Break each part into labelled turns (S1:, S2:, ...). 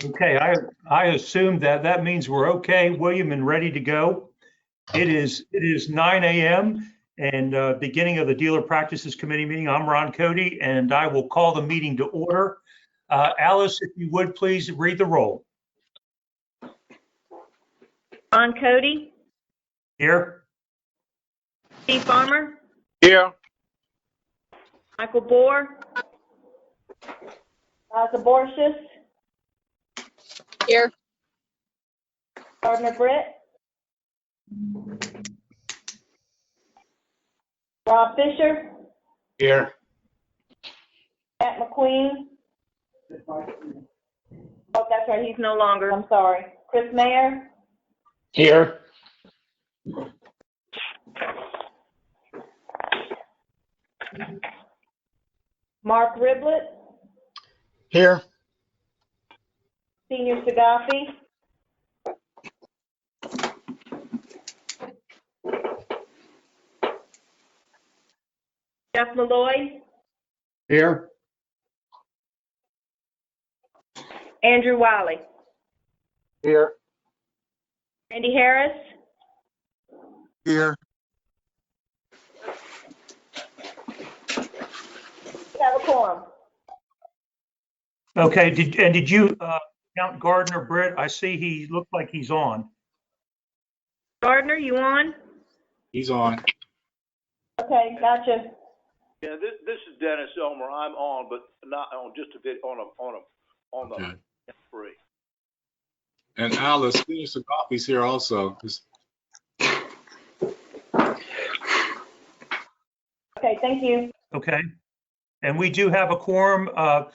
S1: Okay, I assume that means we're okay, William, and ready to go. It is 9 a.m. and beginning of the Dealer Practices Committee meeting. I'm Ron Cody, and I will call the meeting to order. Alice, if you would please read the roll.
S2: Ron Cody.
S1: Here.
S2: Steve Farmer.
S3: Here.
S2: Michael Bohr. Zaborskis.
S4: Here.
S2: Gardner Britt. Rob Fisher.
S3: Here.
S2: Matt McQueen. Oh, that's right, he's no longer. I'm sorry. Chris Mayer.
S3: Here.
S2: Mark Riblett.
S3: Here.
S2: Senior Sagafi. Jeff Malloy.
S3: Here.
S2: Andrew Wiley.
S3: Here.
S2: Andy Harris.
S3: Here.
S2: We have a quorum.
S1: Okay, did you count Gardner Britt? I see he looked like he's on.
S2: Gardner, you on?
S3: He's on.
S2: Okay, gotcha.
S5: Yeah, this is Dennis Elmer. I'm on, but not on just a bit on the
S3: Okay.
S5: free.
S3: And Alice, Senior Sagafi's here also.
S2: Okay, thank you.
S1: Okay, and we do have a quorum. I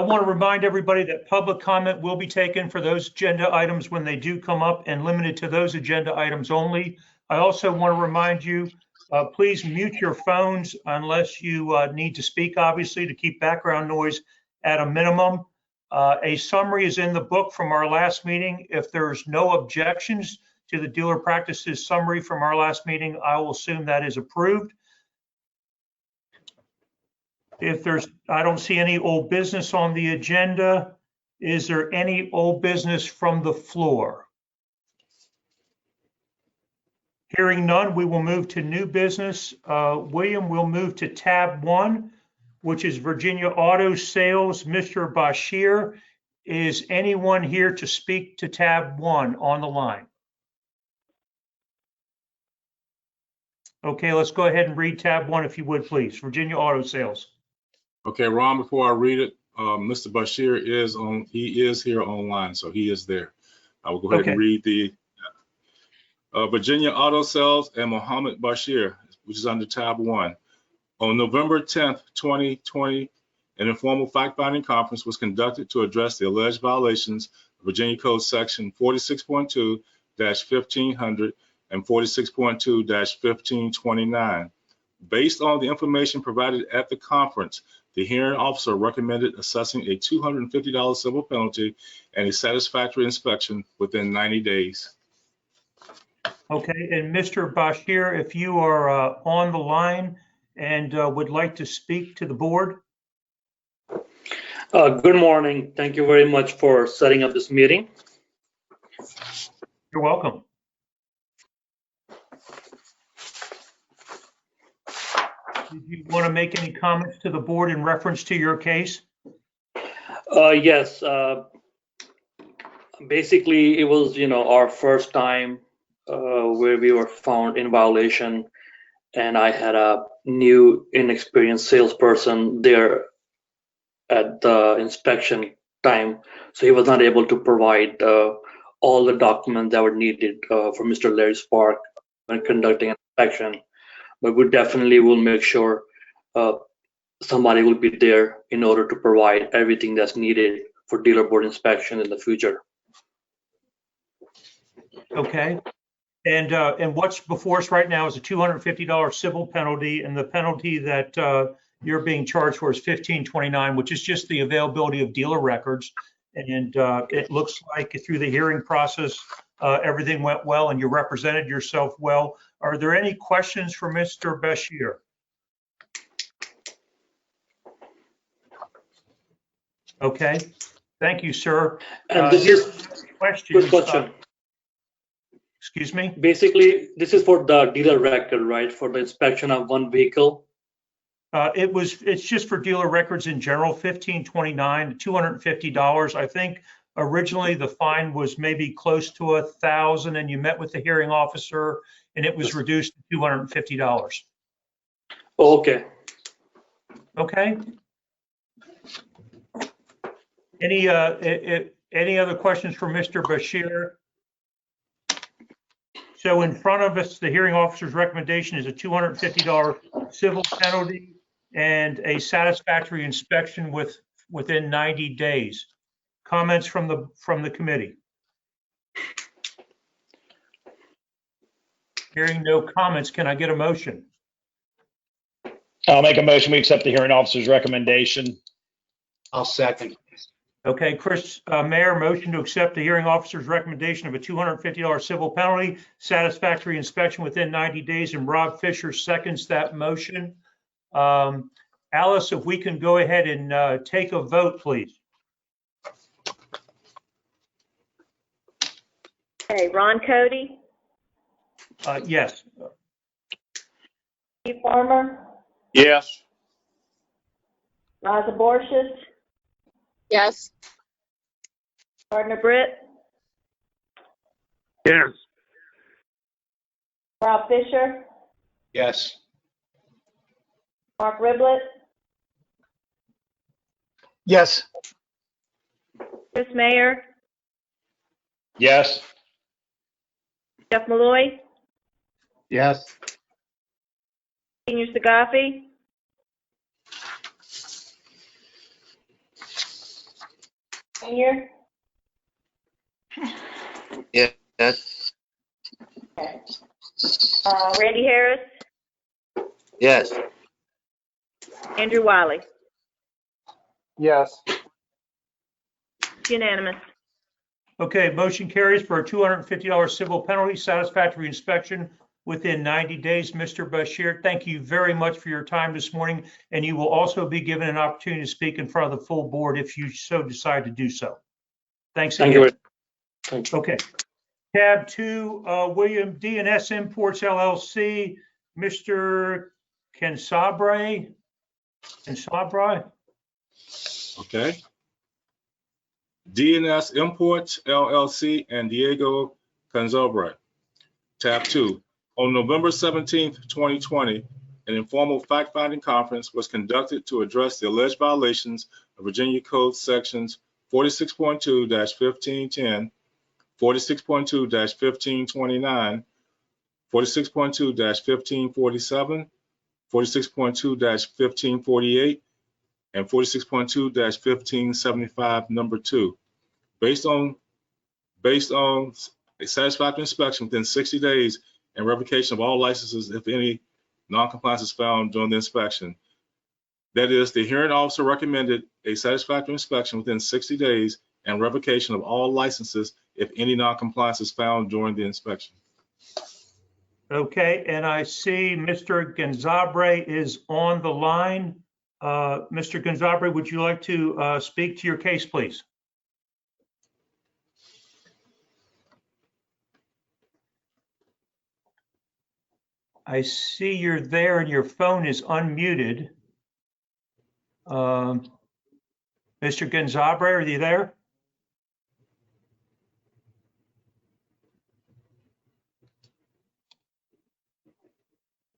S1: want to remind everybody that public comment will be taken for those agenda items when they do come up and limited to those agenda items only. I also want to remind you, please mute your phones unless you need to speak, obviously, to keep background noise at a minimum. A summary is in the book from our last meeting. If there's no objections to the Dealer Practices summary from our last meeting, I will assume that is approved. I don't see any old business on the agenda. Is there any old business from the floor? Hearing none, we will move to new business. William, we'll move to tab 1, which is Virginia Auto Sales. Mr. Bashir, is anyone here to speak to tab 1 on the line? Okay, let's go ahead and read tab 1 if you would, please. Virginia Auto Sales.
S3: Okay, Ron, before I read it, Mr. Bashir is on. He is here online, so he is there. I will go ahead and read the Virginia Auto Sales and Mohammed Bashir, which is under tab 1. On November 10th, 2020, an informal fact-finding conference was conducted to address the alleged violations of Virginia Code Section 46.2-1500 and 46.2-1529. Based on the information provided at the conference, the hearing officer recommended assessing a $250 civil penalty and a satisfactory inspection within 90 days.
S1: Okay, and Mr. Bashir, if you are on the line and would like to speak to the board.
S6: Good morning. Thank you very much for setting up this meeting.
S1: You're welcome. Did you want to make any comments to the board in reference to your case?
S6: Yes. Basically, it was, our first time where we were found in violation, and I had a new, inexperienced salesperson there at the inspection time, so he was not able to provide all the documents that were needed for Mr. Larry Spark when conducting an inspection. But we definitely will make sure somebody will be there in order to provide everything that's needed for dealer board inspection in the future.
S1: Okay. And what's before us right now is a $250 civil penalty, and the penalty that you're being charged for is $1529, which is just the availability of dealer records. And it looks like through the hearing process, everything went well and you represented yourself well. Are there any questions for Mr. Bashir? Okay. Thank you, sir.
S6: And this is
S1: Questions?
S6: quick question.
S1: Excuse me?
S6: Basically, this is for the dealer record, right? For the inspection of one vehicle.
S1: It's just for dealer records in general, $15.29, $250. I think originally the fine was maybe close to $1,000, and you met with the hearing officer and it was reduced to $250.
S6: Okay.
S1: Okay. Any other questions for Mr. Bashir? So in front of us, the hearing officer's recommendation is a $250 civil penalty and a satisfactory inspection within 90 days. Comments from the committee? Hearing no comments, can I get a motion?
S4: I'll make a motion. We accept the hearing officer's recommendation.
S7: I'll second.
S1: Okay, Chris, Mayor, motion to accept the hearing officer's recommendation of a $250 civil penalty, satisfactory inspection within 90 days, and Rob Fisher seconds that motion. Alice, if we can go ahead and take a vote, please.
S2: Okay, Ron Cody,
S1: Yes.
S2: Steve Farmer,
S7: Yes.
S2: Liza Borges,
S8: Yes.
S2: Gardner Britt,
S7: Yes.
S2: Rob Fisher,
S7: Yes.
S2: Mark Riblet,
S7: Yes.
S2: Chris Mayer,
S4: Yes.
S2: Jeff Malloy,
S7: Yes.
S2: Senior Sagafi, Senior,
S7: Yes.
S2: Randy Harris,
S7: Yes.
S2: Andrew Wiley.
S7: Yes.
S2: Unanimous.
S1: Okay, motion carries for a $250 civil penalty, satisfactory inspection within 90 days. Mr. Bashir, thank you very much for your time this morning, and you will also be given an opportunity to speak in front of the full board if you so decide to do so. Thanks again.
S6: Thank you. Thank you.
S1: Okay. Tab 2, William D&S Imports LLC, Mr. Kensabre.
S3: Okay. DNS Imports LLC and Diego Canzobre. Tab 2. On November 17th, 2020, an informal fact-finding conference was conducted to address the alleged violations of Virginia Code Sections 46.2-1510, 46.2-1529, 46.2-1547, 46.2-1548, and 46.2-1575, number 2. Based on a satisfactory inspection within 60 days and revocation of all licenses if any non-compliance is found during the inspection. That is, the hearing officer recommended a satisfactory inspection within 60 days and revocation of all licenses if any non-compliance is found during the inspection.
S1: Okay, and I see Mr. Gonzabre is on the line. Mr. Gonzabre, would you like to speak to your case, please? I see you're there and your phone is unmuted. Mr. Gonzabre, are you there?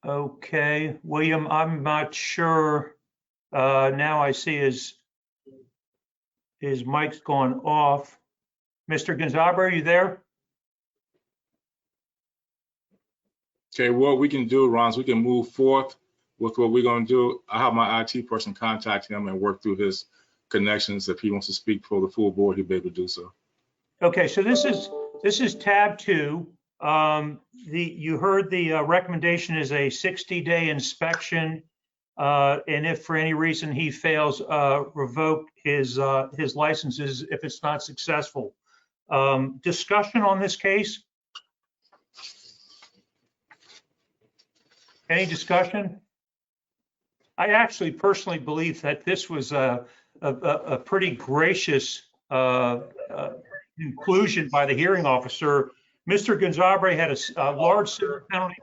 S1: Okay, William, I'm not sure. Now I see his mic's gone off. Mr. Gonzabre, are you there?
S3: Okay, what we can do, Ron, is we can move forth with what we're going to do. I have my IT person contact him and work through his connections. If he wants to speak for the full board, he'll be able to do so.
S1: Okay, so this is tab 2. You heard the recommendation is a 60-day inspection, and if for any reason he fails, revoke his licenses if it's not successful. Discussion on this case? Any discussion? I actually personally believe that this was a pretty gracious conclusion by the hearing officer. Mr. Gonzabre had a large civil penalty.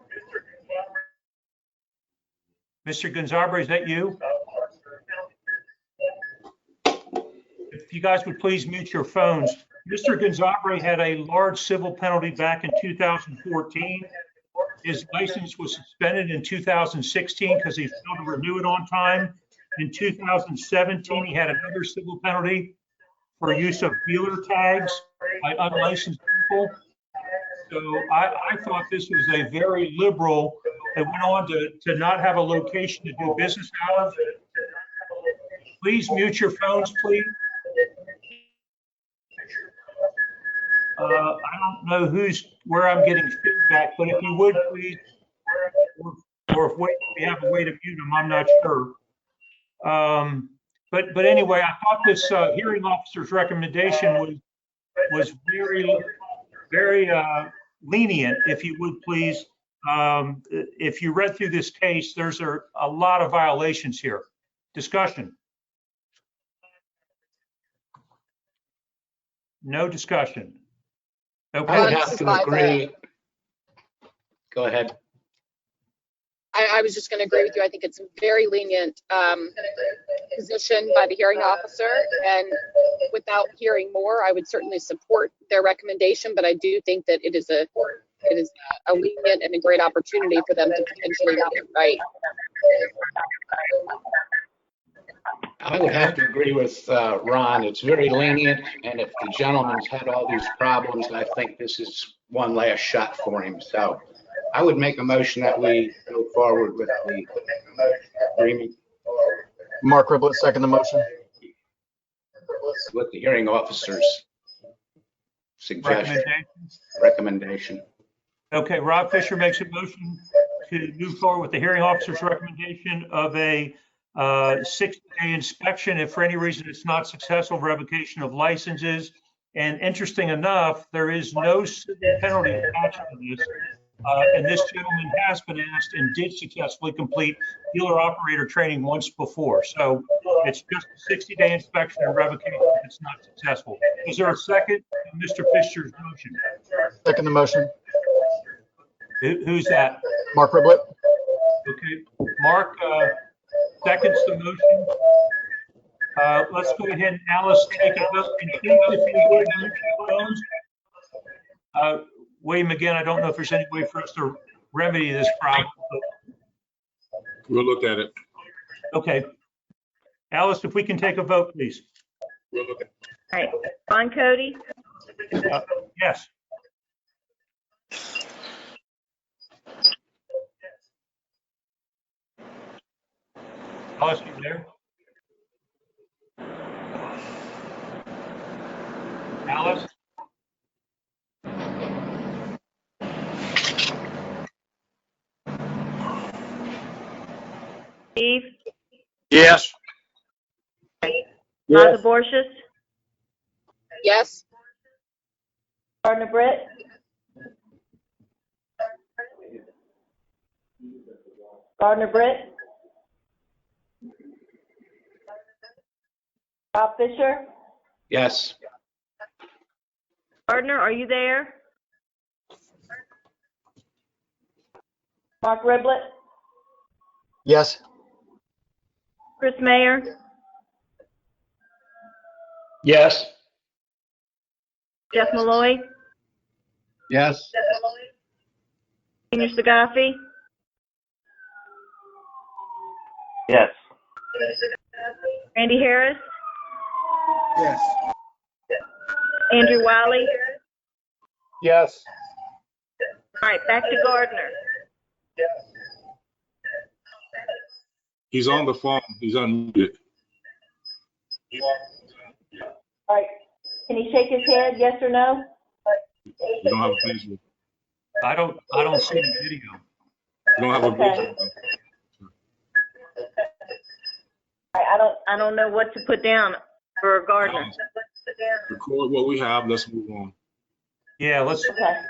S1: Mr. Gonzabre, is that you? If you guys would please mute your phones. Mr. Gonzabre had a large civil penalty back in 2014. His license was suspended in 2016 because he failed to renew it on time. In 2017, he had another civil penalty for use of dealer tags by unlicensed people. So I thought this was a very liberal. It went on to not have a location to do business out of. Please mute your phones, please. I don't know where I'm getting feedback, but if you would please, or if we have a way to mute them, I'm not sure. But anyway, I thought this hearing officer's recommendation was very lenient, if you would please. If you read through this case, there's a lot of violations here. Discussion. No discussion. Okay.
S7: I would have to agree. Go ahead.
S8: I was just going to agree with you. I think it's a very lenient position by the hearing officer, and without hearing more, I would certainly support their recommendation. But I do think that it is a lenient and a great opportunity for them to potentially get it right.
S7: I would have to agree with Ron. It's very lenient, and if the gentleman's had all these problems, I think this is one last shot for him. So I would make a motion that we go forward with the agreement.
S9: Mark Riblet, second the motion.
S7: With the hearing officer's suggestion, recommendation.
S1: Okay, Rob Fisher makes a motion to move forward with the hearing officer's recommendation of a 60-day inspection. If for any reason it's not successful, revocation of licenses. And interesting enough, there is no civil penalty attached to this. And this gentleman has been asked and did successfully complete dealer operator training once before. So it's just a 60-day inspection and revocation if it's not successful. Is there a second to Mr. Fisher's motion?
S9: Second the motion.
S1: Who's that?
S9: Mark Riblet.
S1: Okay, Mark seconds the motion. Let's go ahead and Alice take a vote. And please, if you would, mute your phones. William, again, I don't know if there's any way for us to remedy this problem.
S3: We'll look at it.
S1: Okay. Alice, if we can take a vote, please.
S3: We'll look at it.
S2: All right, Ron Cody,
S1: Yes. Alice, you there? Alice?
S2: Steve,
S7: Yes.
S2: Liza Borges,
S8: Yes.
S2: Gardner Britt, Gardner Britt, Rob Fisher,
S7: Yes.
S2: Gardner, are you there? Mark Riblet,
S9: Yes.
S2: Chris Mayer,
S4: Yes.
S2: Jeff Malloy,
S7: Yes.
S2: Senior Sagafi,
S7: Yes.
S2: Randy Harris,
S7: Yes.
S2: Andrew Wiley.
S7: Yes.
S2: All right, back to Gardner.
S3: He's on the phone. He's unmuted.
S2: All right, can he shake his head, yes or no?
S3: We don't have a visual.
S1: I don't see the video.
S3: We don't have a
S2: Okay.
S3: visual.
S2: I don't know what to put down for Gardner.
S3: Record what we have. Let's move on.
S1: Yeah, let's,
S2: Okay.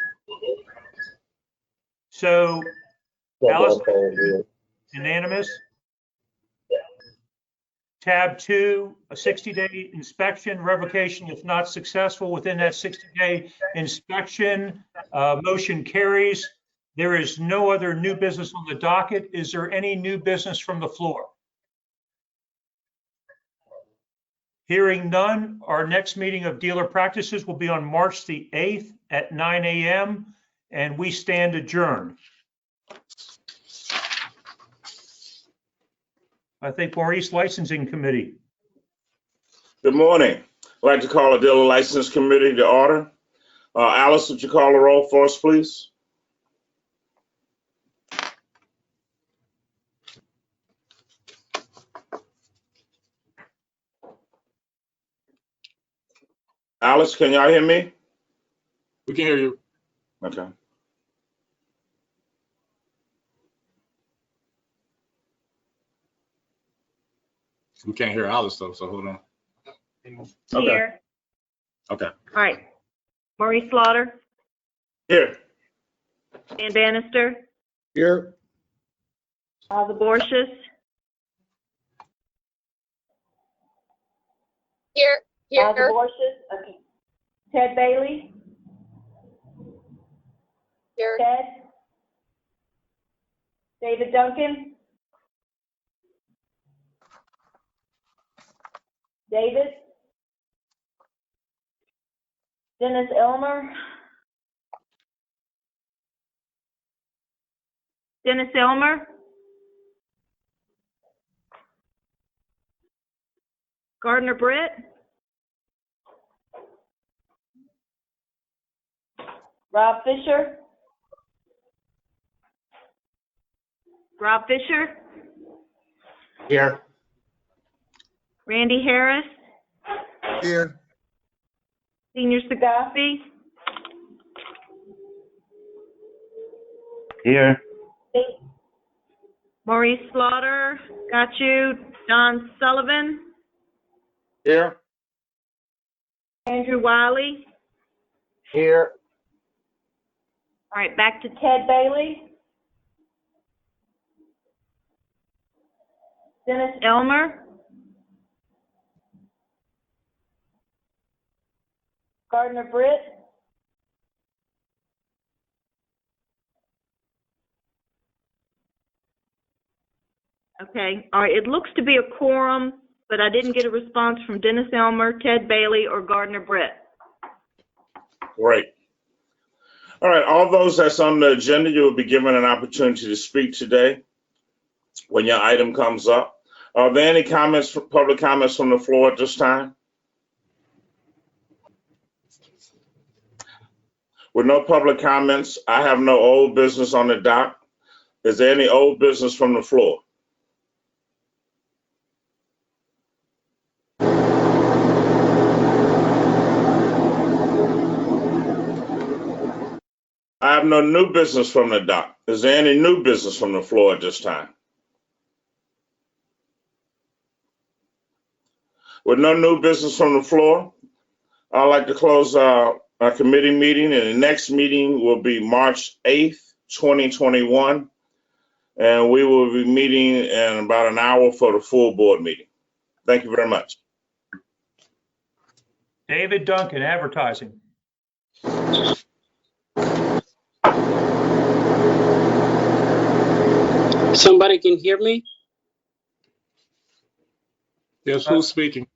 S1: so Alice, unanimous? Tab 2, a 60-day inspection, revocation if not successful within that 60-day inspection. Motion carries. There is no other new business on the docket. Is there any new business from the floor? Hearing none, our next meeting of dealer practices will be on March the 8th at 9 a.m. and we stand adjourned. I think Maurice, Licensing Committee.
S10: Good morning. I'd like to call a dealer license committee to order. Alice, would you call the roll for us, please? Alice, can y'all hear me?
S3: We can hear you.
S10: Okay.
S3: We can't hear Alice though, so hold on.
S10: Okay.
S2: Here.
S10: Okay.
S2: All right. Maurice Slaughter,
S10: Here.
S2: Dan Bannister,
S7: Here.
S2: Alva Borsius,
S8: Here,
S2: Alva
S8: here,
S2: Borsius, okay. Ted Bailey,
S8: here,
S2: Ted. David Duncan. David. Dennis Elmer. Dennis Elmer. Gardner Britt. Rob Fisher. Rob Fisher.
S7: Here.
S2: Randy Harris.
S7: Here.
S2: Senior Sagaffi.
S11: Here.
S2: Maurice Slaughter. Got you. Don Sullivan.
S10: Here.
S2: Andrew Wiley.
S7: Here.
S2: All right, back to Ted Bailey. Dennis Elmer. Gardner Britt. Okay, all right, it looks to be a quorum, but I didn't get a response from Dennis Elmer, Ted Bailey, or Gardner Britt.
S10: Great. All right, all those that's on the agenda, you will be given an opportunity to speak today when your item comes up. Are there any comments, public comments from the floor at this time? With no public comments, I have no old business on the dock. Is there any old business from the floor? I have no new business from the dock. Is there any new business from the floor at this time? With no new business from the floor, I'd like to close our committee meeting, and the next meeting will be March 8th, 2021, and we will be meeting in about an hour for the full board meeting. Thank you very much.
S1: David Duncan, advertising.
S11: Somebody can hear me?
S3: Yes, who's speaking?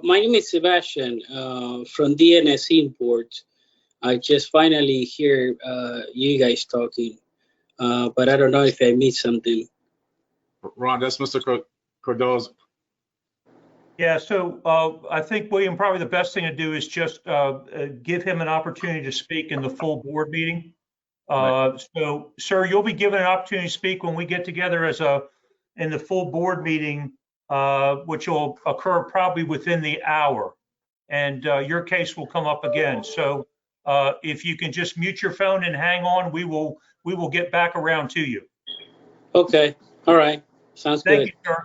S11: My name is Sebastian from DNS Import. I just finally hear you guys talking, but I don't know if I missed something.
S3: Ron, that's Mr. Cardozo.
S1: Yeah, so I think, William, probably the best thing to do is just give him an opportunity to speak in the full board meeting. So, sir, you'll be given an opportunity to speak when we get together in the full board meeting, which will occur probably within the hour. And your case will come up again. So if you can just mute your phone and hang on, we will get back around to you.
S11: Okay, all right, sounds good.
S1: Thank you, sir.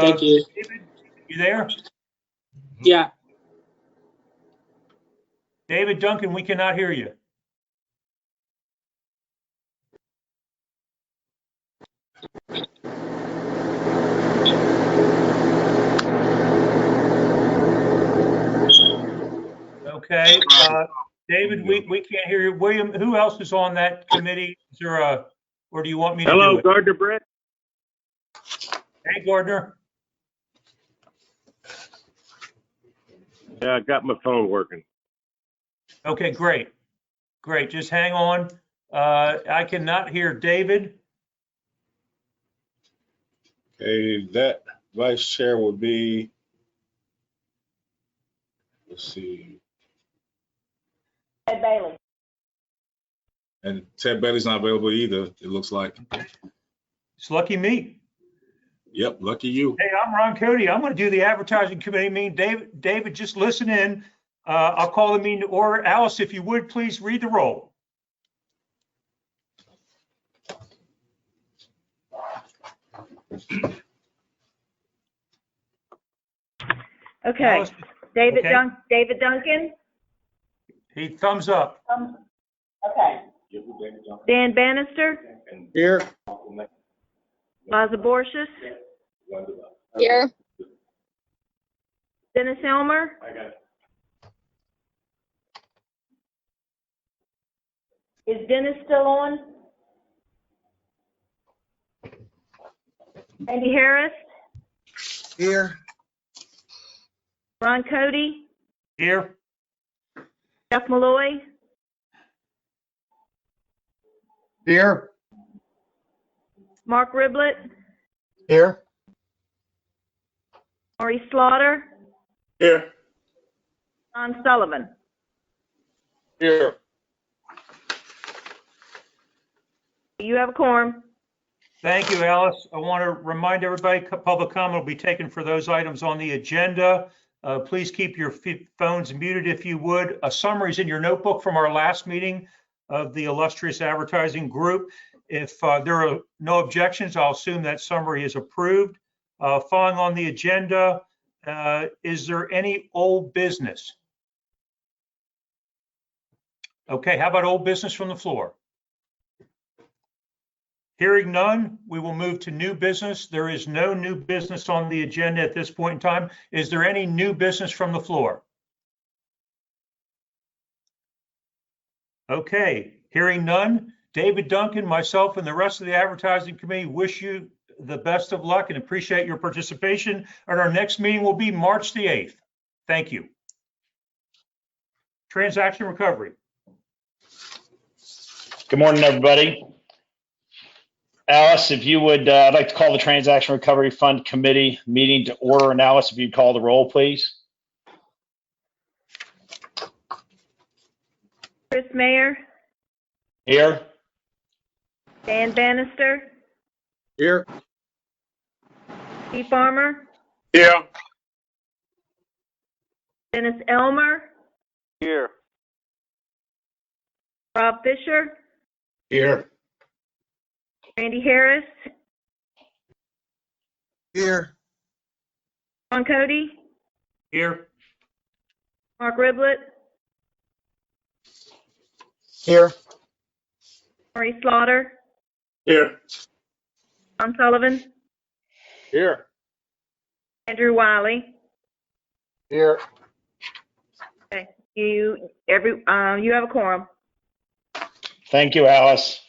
S11: Thank you.
S1: David, you there?
S11: Yeah.
S1: David Duncan, we cannot hear you. Okay, David, we can't hear you. William, who else is on that committee? Is there a, or do you want me to do
S12: Hello,
S1: it?
S12: Gardner Brett.
S1: Hey, Gardner.
S12: Yeah, I got my phone working.
S1: Okay, great. Great. Just hang on. I cannot hear David.
S3: Okay, that vice chair would be, let's see,
S2: Ted Bailey.
S3: and Ted Bailey's not available either, it looks like.
S1: It's lucky me.
S3: Yep, lucky you.
S1: Hey, I'm Ron Cody. I'm going to do the advertising committee meeting. David, just listen in. I'll call the meeting to order. Alice, if you would, please read the roll.
S2: Okay.
S1: Alice,
S2: David
S1: okay.
S2: David Duncan.
S1: He thumbs up.
S2: Okay. Dan Bannister.
S12: Here.
S2: Liza Borges.
S8: Here.
S2: Dennis Elmer. Is Dennis still on? Andy Harris.
S9: Here.
S2: Ron Cody.
S1: Here.
S2: Jeff Malloy.
S9: Here.
S2: Mark Riblett.
S9: Here.
S2: Maurice Slaughter.
S10: Here.
S2: Don Sullivan.
S12: Here.
S2: You have a quorum.
S1: Thank you, Alice. I want to remind everybody, public comment will be taken for those items on the agenda. Please keep your phones muted if you would. A summary is in your notebook from our last meeting of the illustrious advertising group. If there are no objections, I'll assume that summary is approved. Following on the agenda, is there any old business? Okay, how about old business from the floor? Hearing none, we will move to new business. There is no new business on the agenda at this point in time. Is there any new business from the floor? Okay, hearing none. David Duncan, myself, and the rest of the advertising committee wish you the best of luck and appreciate your participation. And our next meeting will be March the 8th. Thank you. Transaction recovery.
S4: Good morning, everybody. Alice, if you would, I'd like to call the Transaction Recovery Fund Committee meeting to order. And Alice, if you'd call the roll, please.
S2: Chris Mayer.
S4: Here.
S2: Dan Bannister.
S12: Here.
S2: Steve Farmer.
S10: Here.
S2: Dennis Elmer.
S5: Here.
S2: Rob Fisher.
S7: Here.
S2: Randy Harris.
S9: Here.
S2: Ron Cody.
S1: Here.
S2: Mark Riblett.
S9: Here.
S2: Maurice Slaughter.
S10: Here.
S2: Don Sullivan.
S12: Here.
S2: Andrew Wiley.
S9: Here.
S2: Okay. You have a quorum.
S4: Thank you, Alice.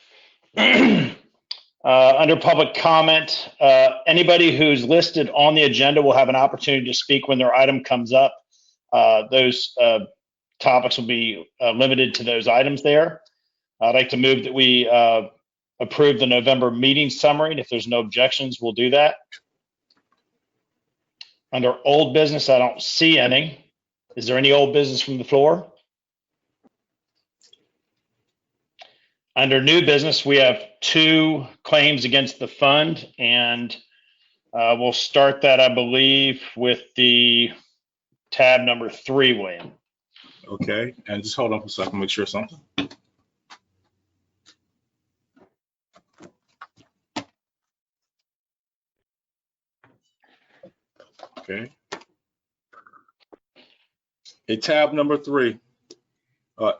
S4: Under public comment, anybody who's listed on the agenda will have an opportunity to speak when their item comes up. Those topics will be limited to those items there. I'd like to move that we approve the November meeting summary. And if there's no objections, we'll do that. Under old business, I don't see any. Is there any old business from the floor? Under new business, we have 2 claims against the fund, and we'll start that, I believe, with the tab number 3, William.
S3: Okay, and just hold on for a second, make sure something. Okay. A tab number 3.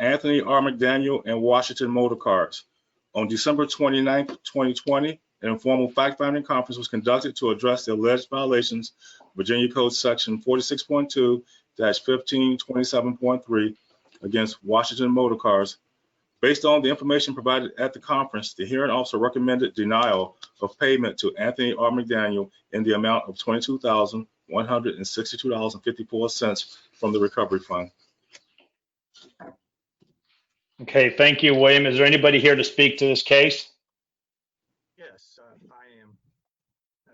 S3: Anthony R. McDaniel and Washington Motor Cars. On December 29th, 2020, An informal fact-finding conference was conducted to address the alleged violations of Virginia Code Section 46.2-1527.3 against Washington Motor Cars. Based on the information provided at the conference, the hearing officer recommended denial of payment to Anthony R. McDaniel in the amount of $22,162.54 from the recovery fund.
S4: Okay, thank you, William. Is there anybody here to speak to this case?
S13: Yes, I am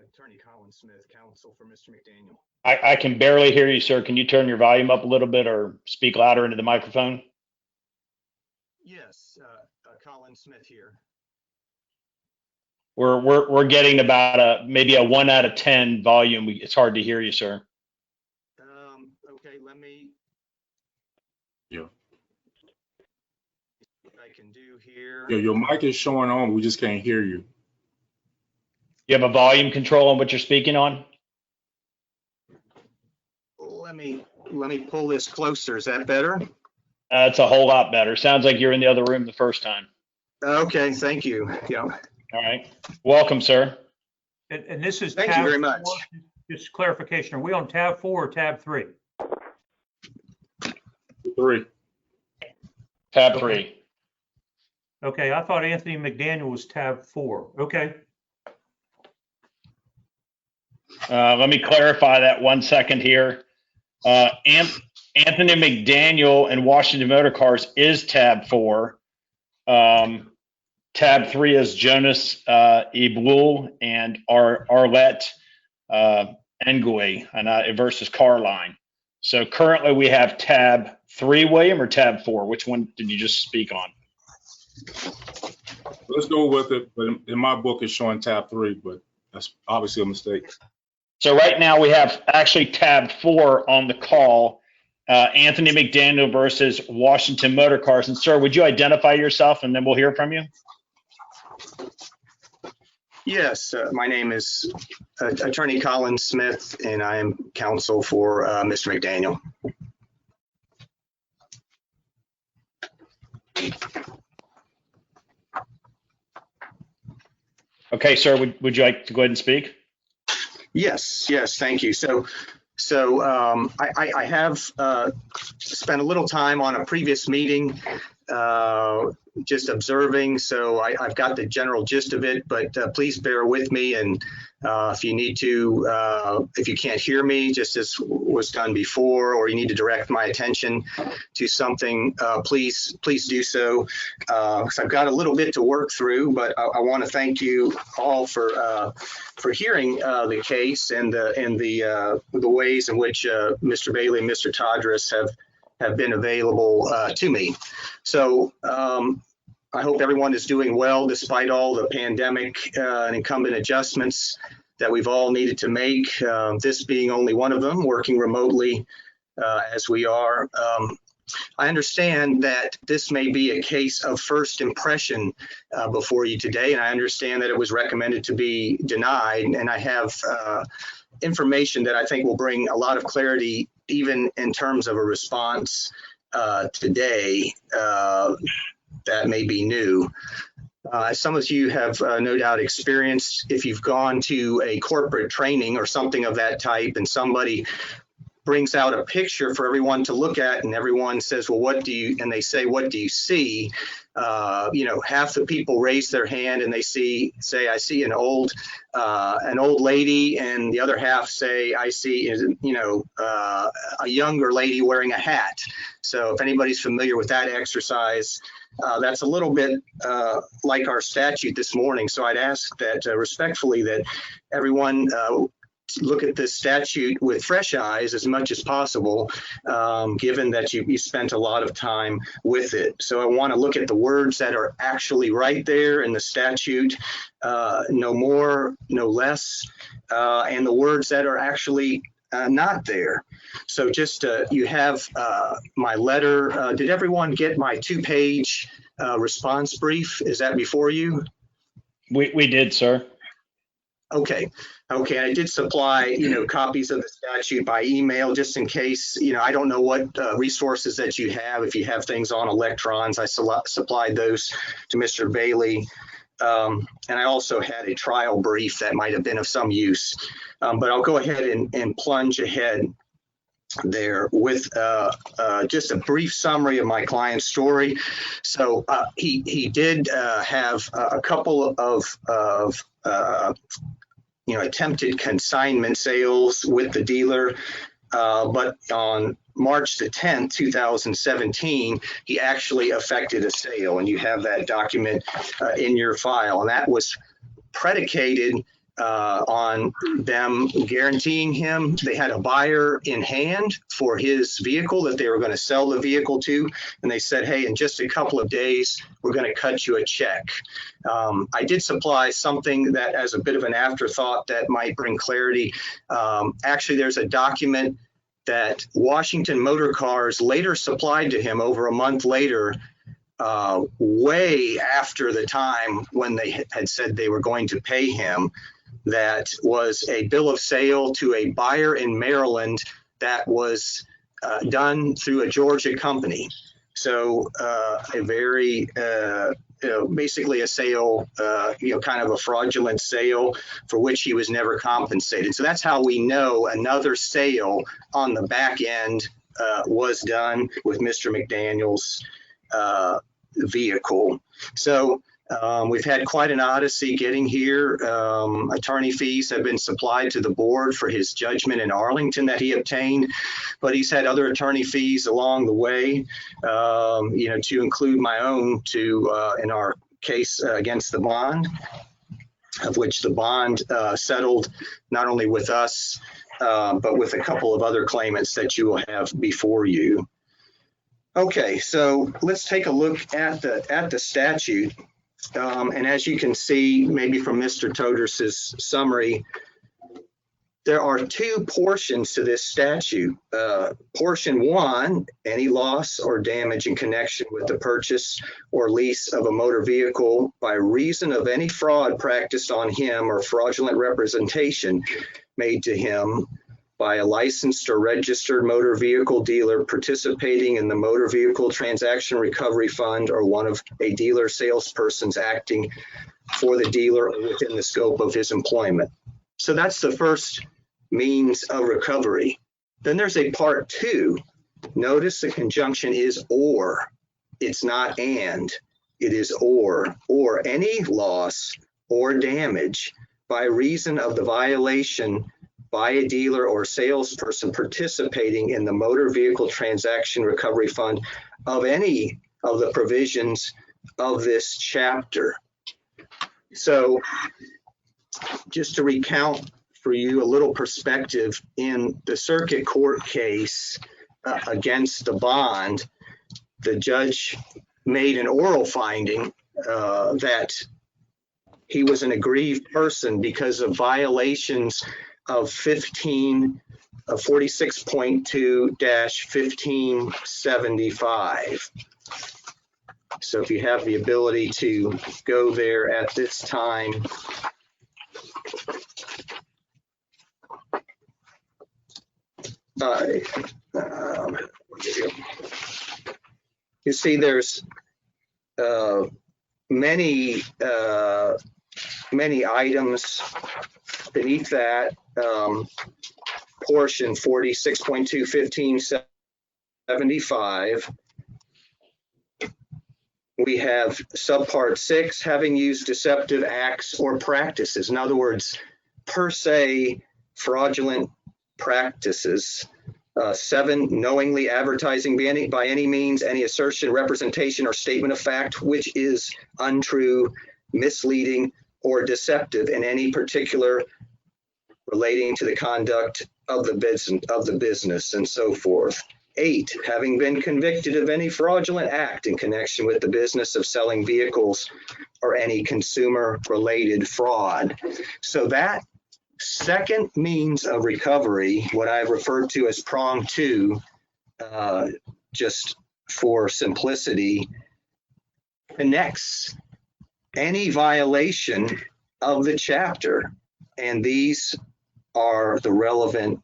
S13: Attorney Colin Smith, counsel for Mr. McDaniel.
S4: I can barely hear you, sir. Can you turn your volume up a little bit or speak louder into the microphone?
S13: Yes, Colin Smith here.
S4: We're getting about maybe a 1 out of 10 volume. It's hard to hear you, sir.
S13: Okay, let me.
S3: Yeah.
S13: What I can do here.
S3: Yeah, your mic is showing on, we just can't hear you.
S4: You have a volume control on what you're speaking on?
S13: Let me pull this closer. Is that better?
S4: It's a whole lot better. Sounds like you're in the other room the first time.
S13: Okay, thank you. Yeah.
S4: All right. Welcome, sir.
S1: And this is
S13: Thank
S1: tab
S13: you very much.
S1: 4. Just clarification, are we on tab 4 or tab 3?
S3: 3.
S4: Tab 3.
S1: Okay, I thought Anthony McDaniel was tab 4. Okay.
S4: Let me clarify that 1 second here. Anthony McDaniel and Washington Motor Cars is tab 4. Tab 3 is Jonas Ibul and Arlette Ngui versus Carline. So currently we have tab 3, William, or tab 4? Which one did you just speak on?
S3: Let's go with it, but in my book it's showing tab 3, but that's obviously a mistake.
S4: So right now we have actually tab 4 on the call, Anthony McDaniel versus Washington Motor Cars. And sir, would you identify yourself and then we'll hear from you?
S13: Yes, my name is Attorney Colin Smith, and I am counsel for Mr. McDaniel.
S4: Okay, sir, would you like to go ahead and speak?
S13: Yes, thank you. So I have spent a little time on a previous meeting just observing, so I've got the general gist of it, but please bear with me, and if you need to, if you can't hear me, just as was done before, or you need to direct my attention to something, please do so, because I've got a little bit to work through, but I want to thank you all for hearing the case and the ways in which Mr. Bailey and Mr. Todris have been available to me. So I hope everyone is doing well despite all the pandemic and incumbent adjustments that we've all needed to make, this being only one of them, working remotely as we are. I understand that this may be a case of first impression before you today, and I understand that it was recommended to be denied, and I have information that I think will bring a lot of clarity even in terms of a response today that may be new. As some of you have no doubt experienced, if you've gone to a corporate training or something of that type and somebody brings out a picture for everyone to look at and everyone says, well, what do you, and they say, what do you see? Half the people raise their hand and they say, I see an old lady, and the other half say, I see, a younger lady wearing a hat. So if anybody's familiar with that exercise, that's a little bit like our statute this morning. So I'd ask that respectfully that everyone look at this statute with fresh eyes as much as possible, given that you spent a lot of time with it. So I want to look at the words that are actually right there in the statute, no more, no less, and the words that are actually not there. So just you have my letter. Did everyone get my 2-page response brief? Is that before you?
S4: We did, sir.
S13: Okay. I did supply, copies of the statute by email just in case, I don't know what resources that you have. If you have things on electrons, I supplied those to Mr. Bailey And I also had a trial brief that might have been of some use. But I'll go ahead and plunge ahead there with just a brief summary of my client's story. So he did have a couple of attempted consignment sales with the dealer, but on March the 10th, 2017, he actually effected a sale, and you have that document in your file, and that was predicated on them guaranteeing him they had a buyer in hand for his vehicle that they were going to sell the vehicle to. And they said, hey, in just a couple of days, we're going to cut you a check. I did supply something that as a bit of an afterthought that might bring clarity. Actually, there's a document that Washington Motor Cars later supplied to him over a month later, way after the time when they had said they were going to pay him. That was a bill of sale to a buyer in Maryland that was done through a Georgia company. So a very, basically a sale, kind of a fraudulent sale for which he was never compensated. So that's how we know another sale on the back end was done with Mr. McDaniel's vehicle. So we've had quite an odyssey getting here. Attorney fees have been supplied to the board for his judgment in Arlington that he obtained, but he's had other attorney fees along the way, to include my own in our case against the bond, of which the bond settled not only with us, but with a couple of other claimants that you will have before you. Okay, so let's take a look at the statute. And as you can see, maybe from Mr. Toders's summary, there are two portions to this statute. Portion one, any loss or damage in connection with the purchase or lease of a motor vehicle by reason of any fraud practiced on him or fraudulent representation made to him by a licensed or registered motor vehicle dealer participating in the Motor Vehicle Transaction Recovery Fund or one of a dealer salespersons acting for the dealer or within the scope of his employment. So that's the first means of recovery. Then there's a part two. Notice the conjunction is or. It's not and. It is or any loss or damage by reason of the violation by a dealer or salesperson participating in the Motor Vehicle Transaction Recovery Fund of any of the provisions of this chapter. So just to recount for you a little perspective, in the circuit court case against the bond, the judge made an oral finding that he was an aggrieved person because of violations of 46.2-1575. So if you have the ability to go there at this time. You see there's many items beneath that portion 46.2-1575. We have subpart 6, having used deceptive acts or practices. In other words, per se fraudulent practices. 7, knowingly advertising by any means any assertion, representation, or statement of fact which is untrue, misleading, or deceptive in any particular relating to the conduct of the business, and so forth. 8, having been convicted of any fraudulent act in connection with the business of selling vehicles or any consumer-related fraud. So that second means of recovery, what I referred to as prong 2, just for simplicity, connects any violation of the chapter, and these are the relevant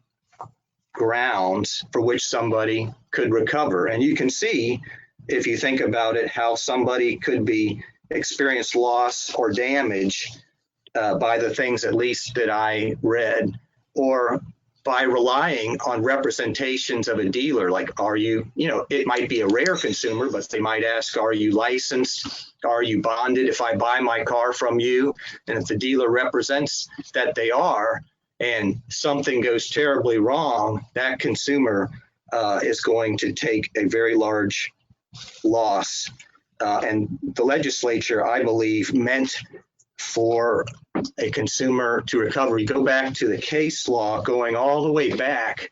S13: grounds for which somebody could recover. And you can see, if you think about it, how somebody could be experienced loss or damage by the things at least that I read, or by relying on representations of a dealer, like, are you, it might be a rare consumer, but they might ask, are you licensed? Are you bonded if I buy my car from you? And if the dealer represents that they are, and something goes terribly wrong, that consumer is going to take a very large loss. And the legislature, I believe, meant for a consumer to recover. You go back to the case law, going all the way back,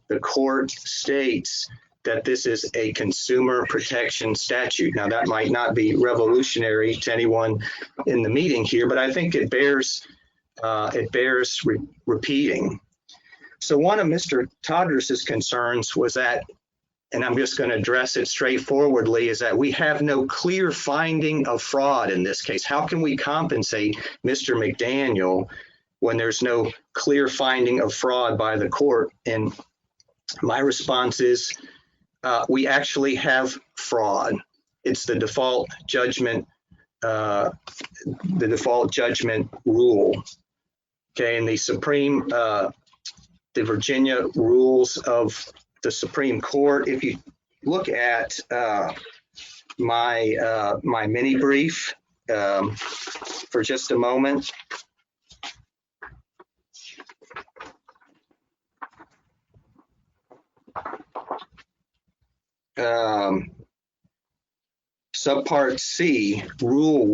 S13: the court states that this is a consumer protection statute. Now, that might not be revolutionary to anyone in the meeting here, but I think it bears repeating. So one of Mr. Todders's concerns was that, and I'm just going to address it straightforwardly, is that we have no clear finding of fraud in this case. How can we compensate Mr. McDaniel when there's no clear finding of fraud by the court? And my response is, we actually have fraud. It's the default judgment, rule. Okay, and the Virginia rules of the Supreme Court. If you look at my mini brief for just a moment. Subpart C, Rule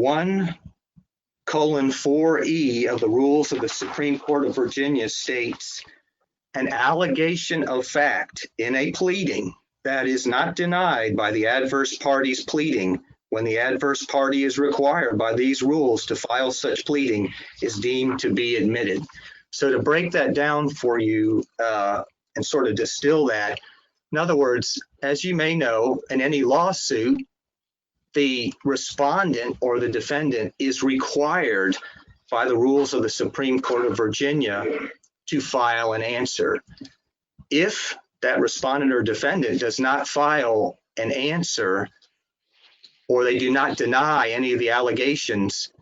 S13: 1:4E of the Rules of the Supreme Court of Virginia states, an allegation of fact in a pleading that is not denied by the adverse party's pleading when the adverse party is required by these rules to file such pleading is deemed to be admitted. So to break that down for you and sort of distill that, in other words, as you may know, in any lawsuit, the respondent or the defendant is required by the rules of the Supreme Court of Virginia to file an answer. If that respondent or defendant does not file an answer, or they do not deny any of the allegations,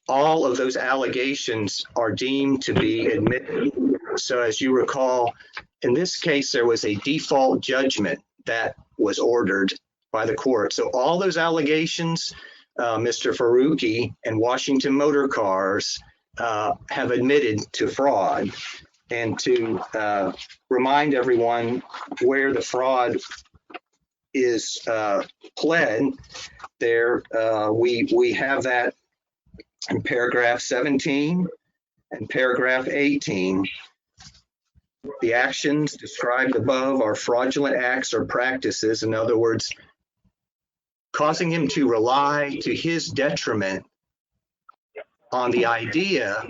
S13: all of those allegations are deemed to be admitted. So as you recall, in this case, there was a default judgment that was ordered by the court. So all those allegations, Mr. Faruqi and Washington Motor Cars have admitted to fraud. And to remind everyone where the fraud is pled, there we have that in paragraph 17 and paragraph 18. The actions described above are fraudulent acts or practices, in other words, causing him to rely to his detriment on the idea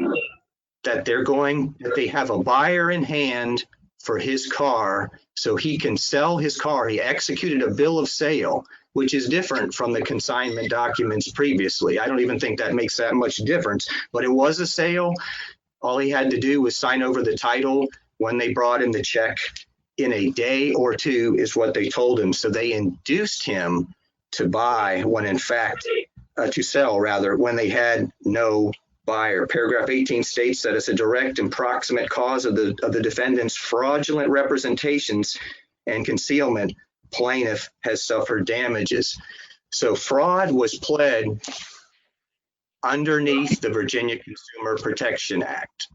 S13: that they have a buyer in hand for his car so he can sell his car. He executed a bill of sale, which is different from the consignment documents previously. I don't even think that makes that much difference, but it was a sale. All he had to do was sign over the title when they brought him the check in a day or two is what they told him. So they induced him to buy when in fact, to sell rather, when they had no buyer. Paragraph 18 states that as a direct and proximate cause of the defendant's fraudulent representations and concealment, plaintiff has suffered damages. So fraud was pled underneath the Virginia Consumer Protection Act.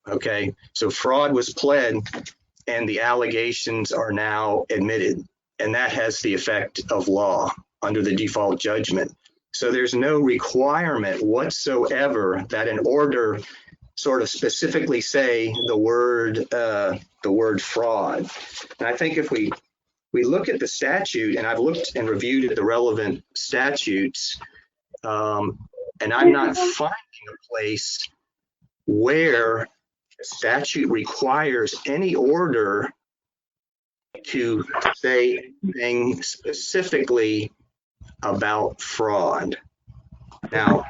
S13: Okay, so fraud was pled and the allegations are now admitted, and that has the effect of law under the default judgment. So there's no requirement whatsoever that an order sort of specifically say the word fraud. And I think if we look at the statute, and I've looked and reviewed the relevant statutes, and I'm not finding a place where the statute requires any order to say anything specifically about fraud. Now,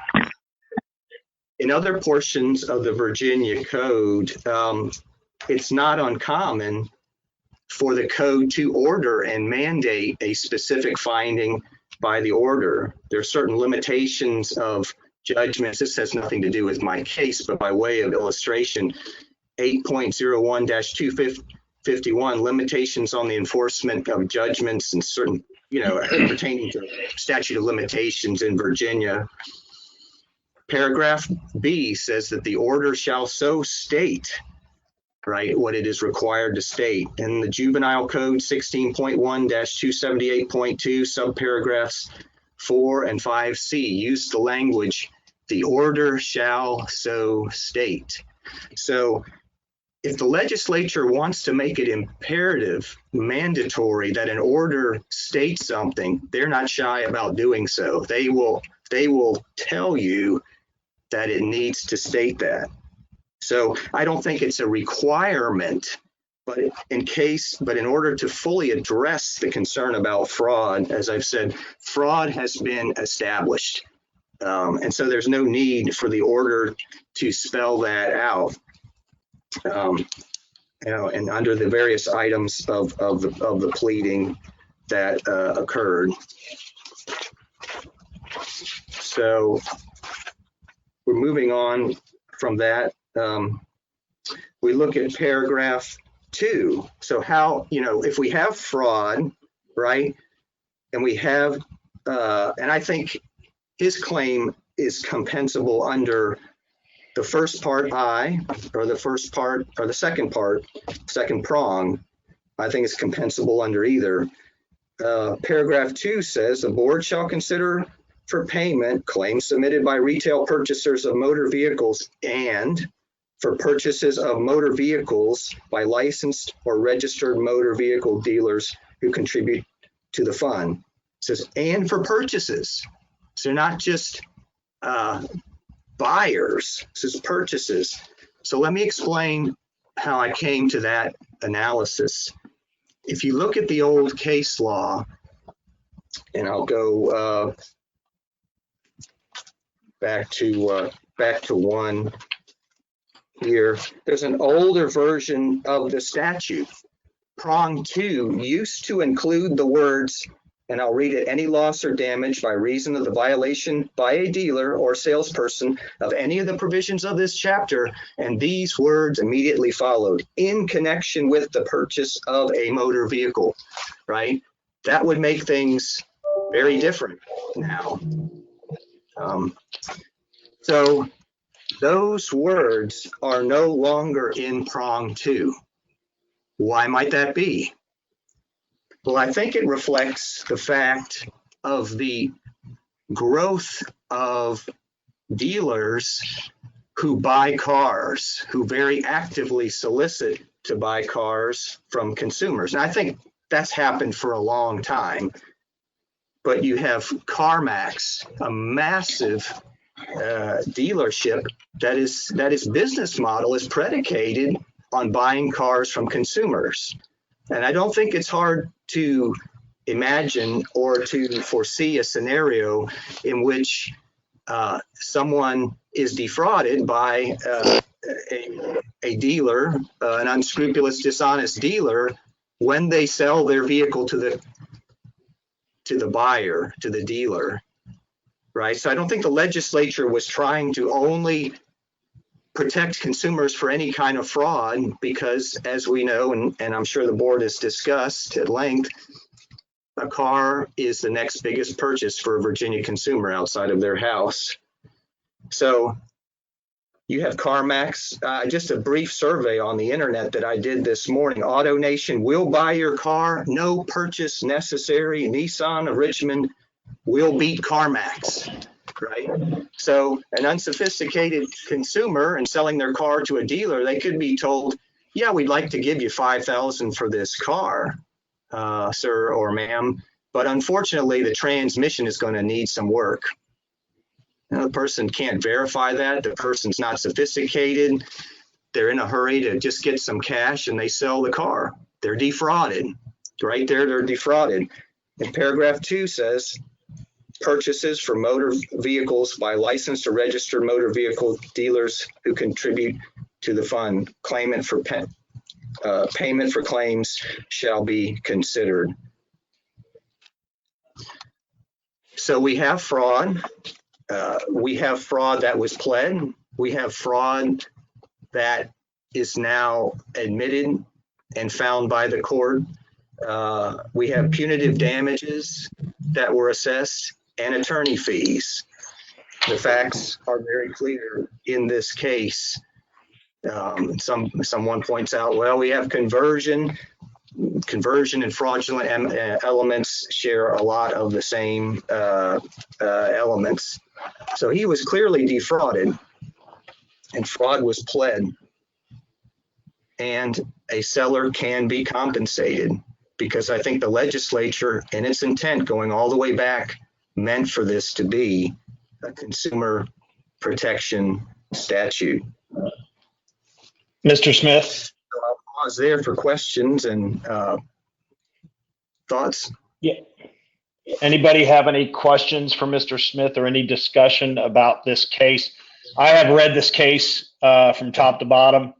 S13: in other portions of the Virginia Code, it's not uncommon for the code to order and mandate a specific finding by the order. There are certain limitations of judgments. This has nothing to do with my case, but by way of illustration, 8.01-251, limitations on the enforcement of judgments and certain, pertaining to statute of limitations in Virginia. Paragraph B says that the order shall so state, right, what it is required to state. In the Juvenile Code 16.1-278.2, subparagraphs 4 and 5C use the language, the order shall so state. So if the legislature wants to make it imperative, mandatory that an order states something, they're not shy about doing so. They will tell you that it needs to state that. So I don't think it's a requirement, but in order to fully address the concern about fraud, as I've said, fraud has been established. And so there's no need for the order to spell that out. And under the various items of the pleading that occurred. So we're moving on from that. We look at paragraph 2. So how, if we have fraud, right, and we have, and I think his claim is compensable under the first part I, or the first part, or the second part, second prong. I think it's compensable under either. Paragraph 2 says the board shall consider for payment claims submitted by retail purchasers of motor vehicles and for purchases of motor vehicles by licensed or registered motor vehicle dealers who contribute to the fund. It says, and for purchases. So not just buyers, this is purchases. So let me explain how I came to that analysis. If you look at the old case law, and I'll go back to one here. There's an older version of the statute. Prong 2 used to include the words, and I'll read it, any loss or damage by reason of the violation by a dealer or salesperson of any of the provisions of this chapter, and these words immediately followed, in connection with the purchase of a motor vehicle, right? That would make things very different now. So those words are no longer in prong 2. Why might that be? Well, I think it reflects the fact of the growth of dealers who buy cars, who very actively solicit to buy cars from consumers. And I think that's happened for a long time. But you have CarMax, a massive dealership that its business model is predicated on buying cars from consumers. And I don't think it's hard to imagine or to foresee a scenario in which someone is defrauded by a dealer, an unscrupulous, dishonest dealer, when they sell their vehicle to the buyer, to the dealer, right? So I don't think the legislature was trying to only protect consumers for any kind of fraud, because as we know, and I'm sure the board has discussed at length, a car is the next biggest purchase for a Virginia consumer outside of their house. So you have CarMax, just a brief survey on the internet that I did this morning. AutoNation will buy your car, no purchase necessary. Nissan of Richmond will beat CarMax, right? So an unsophisticated consumer and selling their car to a dealer, they could be told, yeah, we'd like to give you $5,000 for this car, sir or ma'am, but unfortunately the transmission is going to need some work. Now, the person can't verify that. The person's not sophisticated. They're in a hurry to just get some cash and they sell the car. They're defrauded. Right there, they're defrauded. And paragraph 2 says, purchases for motor vehicles by licensed or registered motor vehicle dealers who contribute to the fund. Payment for claims shall be considered. So we have fraud. We have fraud that was pled. We have fraud that is now admitted and found by the court. We have punitive damages that were assessed and attorney fees. The facts are very clear in this case. Someone points out, well, we have conversion and fraudulent elements share a lot of the same elements. So he was clearly defrauded, and fraud was pled. And a seller can be compensated, because I think the legislature, in its intent going all the way back, meant for this to be a consumer protection statute.
S4: Mr. Smith?
S13: I'll pause there for questions and thoughts.
S4: Yeah. Anybody have any questions for Mr. Smith or any discussion about this case? I have read this case from top to bottom.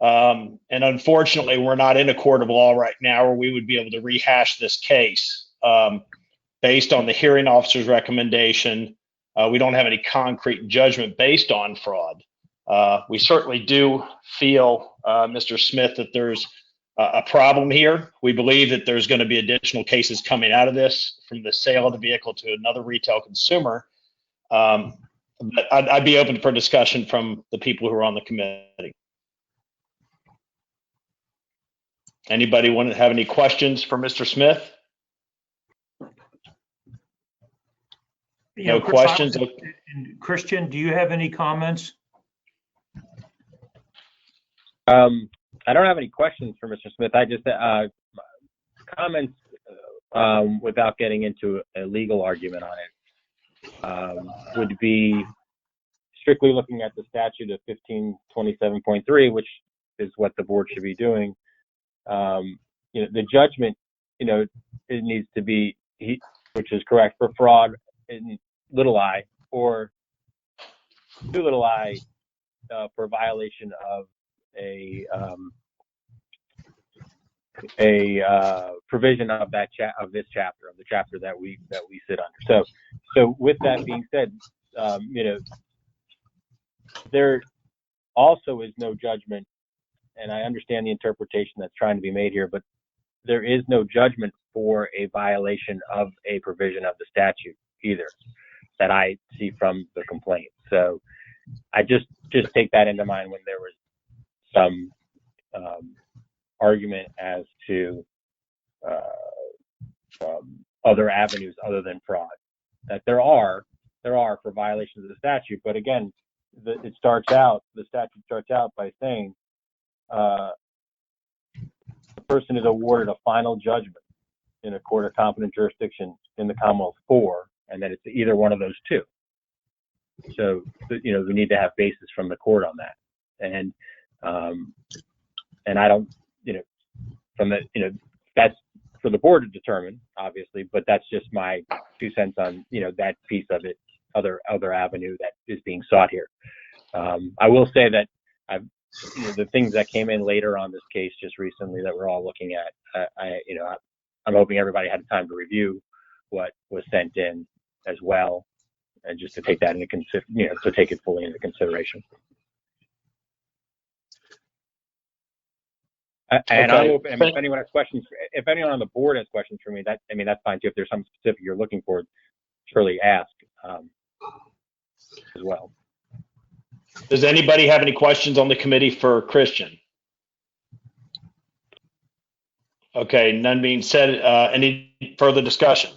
S4: And unfortunately, we're not in a court of law right now where we would be able to rehash this case. Based on the hearing officer's recommendation, we don't have any concrete judgment based on fraud. We certainly do feel, Mr. Smith, that there's a problem here. We believe that there's going to be additional cases coming out of this, from the sale of the vehicle to another retail consumer. But I'd be open for discussion from the people who are on the committee. Anybody want to have any questions for Mr. Smith? No questions?
S1: Christian, do you have any comments?
S14: I don't have any questions for Mr. Smith. I just comments without getting into a legal argument on it would be strictly looking at the statute of 1527.3, which is what the board should be doing. The judgment, it needs to be, which is correct, for fraud in little I, or too little I, for violation of a provision of this chapter, of the chapter that we sit under. So with that being said, there also is no judgment, and I understand the interpretation that's trying to be made here, but there is no judgment for a violation of a provision of the statute either, that I see from the complaint. So I just take that into mind when there was some argument as to other avenues other than fraud. That there are for violations of the statute, but again, the statute starts out by saying the person is awarded a final judgment in a court of competent jurisdiction in the Commonwealth for, and then it's either one of those two. So we need to have basis from the court on that, and I don't, that's for the board to determine, obviously, but that's just my 2 cents on that piece of it, other avenue that is being sought here. I will say that the things that came in later on this case just recently that we're all looking at, I'm hoping everybody had time to review what was sent in as well, and just to take that into to take it fully into consideration. And I'm open, if anyone has questions, if anyone on the board has questions for me, that's fine too. If there's something specific you're looking for, surely ask as well.
S4: Does anybody have any questions on the committee for Christian? Okay, none being said. Any further discussion?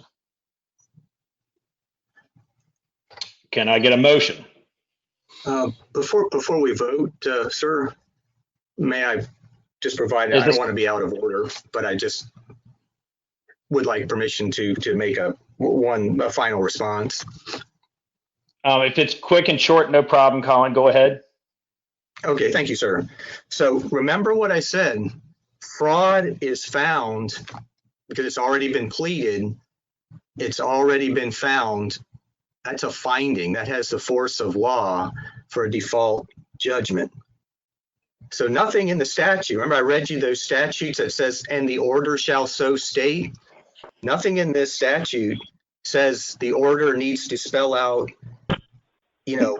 S4: Can I get a motion?
S13: Before we vote, sir, may I just provide, I don't want to be out of order, but I just would like permission to make a final response.
S4: If it's quick and short, no problem, Colin, go ahead.
S13: Okay, thank you, sir. So remember what I said, fraud is found because it's already been pleaded, it's already been found. That's a finding that has the force of law for a default judgment. So nothing in the statute, remember I read you those statutes that says, and the order shall so state. Nothing in this statute says the order needs to spell out, you know,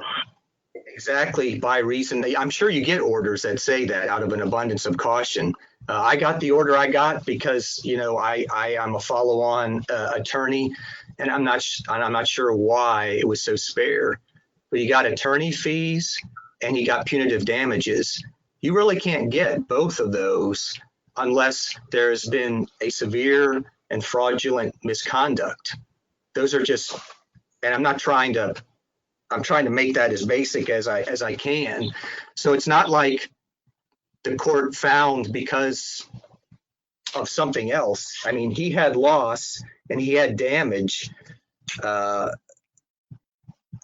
S13: exactly by reason. I'm sure you get orders that say that out of an abundance of caution. I got the order I got because, you know, I'm a follow-on attorney, and I'm not sure why it was so spare. But you got attorney fees and you got punitive damages. You really can't get both of those unless there's been a severe and fraudulent misconduct. Those are just, and I'm trying to make that as basic as I can. So it's not like the court found because of something else. I mean, he had loss and he had damage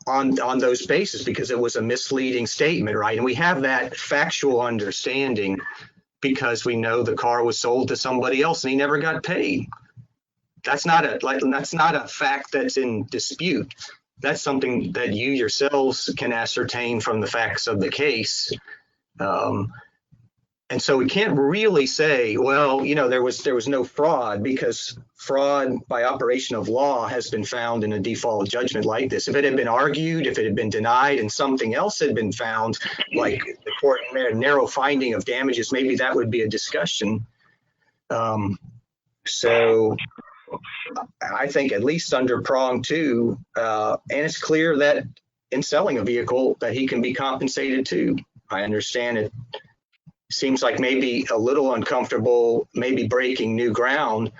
S13: on those bases because it was a misleading statement, right? And we have that factual understanding because we know the car was sold to somebody else and he never got paid. That's not a fact that's in dispute. That's something that you yourselves can ascertain from the facts of the case. And so we can't really say, well, you know, there was no fraud, because fraud by operation of law has been found in a default judgment like this. If it had been argued, if it had been denied and something else had been found, like the court made a narrow finding of damages, maybe that would be a discussion. So I think at least under prong 2, and it's clear that in selling a vehicle that he can be compensated too. I understand it seems like maybe a little uncomfortable, maybe breaking new ground,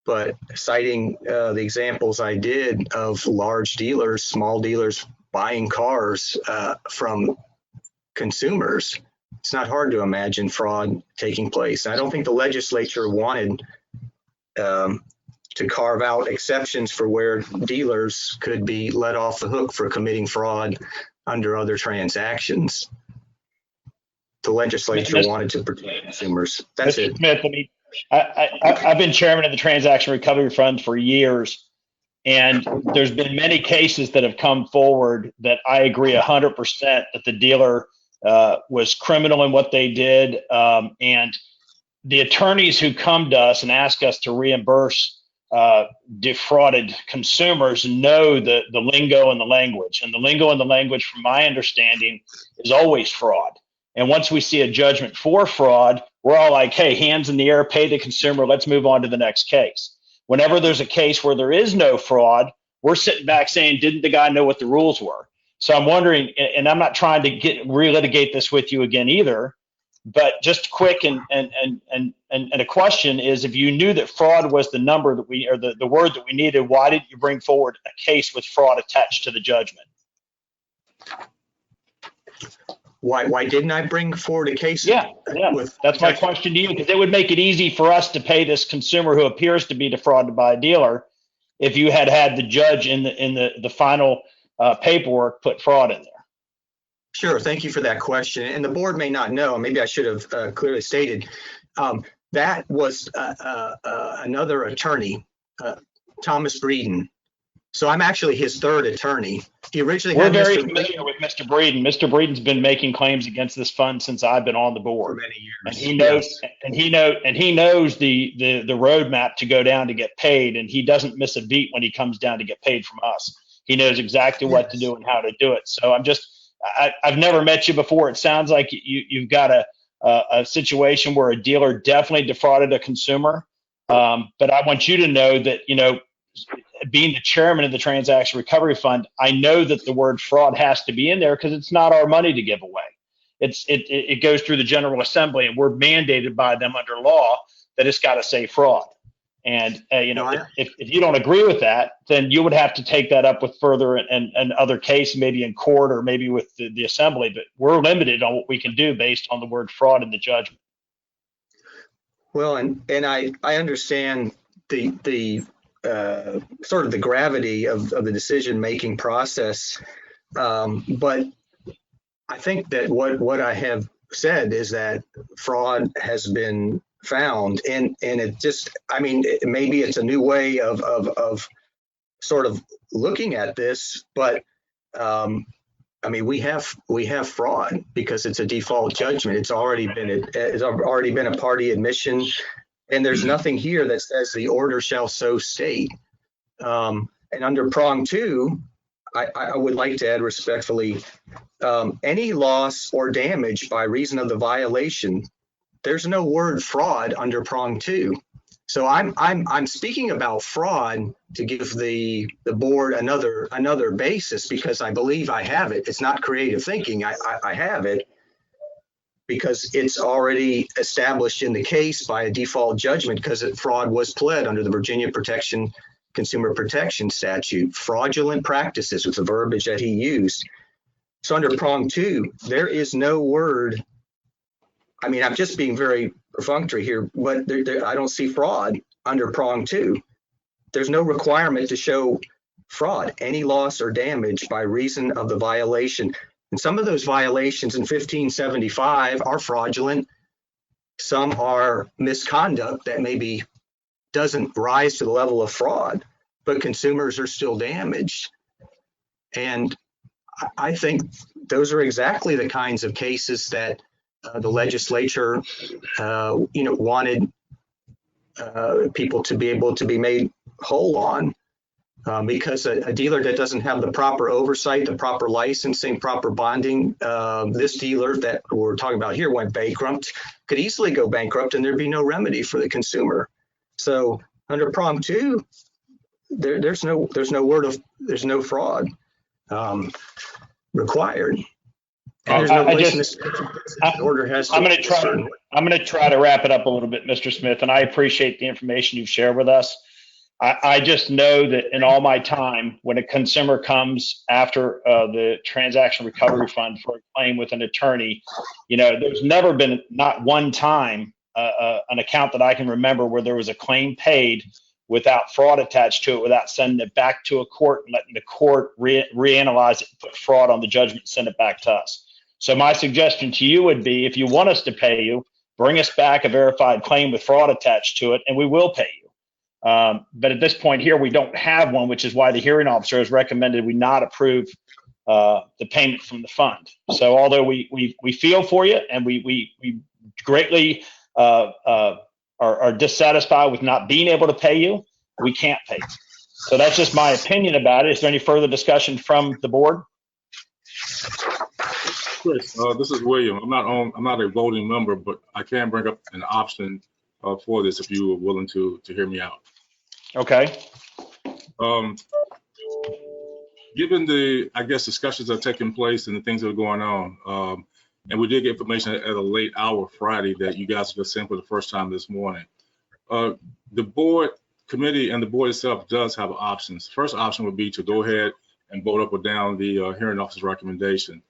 S13: but citing the examples I did of large dealers, small dealers buying cars from consumers, it's not hard to imagine fraud taking place. I don't think the legislature wanted to carve out exceptions for where dealers could be let off the hook for committing fraud under other transactions. The legislature wanted to protect consumers. That's
S4: Mr.
S13: it.
S4: Smith, I've been chairman of the Transaction Recovery Fund for years, and there's been many cases that have come forward that I agree 100% that the dealer was criminal in what they did, and the attorneys who come to us and ask us to reimburse defrauded consumers know the lingo and the language. And the lingo and the language, from my understanding, is always fraud. And once we see a judgment for fraud, we're all like, hey, hands in the air, pay the consumer, let's move on to the next case. Whenever there's a case where there is no fraud, we're sitting back saying, didn't the guy know what the rules were? So I'm wondering, and I'm not trying to relitigate this with you again either, but just quick and a question is, if you knew that fraud was the number that we, or the word that we needed, why didn't you bring forward a case with fraud attached to the judgment?
S13: Why didn't I bring forward a case?
S4: Yeah. That's my question to you, because it would make it easy for us to pay this consumer who appears to be defrauded by a dealer if you had the judge in the final paperwork put fraud in there.
S13: Sure. Thank you for that question. And the board may not know, maybe I should have clearly stated, that was another attorney, Thomas Breeden. So I'm actually his third attorney. He originally
S4: We're very familiar with Mr. Breeden. Mr. Breeden's been making claims against this fund since I've been on the board
S13: for many years.
S4: And he knows, and he knows the roadmap to go down to get paid, and he doesn't miss a beat when he comes down to get paid from us. He knows exactly what to do and how to do it. So I've never met you before. It sounds like you've got a situation where a dealer definitely defrauded a consumer. But I want you to know that, you know, being the chairman of the Transaction Recovery Fund, I know that the word fraud has to be in there because it's not our money to give away. It goes through the General Assembly, and we're mandated by them under law that it's got to say fraud. And you know, if you don't agree with that, then you would have to take that up with further and other case, maybe in court or maybe with the assembly. But we're limited on what we can do based on the word fraud in the judgment.
S13: Well, and I understand the sort of the gravity of the decision-making process. But I think that what I have said is that fraud has been found, and it just, I mean, maybe it's a new way of sort of looking at this, but I mean, we have fraud because it's a default judgment. It's already been a party admission. And there's nothing here that says the order shall so state. And under prong 2, I would like to add respectfully, any loss or damage by reason of the violation. There's no word fraud under prong 2. So I'm speaking about fraud to give the board another basis, because I believe I have it. It's not creative thinking. I have it because it's already established in the case by a default judgment, because fraud was pled under the Virginia Consumer Protection Statute. Fraudulent practices was the verbiage that he used. So under prong 2, there is no word. I mean, I'm just being very perfunctory here, but I don't see fraud under prong 2. There's no requirement to show fraud, any loss or damage by reason of the violation. And some of those violations in 1575 are fraudulent. Some are misconduct that maybe doesn't rise to the level of fraud, but consumers are still damaged. And I think those are exactly the kinds of cases that the legislature, wanted people to be able to be made whole on, because a dealer that doesn't have the proper oversight, the proper licensing, proper bonding, this dealer that we're talking about here went bankrupt, could easily go bankrupt, and there'd be no remedy for the consumer. So under prong 2, there's no fraud required. And there's no place in this order has to.
S4: I'm going to try to wrap it up a little bit, Mr. Smith, and I appreciate the information you've shared with us. I just know that in all my time, when a consumer comes after the transaction recovery fund for a claim with an attorney, there's never been, not one time, an account that I can remember where there was a claim paid without fraud attached to it, without sending it back to a court and letting the court reanalyze it, put fraud on the judgment, send it back to us. So my suggestion to you would be, if you want us to pay you, bring us back a verified claim with fraud attached to it, and we will pay you. But at this point here, we don't have one, which is why the hearing officer has recommended we not approve the payment from the fund. So although we feel for you, and we greatly are dissatisfied with not being able to pay you, we can't pay you. So that's just my opinion about it. Is there any further discussion from the board?
S3: Chris, this is William. I'm not a voting member, but I can bring up an option for this if you are willing to hear me out.
S4: Okay.
S3: Given the, I guess, discussions that are taking place and the things that are going on, and we did get information at a late hour Friday that you guys just sent for the first time this morning. The board committee and the board itself does have options. First option would be to go ahead and vote up or down the hearing officer's recommendation.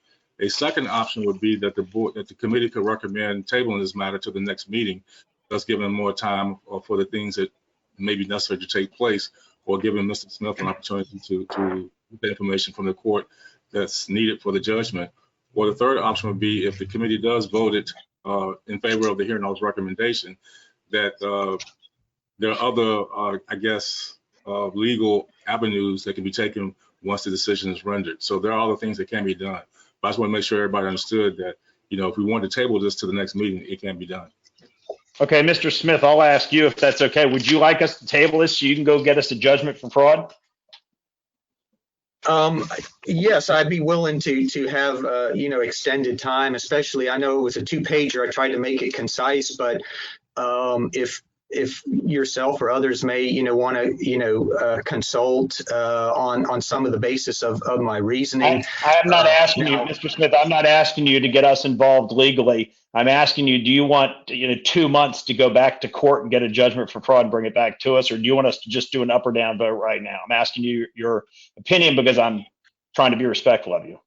S3: A second option would be that the committee could recommend tabling this matter to the next meeting, thus giving more time for the things that may be necessary to take place, or giving Mr. Smith an opportunity to get the information from the court that's needed for the judgment. Or the third option would be, if the committee does vote it in favor of the hearing officer's recommendation, that there are other, legal avenues that can be taken once the decision is rendered. So there are other things that can be done. But I just want to make sure everybody understood that, if we want to table this to the next meeting, it can be done.
S4: Okay, Mr. Smith, I'll ask you if that's okay. Would you like us to table this so you can go get us a judgment for fraud?
S13: Yes, I'd be willing to have, extended time, especially, I know it was a 2-pager. I tried to make it concise, but if yourself or others may, want to, consult on some of the basis of my reasoning.
S4: I'm not asking you, Mr. Smith, I'm not asking you to get us involved legally. I'm asking you, do you want 2 months to go back to court and get a judgment for fraud and bring it back to us, or do you want us to just do an up or down vote right now? I'm asking you your opinion because I'm trying to be respectful of you.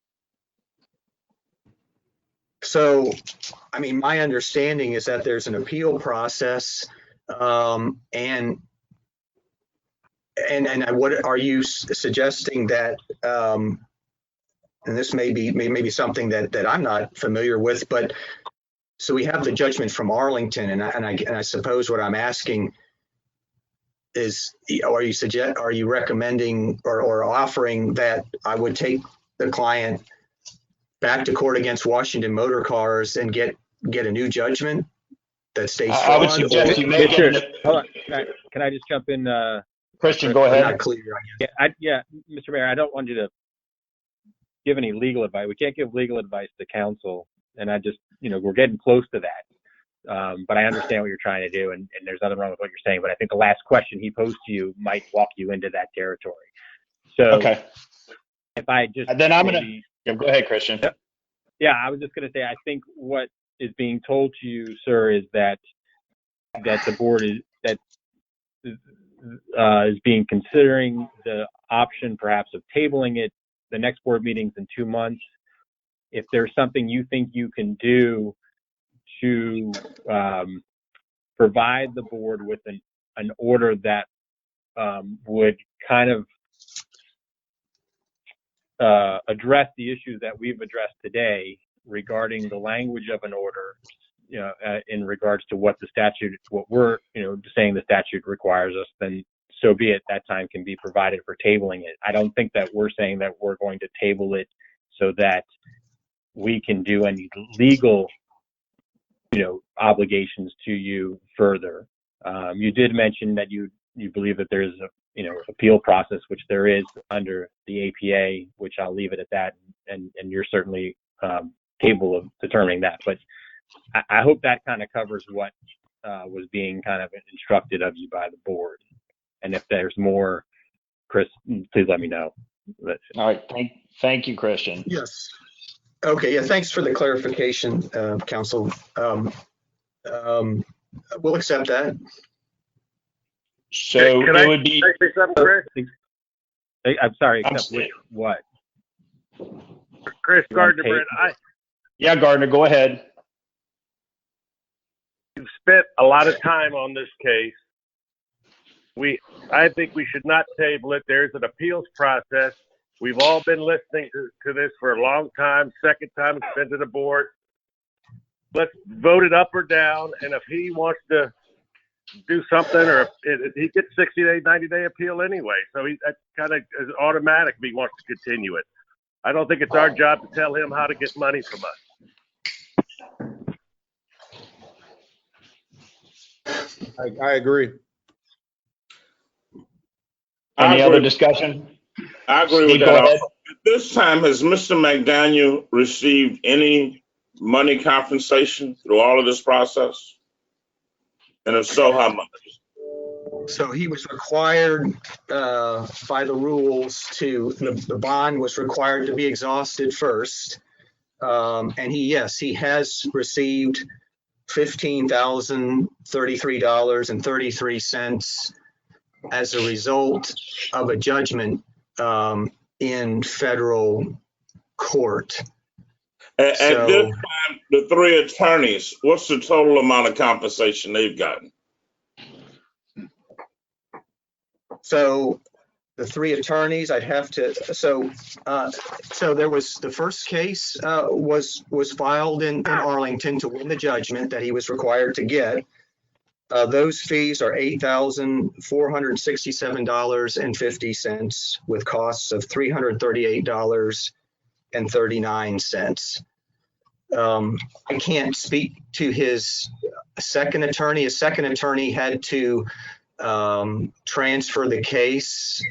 S13: So, I mean, my understanding is that there's an appeal process, and what are you suggesting that, and this may be something that I'm not familiar with, but so we have the judgment from Arlington, and I suppose what I'm asking is, are you recommending or offering that I would take the client back to court against Washington Motor Cars and get a new judgment that states fraud?
S4: I would suggest you make it.
S14: Hold on. Can I just jump in,
S4: Christian, go
S13: I'm
S4: ahead.
S13: not clear, I guess.
S14: Yeah, Mr. Mayor, I don't want you to give any legal advice. We can't give legal advice to council, and I just, we're getting close to that. But I understand what you're trying to do, and there's nothing wrong with what you're saying. But I think the last question he posed to you might walk you into that territory. So,
S4: okay.
S14: If I just
S4: and then I'm gonna go ahead, Christian.
S14: Yeah, I was just gonna say I think what is being told to you, sir, is that the board is being considering the option perhaps of tabling it. The next board meeting's in 2 months. If there's something you think you can do to provide the board with an order that would kind of address the issues that we've addressed today regarding the language of an order, in regards to what we're saying the statute requires us, then so be it. That time can be provided for tabling it. I don't think that we're saying that we're going to table it so that we can do any legal, obligations to you further. You did mention that you believe that there's a, appeal process, which there is under the APA, which I'll leave it at that, and you're certainly capable of determining that. But I hope that kind of covers what was being kind of instructed of you by the board. And if there's more, Chris, please let me know.
S4: All right. Thank you, Christian.
S13: Yes. Okay. Yeah. Thanks for the clarification, Council. We'll accept that.
S4: So
S12: Can
S4: it
S12: I
S4: would be.
S12: say something, Chris?
S14: I'm sorry. Except which, what?
S12: Chris Gardner, Brent,
S4: Yeah, Gardner, go ahead.
S12: You've spent a lot of time on this case. I think we should not table it. There's an appeals process. We've all been listening to this for a long time. Second time it's been to the board. Let's vote it up or down. And if he wants to do something, or if he gets 60-day, 90-day appeal anyway. So that kind of is automatic if he wants to continue it. I don't think it's our job to tell him how to get money from us.
S9: I agree.
S4: Any other discussion?
S10: I agree
S4: Steve,
S10: with
S4: go
S10: that.
S4: ahead.
S10: At this time, has Mr. McDaniel received any money compensation through all of this process? And if so, how much?
S13: So he was required by the rules the bond was required to be exhausted first. And he has received $15,033.33 as a result of a judgment in federal court.
S10: At this time, the three attorneys, what's the total amount of compensation they've gotten?
S13: So the three attorneys, I'd have to, so there was, the first case was filed in Arlington to win the judgment that he was required to get. Those fees are $8,467.50 with costs of $338.39. I can't speak to his second attorney. His second attorney had to transfer the case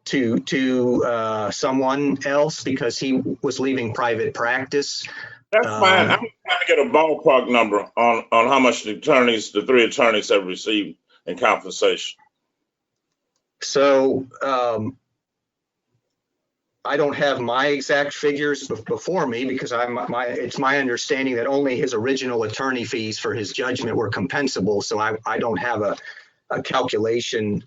S13: to someone else because he was leaving private practice.
S10: That's fine. I'm trying to get a ballpark number on how much the three attorneys have received in compensation.
S13: So I don't have my exact figures before me because it's my understanding that only his original attorney fees for his judgment were compensable. So I don't have a calculation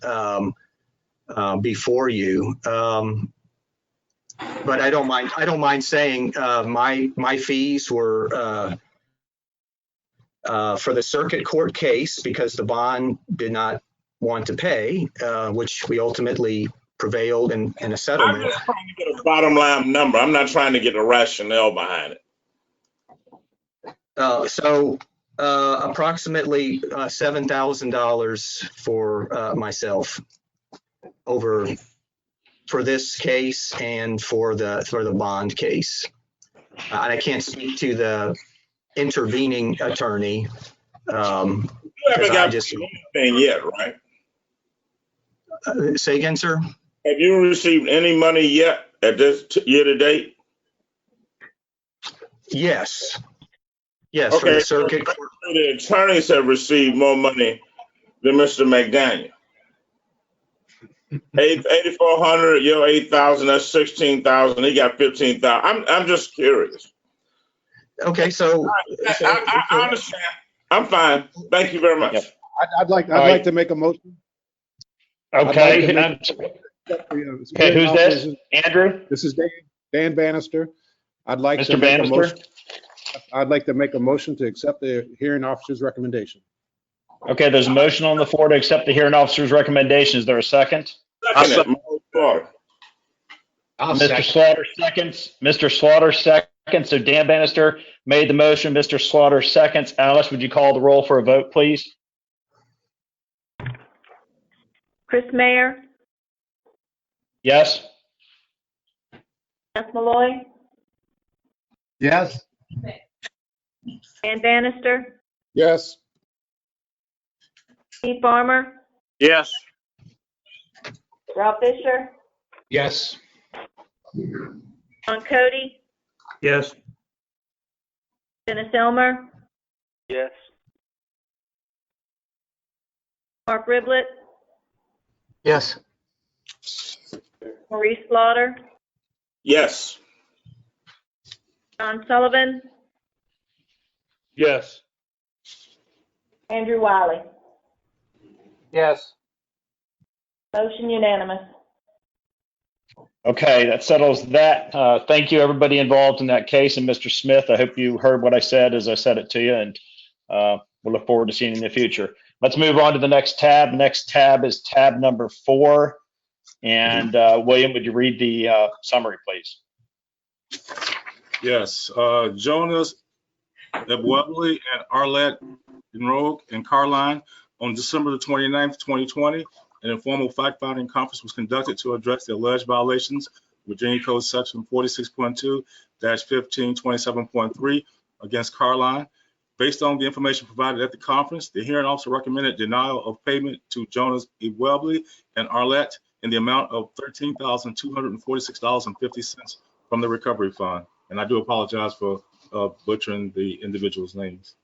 S13: before you. But I don't mind saying my fees were for the circuit court case because the bond did not want to pay, which we ultimately prevailed in a settlement.
S10: I'm just trying to get a bottom line number. I'm not trying to get a rationale behind it.
S13: So approximately $7,000 for myself for this case and for the bond case. And I can't speak to the intervening attorney.
S10: You haven't got anything yet, right?
S13: Say again, sir?
S10: Have you received any money yet at this year to date?
S13: Yes. Yes, for
S10: Okay,
S13: the circuit.
S10: the attorneys have received more money than Mr. McDaniel. 8,400, your 8,000, that's 16,000. He got 15,000. I'm just curious.
S13: Okay, so
S10: I understand. I'm fine. Thank you very much.
S13: Yep.
S9: I'd like to make a motion.
S4: Okay.
S9: Okay,
S4: Who's this? Andrew?
S9: This is Dan Bannister. I'd like to
S4: Mr.
S9: make a
S4: Bannister?
S9: motion. I'd like to make a motion to accept the hearing officer's recommendation.
S4: Okay, there's a motion on the floor to accept the hearing officer's recommendation. Is there a second?
S10: Second.
S4: Mr. Slaughter seconds. Mr. Slaughter seconds. So Dan Bannister made the motion. Mr. Slaughter seconds. Alice, would you call the roll for a vote, please?
S2: Chris Mayer,
S4: Yes?
S2: Beth Malloy,
S9: Yes.
S2: Dan Bannister,
S9: Yes.
S2: Steve Farmer,
S12: Yes.
S2: Rob Fisher,
S7: Yes.
S2: John Cody,
S1: Yes.
S2: Dennis Elmer,
S5: Yes.
S2: Mark Riblett,
S9: Yes.
S2: Maurice Slaughter,
S10: Yes.
S2: John Sullivan,
S12: Yes.
S2: Andrew Wiley.
S9: Yes.
S2: Motion unanimous.
S4: Okay, that settles that. Thank you, everybody involved in that case. And Mr. Smith, I hope you heard what I said as I said it to you, and we'll look forward to seeing you in the future. Let's move on to the next tab. Next tab is tab number 4. And William, would you read the summary, please?
S3: Yes, Jonas Ebwebly and Arlette Enrogue and Carline on December the 29th, 2020, an informal fact-finding conference was conducted to address the alleged violations, Virginia Code Section 46.2-1527.3 against Carline. Based on the information provided at the conference, the hearing officer recommended denial of payment to Jonas Ebwebly and Arlette in the amount of $13,246.50 from the recovery fund. And I do apologize for butchering the individuals' names.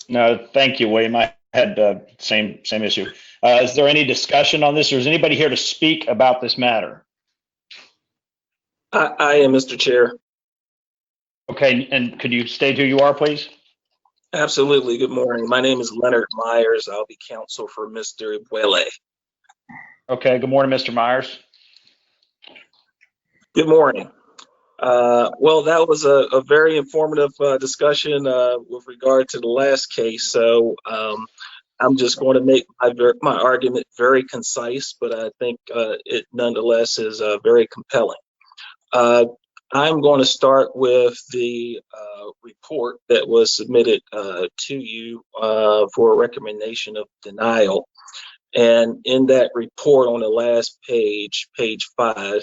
S4: No, thank you, William. I had same issue. Is there any discussion on this, or is anybody here to speak about this matter?
S15: I am, Mr. Chair.
S4: Okay, and could you state who you are, please?
S15: Absolutely. Good morning. My name is Leonard Myers. I'll be counsel for Mr. Ebwele.
S4: Okay, good morning, Mr. Myers.
S15: Good morning. Well, that was a very informative discussion with regard to the last case. So I'm just going to make my argument very concise, but I think it nonetheless is very compelling. I'm going to start with the report that was submitted to you for a recommendation of denial. And in that report on the last page, page 5,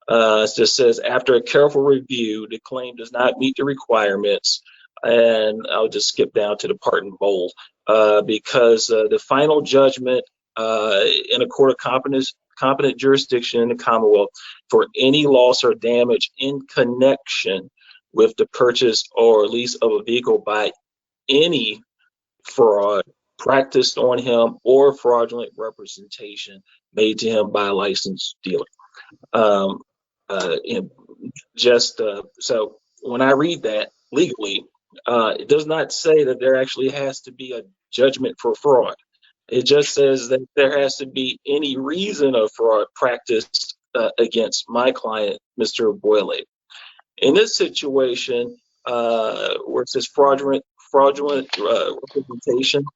S15: it just says, after a careful review, the claim does not meet the requirements. And I'll just skip down to the part in bold because the final judgment in a court of competent jurisdiction in the Commonwealth for any loss or damage in connection with the purchase or lease of a vehicle by any fraud practiced on him or fraudulent representation made to him by a licensed dealer. So when I read that legally, it does not say that there actually has to be a judgment for fraud. It just says that there has to be any reason of fraud practiced against my client, Mr. Ebwele. In this situation, where it says fraudulent representation,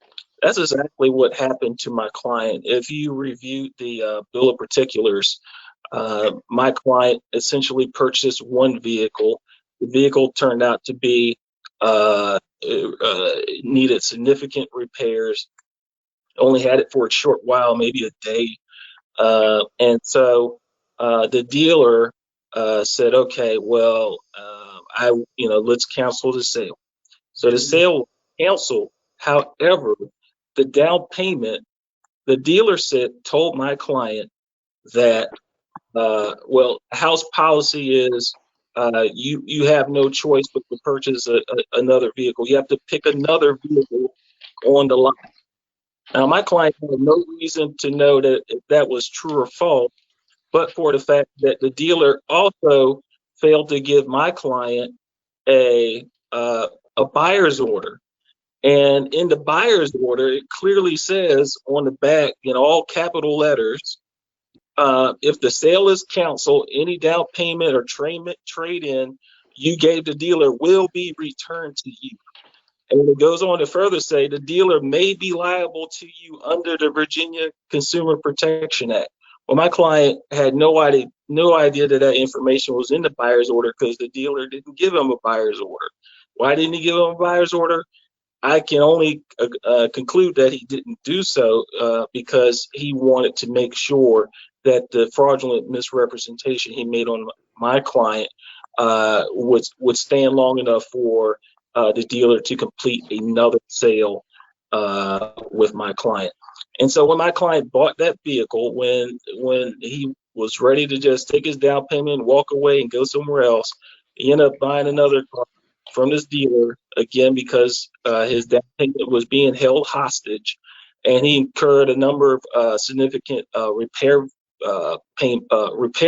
S15: that's exactly what happened to my client. If you review the bill of particulars, my client essentially purchased one vehicle. The vehicle turned out to be needed significant repairs. Only had it for a short while, maybe a day, and so the dealer said, "Okay, well, let's cancel the sale." So the sale was canceled. However, the down payment the dealer told my client that, well, house policy is you have no choice but to purchase another vehicle. You have to pick another vehicle on the lot. Now, my client had no reason to know that if that was true or false, but for the fact that the dealer also failed to give my client a buyer's order. And in the buyer's order, it clearly says on the back in all capital letters, if the sale is canceled, any down payment or trade-in you gave the dealer will be returned to you. And it goes on to further say the dealer may be liable to you under the Virginia Consumer Protection Act. Well, my client had no idea that information was in the buyer's order because the dealer didn't give him a buyer's order. Why didn't he give him a buyer's order? I can only conclude that he didn't do so because he wanted to make sure that the fraudulent misrepresentation he made on my client would stand long enough for the dealer to complete another sale with my client. And so when my client bought that vehicle, when he was ready to just take his down payment and walk away and go somewhere else, he ended up buying another car from this dealer, again, because his down payment was being held hostage, and he incurred a number of significant repair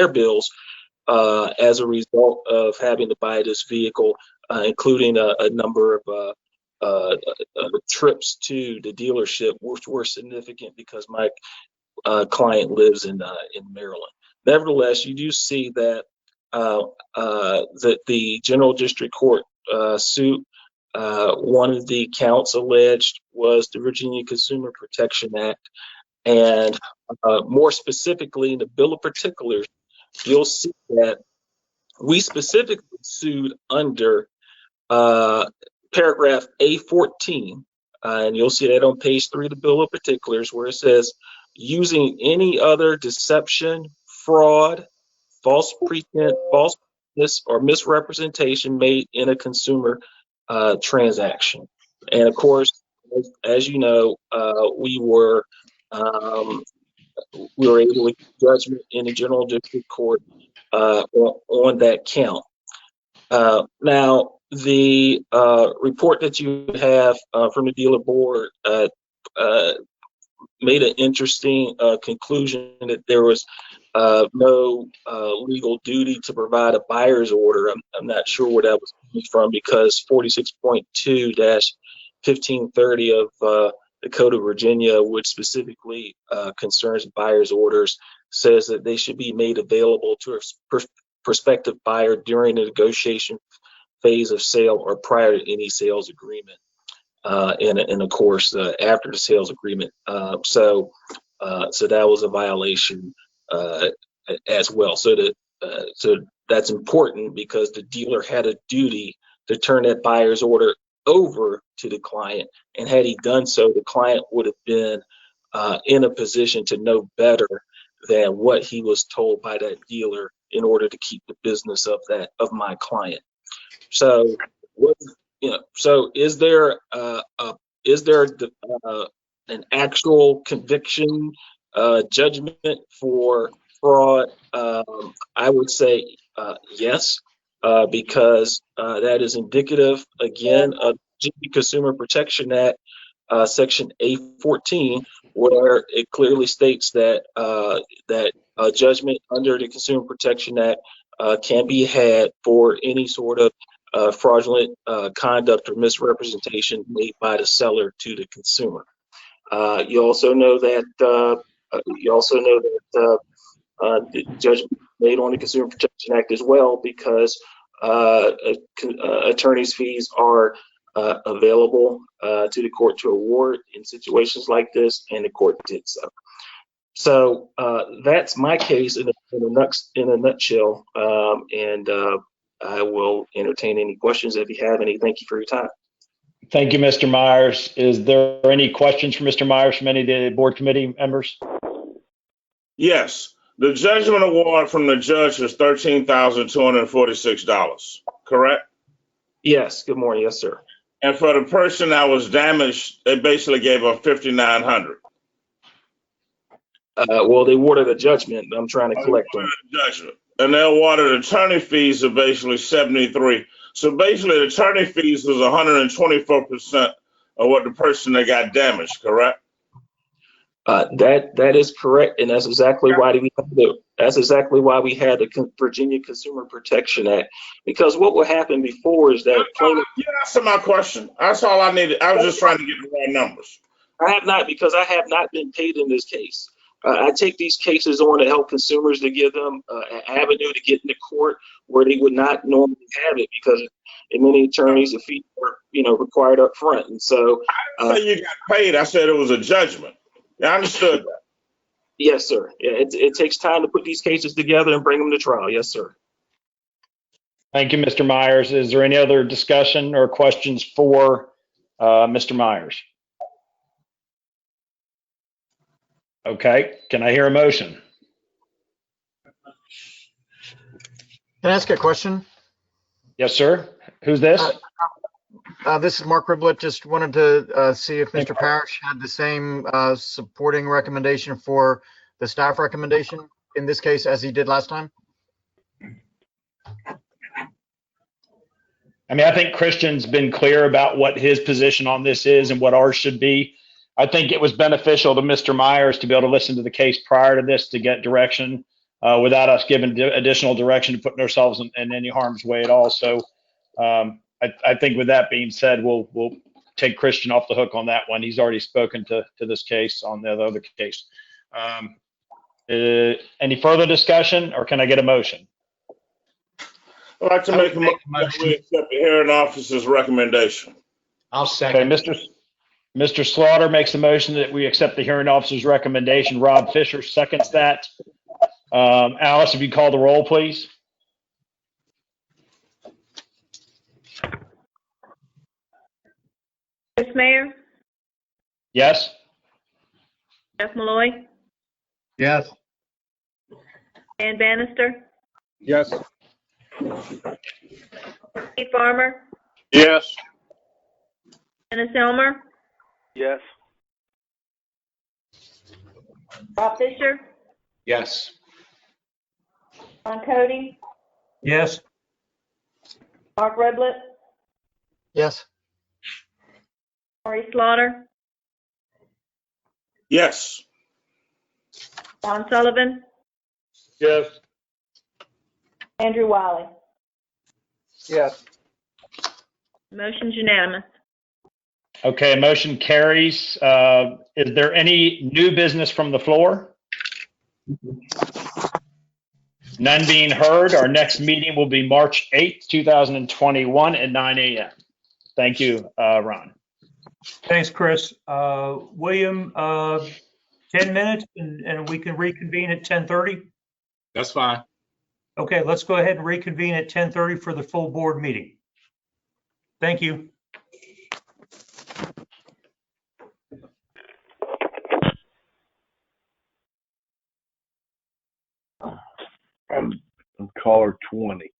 S15: bills as a result of having to buy this vehicle, including a number of trips to the dealership, which were significant because my client lives in Maryland. Nevertheless, you do see that that the General District Court suit, one of the counts alleged was the Virginia Consumer Protection Act, and more specifically in the Bill of Particulars, you'll see that we specifically sued under paragraph A14, and you'll see that on page 3 of the Bill of Particulars, where it says, using any other deception, fraud, false pretense, false or misrepresentation made in a consumer transaction. And of course, as you know, we were able to get judgment in the General District Court on that count. Now, the report that you have from the dealer board made an interesting conclusion that there was no legal duty to provide a buyer's order. I'm not sure where that was coming from, because 46.2-1530 of the Code of Virginia, which specifically concerns buyer's orders, says that they should be made available to a prospective buyer during the negotiation phase of sale or prior to any sales agreement, and of course after the sales agreement. So that was a violation as well. So that's important, because the dealer had a duty to turn that buyer's order over to the client, and had he done so, the client would have been in a position to know better than what he was told by that dealer in order to keep the business of my client. So, so is there an actual conviction judgment for fraud? I would say yes, because that is indicative, again, of the Consumer Protection Act, Section A14, where it clearly states that that judgment under the Consumer Protection Act can be had for any sort of fraudulent conduct or misrepresentation made by the seller to the consumer. You also know that the judgment made on the Consumer Protection Act as well, because attorney's fees are available to the court to award in situations like this, and the court did so. So that's my case in a nutshell, and I will entertain any questions if you have any. Thank you for your time.
S4: Thank you, Mr. Myers. Is there any questions for Mr. Myers from any of the board committee members?
S10: Yes. The judgment award from the judge is $13,246, correct?
S15: Yes. Good morning. Yes, sir.
S10: And for the person that was damaged, they basically gave her $5,900.
S15: Well, they awarded a judgment. I'm trying to collect them.
S10: Judgment. And they awarded attorney fees of basically 73. So basically, the attorney fees was 124% of what the person that got damaged, correct?
S15: That is correct, and that's exactly why we had the Virginia Consumer Protection Act. Because what will happen before is that plaintiff.
S10: You answered my question. That's all I needed. I was just trying to get the right numbers.
S15: I have not been paid in this case. I take these cases on to help consumers, to give them an avenue to get into court where they would not normally have it, because in many attorneys the fees are required up front. And so
S10: I didn't say you got paid. I said it was a judgment. I understood that.
S15: Yes, sir. Yeah, it takes time to put these cases together and bring them to trial. Yes, sir.
S4: Thank you, Mr. Myers. Is there any other discussion or questions for Mr. Myers? Okay, can I hear a motion?
S16: Can I ask a question?
S4: Yes, sir. Who's this?
S16: This is Mark Riblett. Just wanted to see if Mr. Parrish had the same supporting recommendation for the staff recommendation in this case as he did last time.
S4: I mean, I think Christian's been clear about what his position on this is and what ours should be. I think it was beneficial to Mr. Myers to be able to listen to the case prior to this to get direction without us giving additional direction to putting ourselves in any harm's way at all. So I think with that being said, we'll take Christian off the hook on that one. He's already spoken to this case on the other case. Any further discussion, or can I get a motion?
S10: I'd like to make a motion that we accept the hearing officer's recommendation.
S7: I'll second.
S4: Okay, Mr. Slaughter makes the motion that we accept the hearing officer's recommendation. Rob Fisher seconds that. Alice, if you call the roll, please.
S2: Chris Mayer,
S4: Yes.
S2: Jeff Malloy,
S9: Yes.
S2: Dan Bannister,
S9: Yes.
S2: Steve Farmer,
S5: Yes.
S2: Dennis Elmer,
S5: Yes.
S2: Rob Fisher,
S7: Yes.
S2: Ron Cody,
S1: Yes.
S2: Mark Riblett,
S16: Yes.
S2: Maurice Slaughter,
S10: Yes.
S2: Ron Sullivan,
S12: Yes.
S2: Andrew Wiley.
S12: Yes.
S2: Motion's unanimous.
S4: Okay, motion carries. Is there any new business from the floor? None being heard. Our next meeting will be March 8th, 2021 at 9 a.m. Thank you, Ron.
S1: Thanks, Chris. William, 10 minutes and we can reconvene at 10:30?
S3: That's fine.
S1: Okay, let's go ahead and reconvene at 10:30 for the full board meeting. Thank you.
S12: I'm caller 20.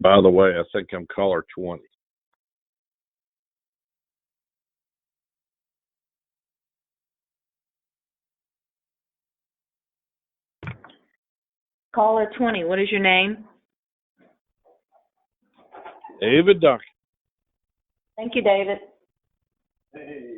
S12: By the way, I think I'm caller 20.
S2: Caller 20, what is your name?
S12: David Duncan.
S2: Thank you, David.
S12: Hey.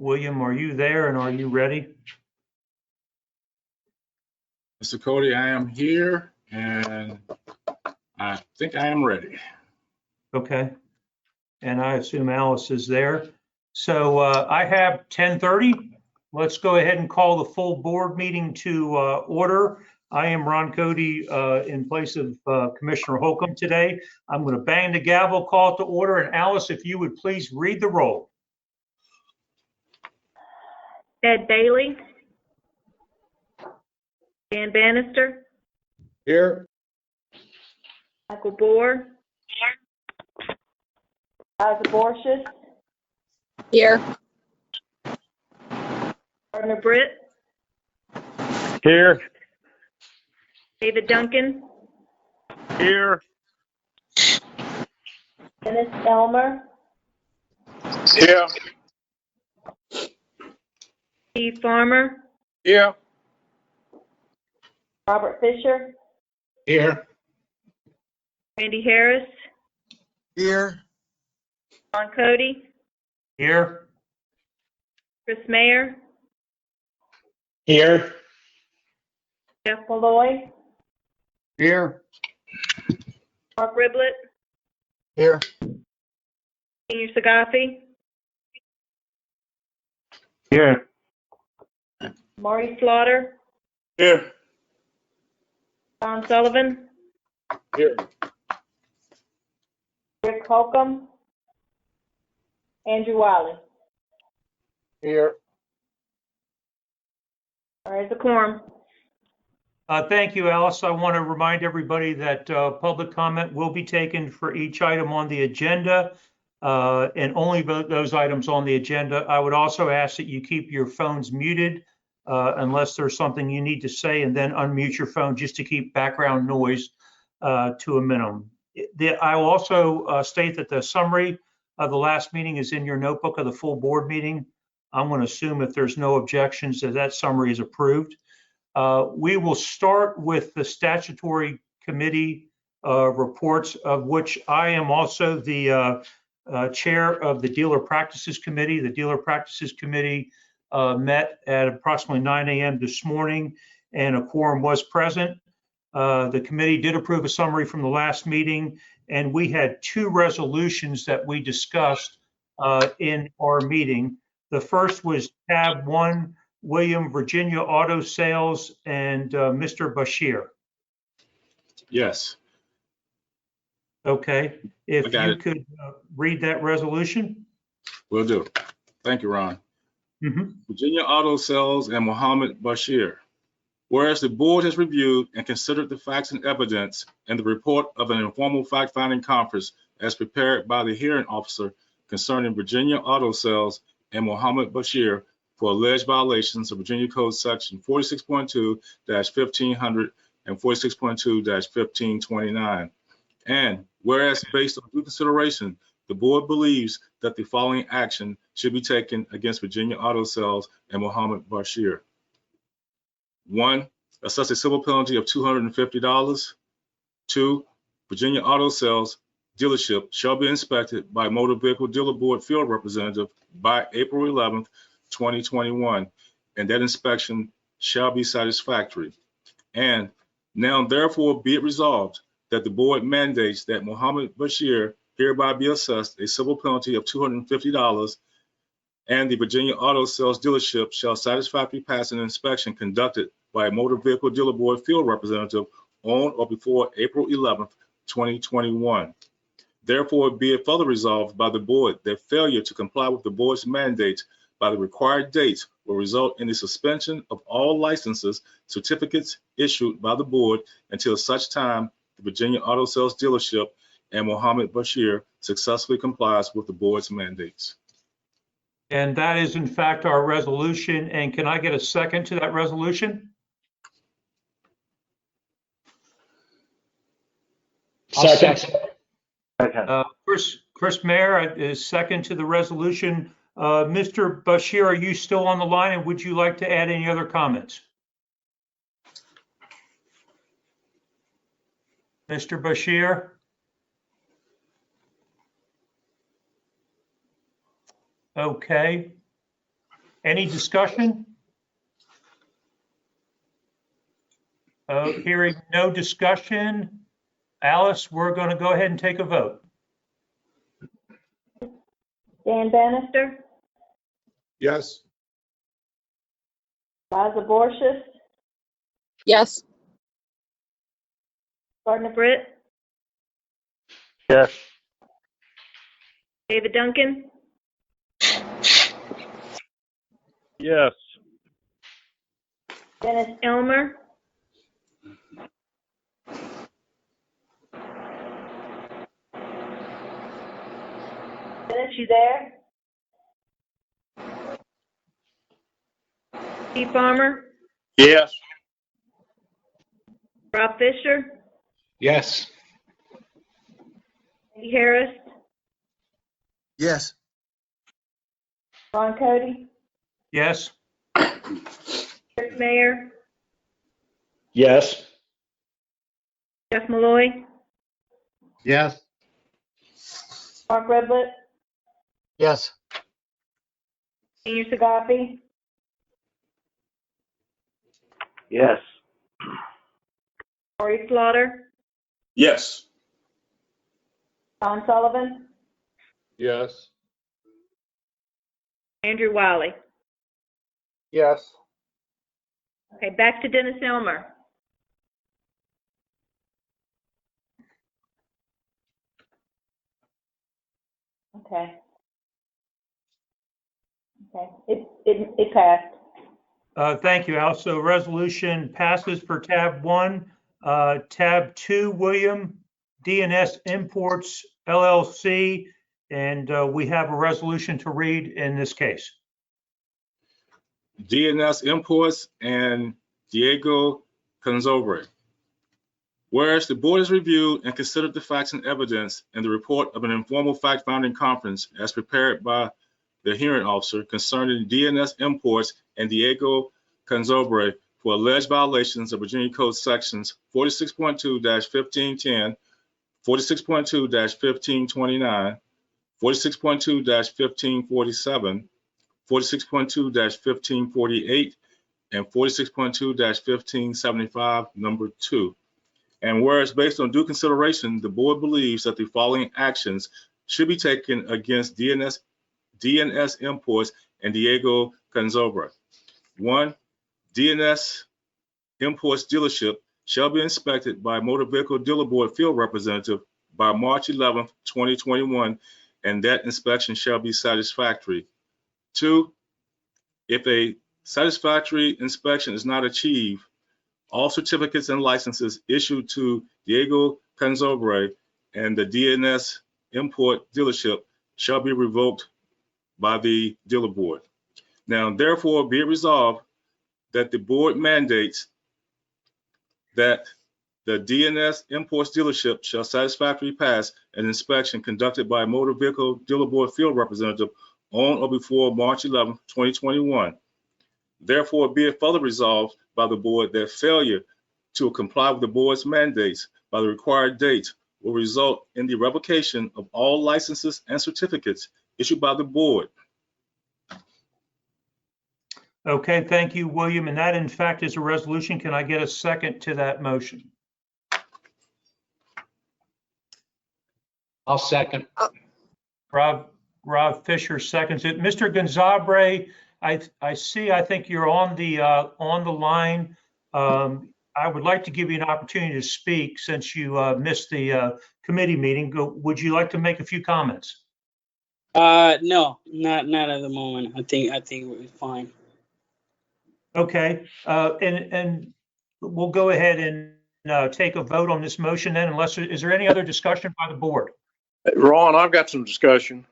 S1: William, are you there and are you ready?
S3: Mr. Cody, I am here and I think I am ready.
S1: Okay. And I assume Alice is there. So I have 10:30. Let's go ahead and call the full board meeting to order. I am Ron Cody in place of Commissioner Holcomb today. I'm going to bang the gavel, call it to order. And Alice, if you would please read the roll.
S2: Ted Bailey. Dan Bannister.
S9: Here.
S2: Michael Bohr. Liza Borchers.
S8: Here.
S2: Gardner Britt.
S12: Here.
S2: David Duncan.
S12: Here.
S2: Dennis Elmer.
S12: Here.
S2: Steve Farmer.
S12: Here.
S2: Robert Fisher.
S7: Here.
S2: Randy Harris.
S9: Here.
S2: Ron Cody.
S1: Here.
S2: Chris Mayer.
S4: Here.
S2: Jeff Malloy.
S9: Here.
S2: Mark Riblett.
S16: Here.
S2: Senior Sagafi.
S12: Here.
S2: Marty Slaughter.
S10: Here.
S2: Don Sullivan.
S12: Here.
S2: Rick Holcomb. Andrew Wiley.
S12: Here.
S2: All right, the quorum.
S1: Thank you, Alice. I want to remind everybody that public comment will be taken for each item on the agenda and only those items on the agenda. I would also ask that you keep your phones muted unless there's something you need to say, and then unmute your phone just to keep background noise to a minimum. I will also state that the summary of the last meeting is in your notebook of the full board meeting. I'm going to assume if there's no objections that summary is approved. We will start with the statutory committee reports, of which I am also the chair of the Dealer Practices Committee. The Dealer Practices Committee met at approximately 9 a.m. this morning, and a quorum was present. The committee did approve a summary from the last meeting, and we had 2 resolutions that we discussed in our meeting. The first was tab 1, William, Virginia Auto Sales, and Mr. Bashir.
S3: Yes.
S1: Okay, if you could read that resolution.
S3: Will do. Thank you, Ron. Virginia Auto Sales and Mohammed Bashir. Whereas the board has reviewed and considered the facts and evidence in the report of an informal fact-finding conference as prepared by the hearing officer concerning Virginia Auto Sales and Mohammed Bashir for alleged violations of Virginia Code Section 46.2-1500 and 46.2-1529. And whereas based on due consideration, the board believes that the following action should be taken against Virginia Auto Sales and Mohammed Bashir. 1, assess a civil penalty of $250. 2, Virginia Auto Sales dealership shall be inspected by Motor Vehicle Dealer Board field representative by April 11th, 2021, and that inspection shall be satisfactory. And now therefore be it resolved that the board mandates that Mohammed Bashir hereby be assessed a civil penalty of $250, and the Virginia Auto Sales dealership shall satisfactorily pass an inspection conducted by a Motor Vehicle Dealer Board field representative on or before April 11th, 2021. Therefore, be it further resolved by the board that failure to comply with the board's mandate by the required dates will result in the suspension of all licenses, certificates issued by the board until such time the Virginia Auto Sales dealership and Mohammed Bashir successfully complies with the board's mandates.
S1: And that is in fact our resolution. And can I get a second to that resolution?
S4: Second.
S1: Chris Mayer is second to the resolution. Mr. Bashir, are you still on the line, and would you like to add any other comments? Mr. Bashir? Okay. Any discussion? Hearing no discussion, Alice, we're going to go ahead and take a vote.
S2: Dan Bannister,
S9: Yes.
S2: Liza Borges,
S8: Yes.
S2: Gardner Britt,
S12: Yes.
S2: David Duncan,
S12: Yes.
S2: Dennis Elmer, Dennis, you there? Steve Farmer,
S12: Yes.
S2: Rob Fisher,
S7: Yes.
S2: Andy Harris,
S13: Yes.
S2: Ron Cody,
S1: Yes.
S2: Chris Mayer,
S4: Yes.
S2: Jeff Malloy,
S9: Yes.
S2: Mark Redlet,
S16: Yes.
S2: Senior Sagapi,
S12: Yes.
S2: Corey Slaughter,
S10: Yes.
S2: Don Sullivan,
S9: Yes.
S2: Andrew Wiley.
S9: Yes.
S2: Okay, back to Dennis Elmer. Okay. Okay, it passed.
S1: Thank you, Al. So resolution passes for tab 1. Tab 2, William, DNS Imports LLC, and we have a resolution to read in this case.
S3: DNS Imports and Diego Canzobre. Whereas the board has reviewed and considered the facts and evidence in the report of an informal fact-finding conference as prepared by the hearing officer concerning DNS Imports and Diego Canzobre for alleged violations of Virginia Code sections 46.2-1510, 46.2-1529, 46.2-1547, 46.2-1548, and 46.2-1575, number 2. And whereas based on due consideration, the board believes that the following actions should be taken against DNS Imports and Diego Canzobre. 1, DNS Imports dealership shall be inspected by a Motor Vehicle Dealer Board field representative by March 11th, 2021, and that inspection shall be satisfactory. 2, if a satisfactory inspection is not achieved, all certificates and licenses issued to Diego Canzobre and the DNS Import dealership shall be revoked by the dealer board. Now, therefore, be it resolved that the board mandates that the DNS Imports dealership shall satisfactorily pass an inspection conducted by a Motor Vehicle Dealer Board field representative on or before March 11, 2021. Therefore, be it further resolved by the board that failure to comply with the board's mandates by the required date will result in the revocation of all licenses and certificates issued by the board.
S1: Okay, thank you, William. And that, in fact, is a resolution. Can I get a second to that motion?
S7: I'll second.
S1: Rob Fisher seconds it. Mr. Gonzabre, I think you're on the line. I would like to give you an opportunity to speak since you missed the committee meeting. Would you like to make a few comments?
S11: No, not at the moment. I think we're fine.
S1: Okay, and we'll go ahead and take a vote on this motion then, unless, is there any other discussion by the board?
S12: Ron, I've got some discussion.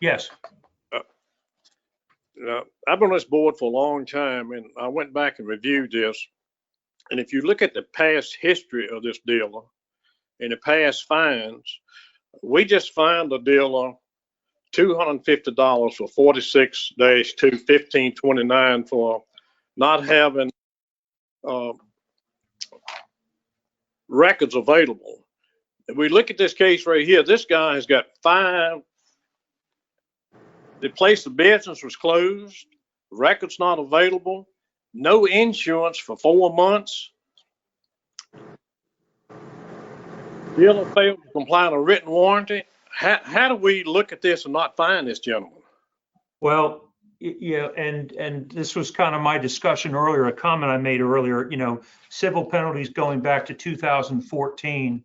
S1: Yes.
S12: I've been on this board for a long time, and I went back and reviewed this. And if you look at the past history of this dealer and the past fines, we just fined the dealer $250 for 46-2-1529 for not having records available. If we look at this case right here, this guy has got 5. The place of business was closed.
S17: record's not available, no insurance for 4 months. Dealer failed to comply with a written warranty. How do we look at this and not find this gentleman?
S1: Well, yeah, and this was kind of my discussion earlier, a comment I made earlier, civil penalties going back to 2014.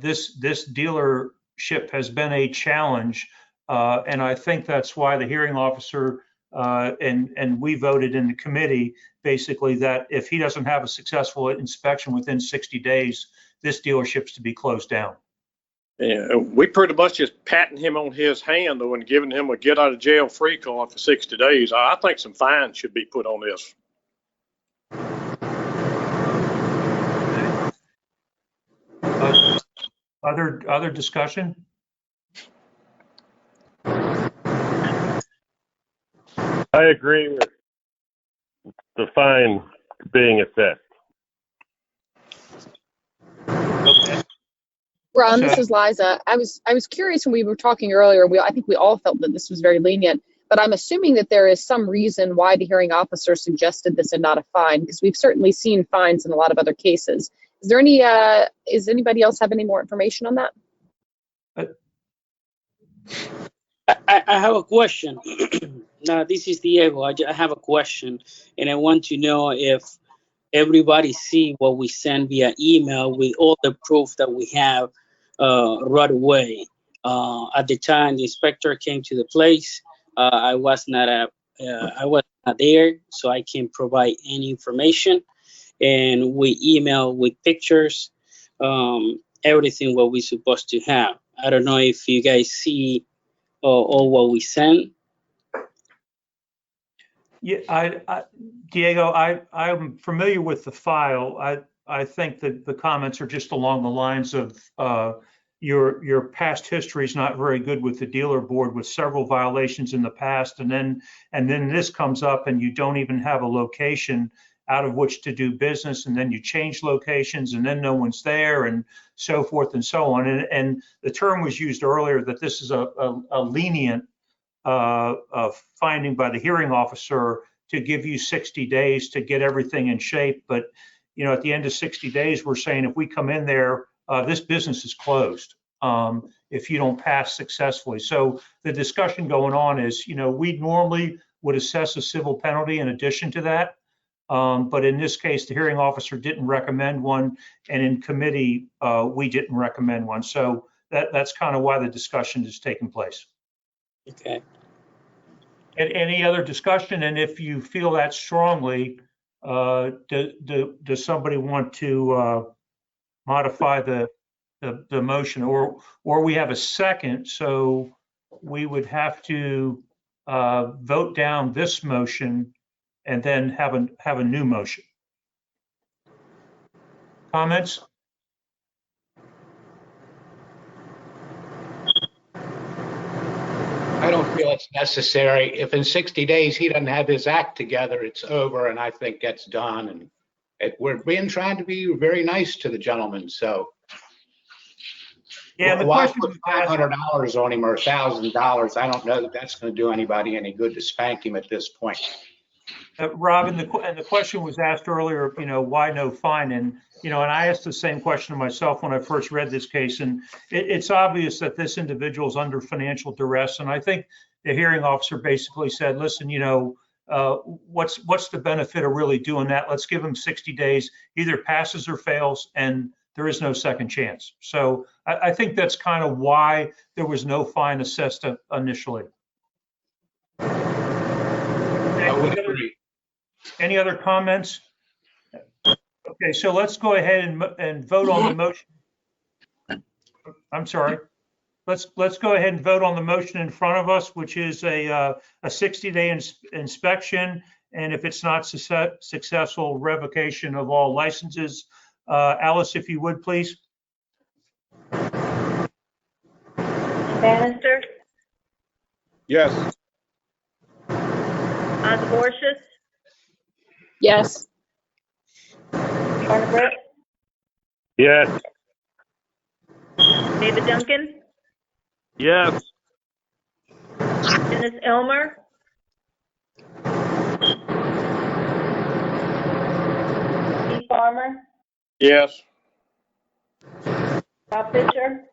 S1: This dealership has been a challenge. And I think that's why the hearing officer and we voted in the committee, basically, that if he doesn't have a successful inspection within 60 days, this dealership's to be closed down.
S17: Yeah, we pretty much just patting him on his hand, though, and giving him a get out of jail free card for 60 days. I think some fines should be put on this.
S1: Other discussion?
S12: I agree with the fine being assessed.
S1: Okay.
S8: Ron, this is Liza. I was curious when we were talking earlier. I think we all felt that this was very lenient, but I'm assuming that there is some reason why the hearing officer suggested this and not a fine, because we've certainly seen fines in a lot of other cases. Is there any? Is anybody else have any more information on that?
S11: I have a question. Now, this is Diego. I have a question, and I want to know if everybody see what we send via email with all the proof that we have right away. At the time the inspector came to the place, I was not there, so I can provide any information. And we email with pictures, everything what we're supposed to have. I don't know if you guys see all what we send.
S1: Yeah, Diego, I'm familiar with the file. I think that the comments are just along the lines of your past history is not very good with the dealer board, with several violations in the past, and then this comes up and you don't even have a location out of which to do business, and then you change locations and then no one's there, and so forth and so on. And the term was used earlier that this is a lenient finding by the hearing officer to give you 60 days to get everything in shape. But, at the end of 60 days, we're saying if we come in there, this business is closed if you don't pass successfully. So the discussion going on is, we normally would assess a civil penalty in addition to that. But in this case, the hearing officer didn't recommend one, and in committee, we didn't recommend one. So that's kind of why the discussion is taking place.
S11: Okay.
S1: And any other discussion? And if you feel that strongly, does somebody want to modify the motion, or we have a second? So we would have to vote down this motion and then have a new motion. Comments?
S7: I don't feel it's necessary. If in 60 days he doesn't have his act together, it's over, and I think that's done. And we're trying to be very nice to the gentleman, so.
S1: Yeah,
S7: why put $500 on him or $1,000? I don't know that that's going to do anybody any good to spank him at this point.
S1: Robin, the question was asked earlier, why no fine? And, and I asked the same question to myself when I first read this case. And it's obvious that this individual is under financial duress. And I think the hearing officer basically said, listen, what's the benefit of really doing that? Let's give him 60 days, either passes or fails, and there is no second chance. So I think that's kind of why there was no fine assessed initially.
S7: I would agree.
S1: Any other comments? Okay, so let's go ahead and vote on the motion. I'm sorry. Let's go ahead and vote on the motion in front of us, which is a 60-day inspection, and if it's not successful, revocation of all licenses. Alice, if you would, please.
S2: Bannister,
S9: Yes.
S2: Osborcius,
S8: Yes.
S2: Barnabret,
S12: Yes.
S2: David Duncan,
S12: Yes.
S2: Dennis Elmer, Farmer,
S17: Yes.
S2: Rob Fisher,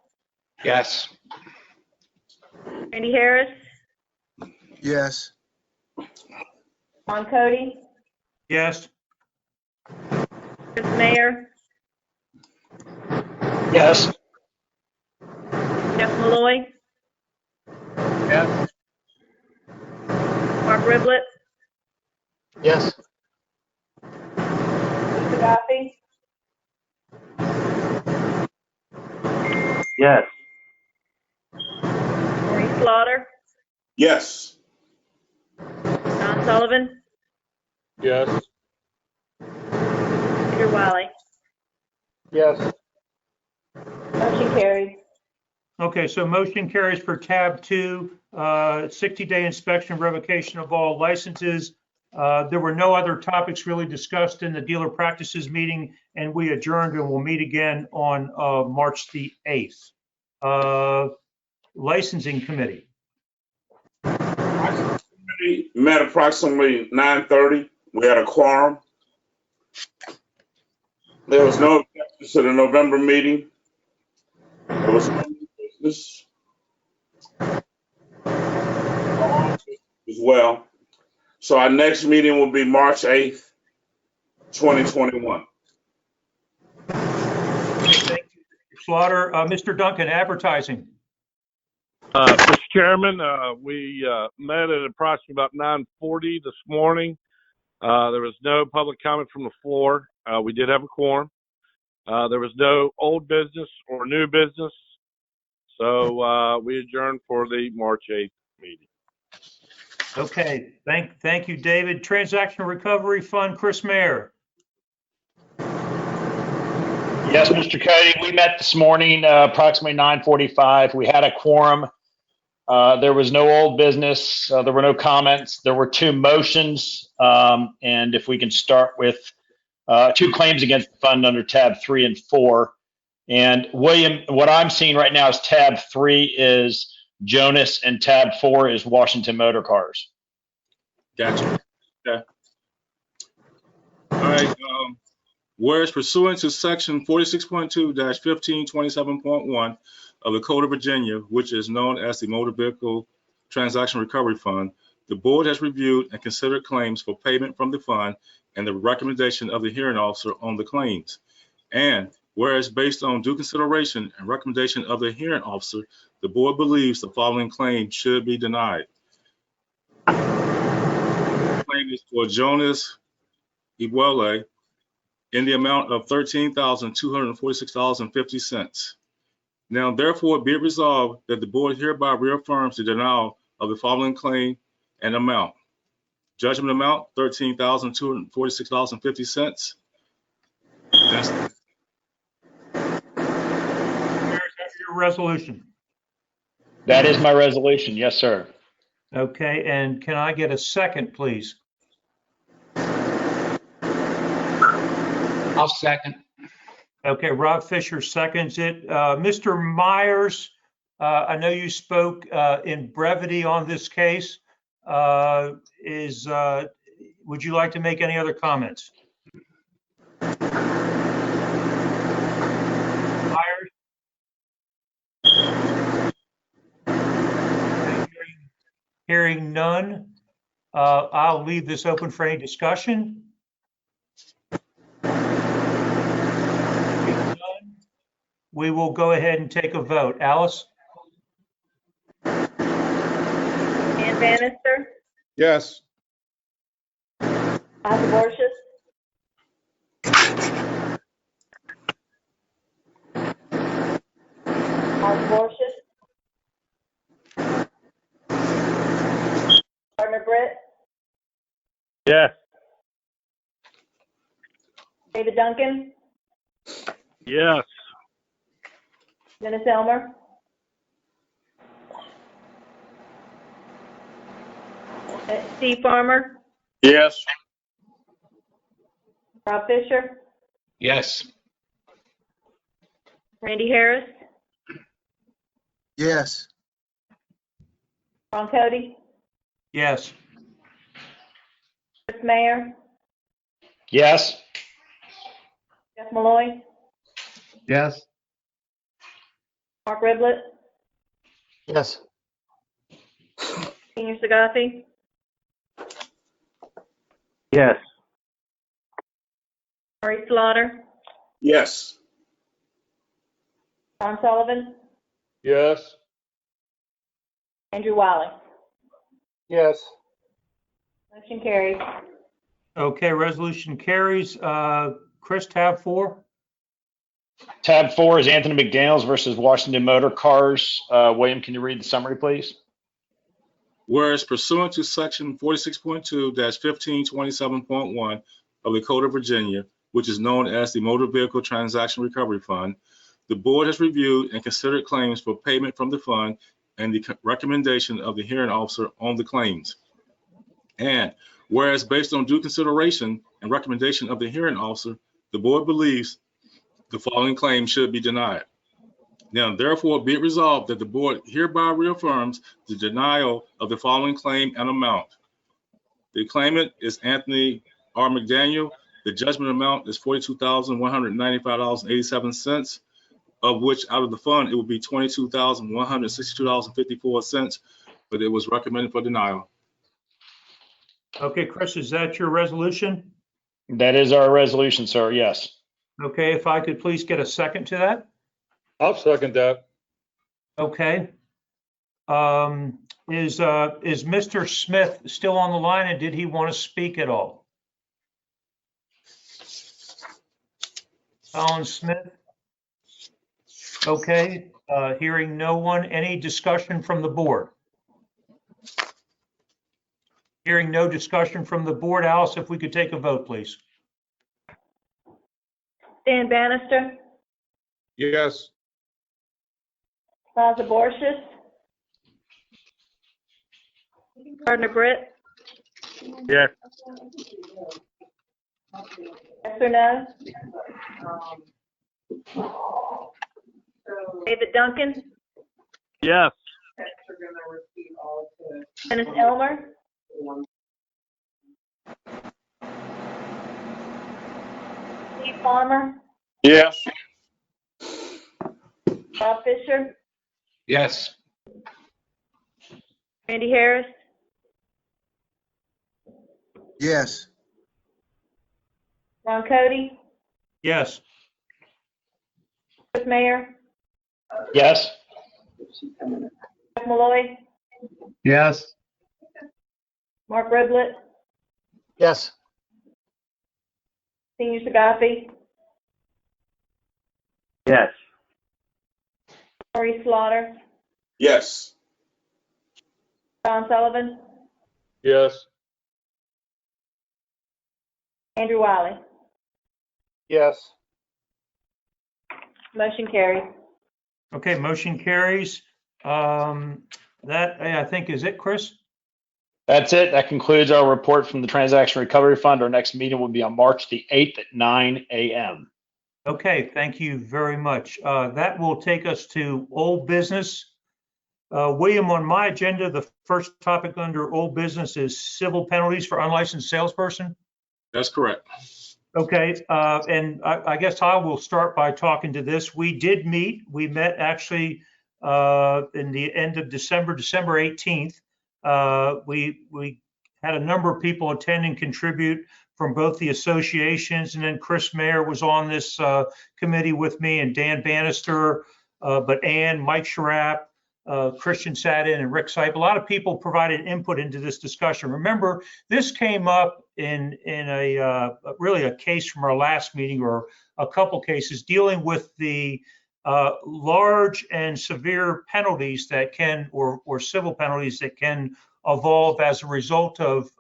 S7: Yes.
S2: Randy Harris,
S18: Yes.
S2: Ron Cody,
S1: Yes.
S2: Chris Mayer,
S4: Yes.
S2: Jeff Malloy,
S17: Yes.
S2: Mark Riblet,
S16: Yes.
S2: Lisa Goffey,
S14: Yes.
S2: Maurice Slaughter,
S10: Yes.
S2: Don Sullivan,
S17: Yes.
S2: Peter Wiley.
S17: Yes.
S2: Motion carried.
S1: Okay, so motion carries for tab 2, 60-day inspection revocation of all licenses. There were no other topics really discussed in the dealer practices meeting, and we adjourned and we'll meet again on March the 8th. Licensing committee.
S10: We met approximately 9:30. We had a quorum. There was no objections to the November meeting. There was no new business as well. So our next meeting will be March 8th, 2021.
S1: Thank you, Mr. Slaughter. Mr. Duncan, advertising.
S12: Mr. Chairman, we met at approximately about 9:40 this morning. There was no public comment from the floor. We did have a quorum. There was no old business or new business. So we adjourned for the March 8th meeting.
S1: Okay, thank you, David. Transaction Recovery Fund, Chris Mayer.
S4: Yes, Mr. Cody, we met this morning, approximately 9:45. We had a quorum. There was no old business. There were no comments. There were 2 motions. And if we can start with 2 claims against the fund under tab 3 and 4. And William, what I'm seeing right now is tab 3 is Jonas and tab 4 is Washington Motor Cars.
S3: Gotcha. Okay. All right. Whereas pursuant to section 46.2-1527.1 of the Code of Virginia, which is known as the Motor Vehicle Transaction Recovery Fund, the board has reviewed and considered claims for payment from the fund and the recommendation of the hearing officer on the claims. And whereas based on due consideration and recommendation of the hearing officer, the board believes the following claim should be denied. The claim is for Jonas Ibuele in the amount of $13,246.50. Now, therefore, be it resolved that the board hereby reaffirms the denial of the following claim and amount. Judgment amount, $13,246.50. That's
S1: your resolution.
S4: That is my resolution. Yes, sir.
S1: Okay, and can I get a second, please?
S7: I'll second.
S1: Okay, Rob Fisher seconds it. Mr. Myers, I know you spoke in brevity on this case. Would you like to make any other comments? Myers? Hearing none, I'll leave this open for any discussion. We will go ahead and take a vote. Alice?
S2: Dan Bannister,
S9: Yes.
S2: Asa Borges, Asa Borges, Gardner Britt,
S12: Yes.
S2: David Duncan,
S12: Yes.
S2: Dennis Elmer, Steve Farmer,
S17: Yes.
S2: Rob Fisher,
S7: Yes.
S2: Randy Harris,
S18: Yes.
S2: Ron Cody,
S1: Yes.
S2: Chris Mayer,
S4: Yes.
S2: Jeff Malloy,
S9: Yes.
S2: Mark Riblett,
S16: Yes.
S2: Senior Sagasi,
S14: Yes.
S2: Murray Slaughter,
S10: Yes.
S2: Ron Sullivan,
S17: Yes.
S2: Andrew Wiley.
S17: Yes.
S2: Motion carries.
S1: Okay, resolution carries. Chris, tab 4.
S4: Tab 4 is Anthony McDaniels versus Washington Motor Cars. William, can you read the summary, please?
S3: Whereas pursuant to section 46.2-1527.1 of the Code of Virginia, which is known as the Motor Vehicle Transaction Recovery Fund, the board has reviewed and considered claims for payment from the fund and the recommendation of the hearing officer on the claims. And whereas based on due consideration and recommendation of the hearing officer, the board believes the following claims should be denied. Now, therefore, be it resolved that the board hereby reaffirms the denial of the following claim and amount. The claimant is Anthony R. McDaniel. The judgment amount is $42,195.87, of which out of the fund, it would be $22,162.54, but it was recommended for denial.
S1: Okay, Chris, is that your resolution?
S4: That is our resolution, sir. Yes.
S1: Okay, if I could please get a second to that?
S17: I'll second that.
S1: Okay. Is Mr. Smith still on the line, and did he want to speak at all? Colin Smith? Okay, hearing no one. Any discussion from the board? Hearing no discussion from the board. Alice, if we could take a vote, please.
S2: Dan Bannister,
S17: Yes.
S2: Liza Borges, Gardner Britt,
S12: Yes.
S2: yes or no? David Duncan,
S12: Yes.
S2: Dennis Elmer, Steve Farmer,
S17: Yes.
S2: Bob Fisher,
S7: Yes.
S2: Randy Harris,
S18: Yes.
S2: Ron Cody,
S1: Yes.
S2: Chris Mayer,
S4: Yes.
S2: Jeff Malloy,
S9: Yes.
S2: Mark Riblett,
S16: Yes.
S2: Senior Sagasi,
S14: Yes.
S2: Murray Slaughter,
S10: Yes.
S2: Ron Sullivan,
S17: Yes.
S2: Andrew Wiley.
S17: Yes.
S2: Motion carries.
S1: Okay, motion carries. That, I think, is it, Chris?
S4: That's it. That concludes our report from the Transaction Recovery Fund. Our next meeting will be on March the 8th at 9 a.m.
S1: Okay, thank you very much. That will take us to old business. William, on my agenda, the first topic under old business is civil penalties for unlicensed salesperson.
S3: That's correct.
S1: Okay, and I guess I will start by talking to this. We did meet. We met actually in the end of December 18th. We had a number of people attend and contribute from both the associations, and then Chris Mayer was on this committee with me, and Dan Bannister, but Ann, Mike Sharap, Christian sat in, and Rick Sipe. A lot of people provided input into this discussion. Remember, this came up in a really a case from our last meeting, or a couple cases dealing with the large and severe penalties that can, or civil penalties that can evolve as a result of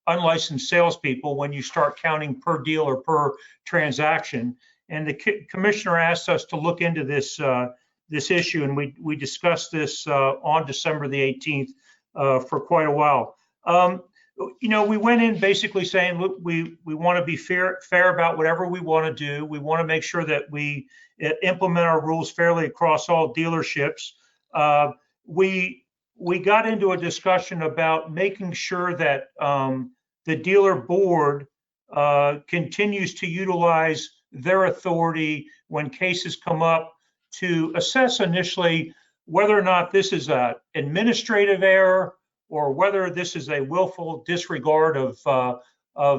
S1: unlicensed salespeople when you start counting per deal or per transaction. And the commissioner asked us to look into this this issue, and we discussed this on December the 18th for quite a while. You know, we went in basically saying, look, we want to be fair about whatever we want to do. We want to make sure that we implement our rules fairly across all dealerships. We got into a discussion about making sure that the dealer board continues to utilize their authority when cases come up to assess initially whether or not this is an administrative error or whether this is a willful disregard of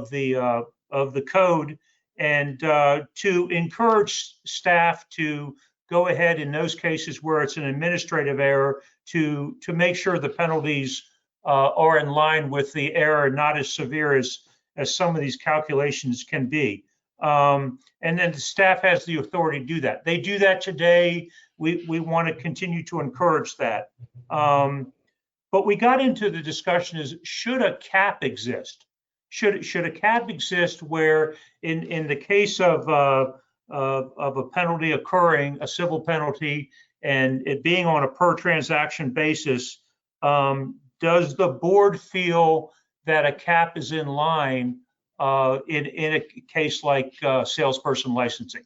S1: the code, and to encourage staff to go ahead in those cases where it's an administrative error to make sure the penalties are in line with the error, not as severe as some of these calculations can be. And then the staff has the authority to do that. They do that today. We want to continue to encourage that. But we got into the discussion is, should a cap exist? Should a cap exist where in the case of a penalty occurring, a civil penalty, and it being on a per transaction basis, does the board feel that a cap is in line in a case like salesperson licensing?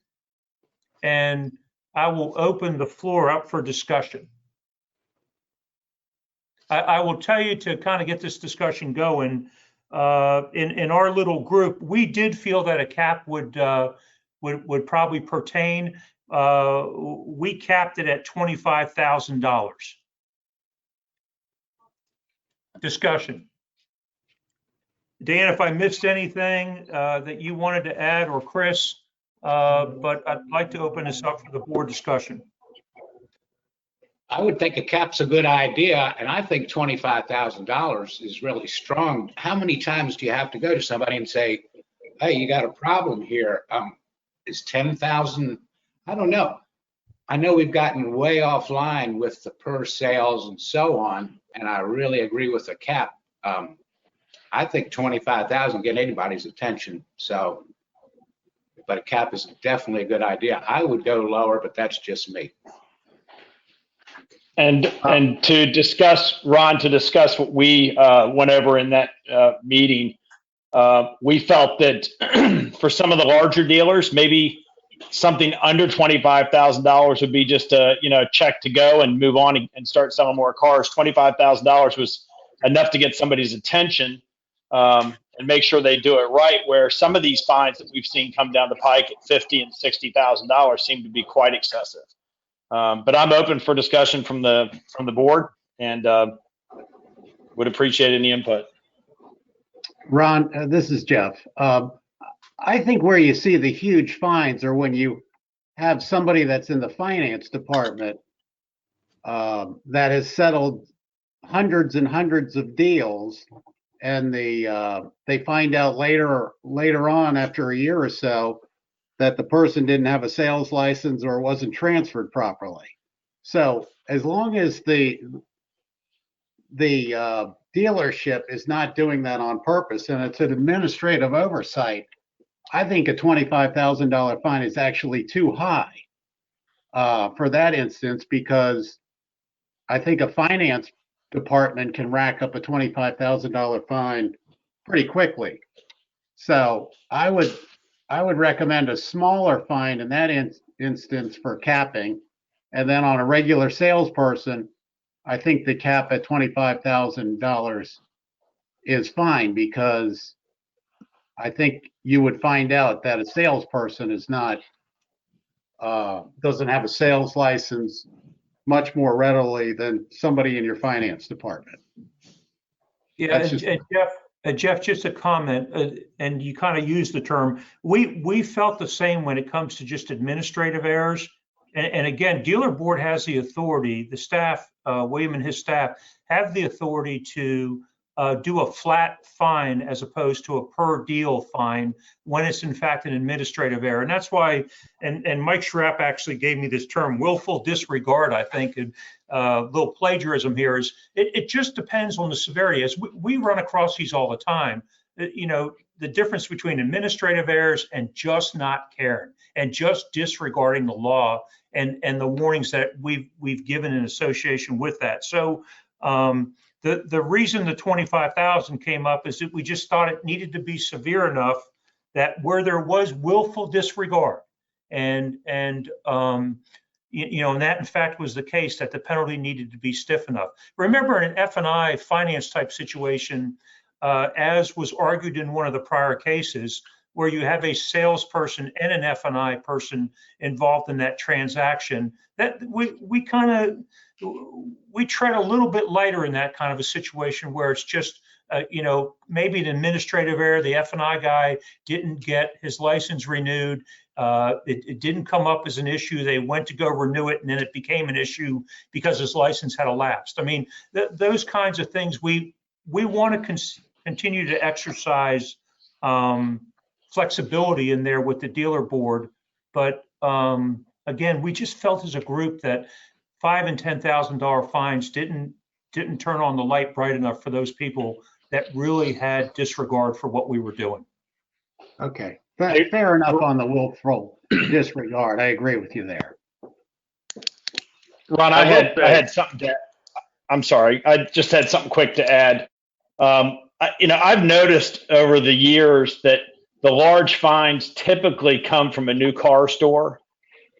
S1: And I will open the floor up for discussion. I will tell you, to kind of get this discussion going, in our little group, we did feel that a cap would probably pertain. We capped it at $25,000. Discussion. Dan, if I missed anything that you wanted to add, or Chris, but I'd like to open this up for the board discussion.
S7: I would think a cap's a good idea, and I think $25,000 is really strong. How many times do you have to go to somebody and say, hey, you got a problem here? Is 10,000? I don't know. I know we've gotten way offline with the per sales and so on, and I really agree with the cap. I think 25,000 get anybody's attention. So, but a cap is definitely a good idea. I would go lower, but that's just me.
S4: And to discuss, Ron, to discuss what we went over in that meeting, we felt that for some of the larger dealers, maybe something under $25,000 would be just a check to go and move on and start selling more cars. $25,000 was enough to get somebody's attention and make sure they do it right. Where some of these fines that we've seen come down the pike at $50,000 and $60,000 seem to be quite excessive. But I'm open for discussion from the board, and would appreciate any input.
S19: Ron, this is Jeff. I think where you see the huge fines are when you have somebody that's in the finance department that has settled hundreds and hundreds of deals, and they find out later on, after a year or so, that the person didn't have a sales license or wasn't transferred properly. So as long as the dealership is not doing that on purpose and it's an administrative oversight, I think a $25,000 fine is actually too high for that instance, because I think a finance department can rack up a $25,000 fine pretty quickly. So I would recommend a smaller fine in that instance for capping. And then on a regular salesperson, I think the cap at $25,000 is fine, because I think you would find out that a salesperson is not, doesn't have a sales license much more readily than somebody in your finance department.
S1: Yeah, and Jeff, just a comment, and you kind of used the term, we felt the same when it comes to just administrative errors. And again, dealer board has the authority, the staff, William and his staff have the authority to do a flat fine as opposed to a per deal fine when it's in fact an administrative error. And that's why, and Mike Schrapp actually gave me this term, willful disregard, I think, and little plagiarism here is, it just depends on the severity. As we run across these all the time, the difference between administrative errors and just not caring and just disregarding the law and the warnings that we've given in association with that. So the reason the 25,000 came up is that we just thought it needed to be severe enough that where there was willful disregard, and that in fact was the case, that the penalty needed to be stiff enough. Remember, in an F&I finance type situation, as was argued in one of the prior cases, where you have a salesperson and an F&I person involved in that transaction, that we tread a little bit lighter in that kind of a situation where it's just, maybe an administrative error. The F&I guy didn't get his license renewed. It didn't come up as an issue. They went to go renew it, and then it became an issue because his license had elapsed. I mean, those kinds of things, we want to continue to exercise flexibility in there with the dealer board. But again, we just felt as a group that $5,000 and $10,000 fines didn't turn on the light bright enough for those people that really had disregard for what we were doing.
S19: Okay, fair enough on the willful disregard. I agree with you there.
S4: Ron, I had something to. I'm sorry, I just had something quick to add. I've noticed over the years that the large fines typically come from a new car store.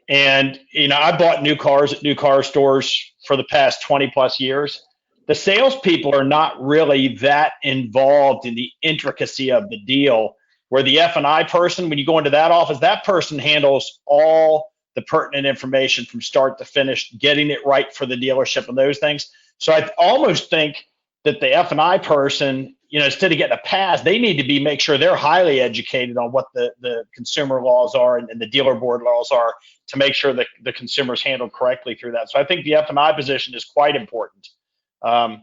S4: And, I bought new cars at new car stores for the past 20 plus years. The salespeople are not really that involved in the intricacy of the deal, where the F&I person, when you go into that office, that person handles all the pertinent information from start to finish, getting it right for the dealership and those things. So I almost think that the F&I person, instead of getting a pass, they need to make sure they're highly educated on what the consumer laws are and the dealer board laws are, to make sure that the consumer's handled correctly through that. So I think the F&I position is quite important. So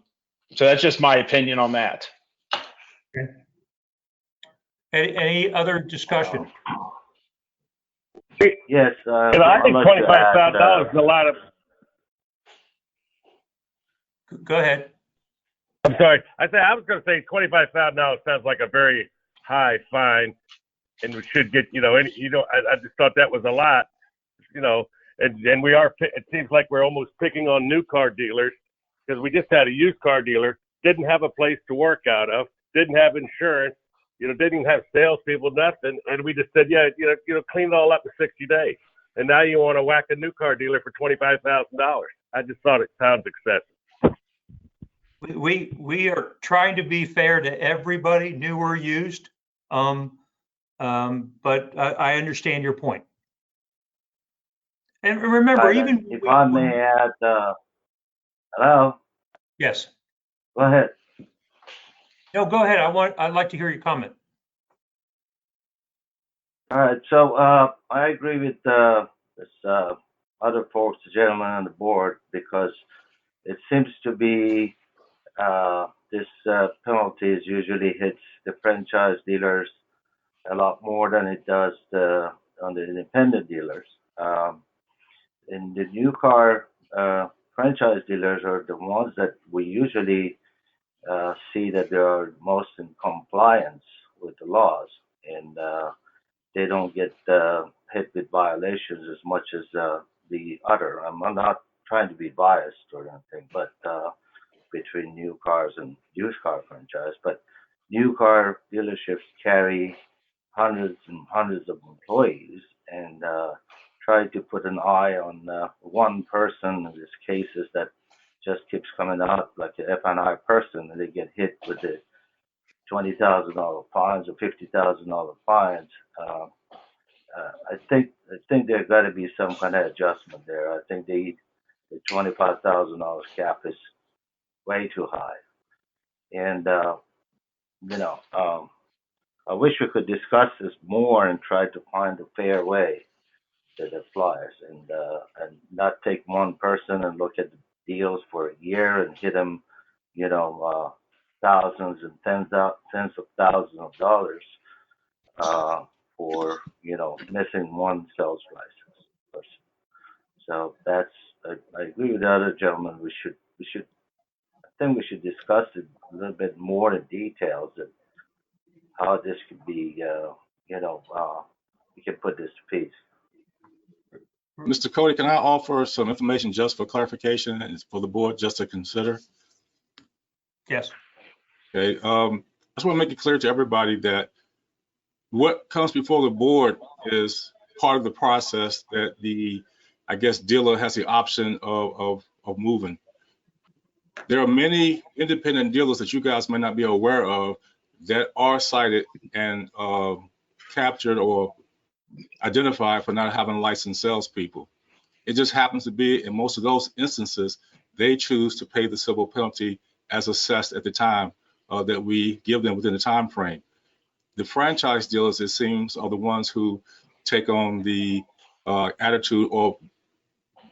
S4: that's just my opinion on that.
S1: Okay. Any other discussion?
S12: Yes. I think $25,000 is a lot of.
S1: Go ahead.
S12: I'm sorry. I was going to say $25,000 sounds like a very high fine, and we should get. I just thought that was a lot. And we are. It seems like we're almost picking on new car dealers, because we just had a used car dealer, didn't have a place to work out of, didn't have insurance, didn't have salespeople, nothing, and we just said, clean it all up in 60 days. And now you want to whack a new car dealer for $25,000. I just thought it sounds excessive.
S1: We are trying to be fair to everybody, new or used, but I understand your point. And remember, even
S20: if I may add, hello.
S1: Yes.
S20: Go ahead.
S1: No, go ahead. I'd like to hear your comment.
S20: All right. So I agree with this other folks, the gentleman on the board, because it seems to be this penalties usually hits the franchise dealers a lot more than it does on the independent dealers. In the new car franchise dealers are the ones that we usually see that they are most in compliance with the laws, and they don't get hit with violations as much as the other. I'm not trying to be biased or anything, but between new cars and used car franchise, but new car dealerships carry hundreds and hundreds of employees, and try to put an eye on one person. In this cases that just keeps coming out, like the F&I person, and they get hit with the $20,000 fines or $50,000 fines. I think there's got to be some kind of adjustment there. I think the $25,000 cap is way too high, and I wish we could discuss this more and try to find a fair way that applies, and not take one person and look at the deals for a year and hit them, thousands and tens of thousands of dollars for missing one sales license. So that's I agree with the other gentleman. I think we should discuss it a little bit more in details and how this could be, we can put this to peace.
S3: Mr. Cody, can I offer some information just for clarification and for the board just to consider?
S1: Yes.
S3: Okay. I just want to make it clear to everybody that what comes before the board is part of the process that the, dealer has the option of moving. There are many independent dealers that you guys may not be aware of that are cited and captured or identified for not having licensed salespeople. It just happens to be in most of those instances, they choose to pay the civil penalty as assessed at the time that we give them within the time frame. The franchise dealers, it seems, are the ones who take on the attitude, or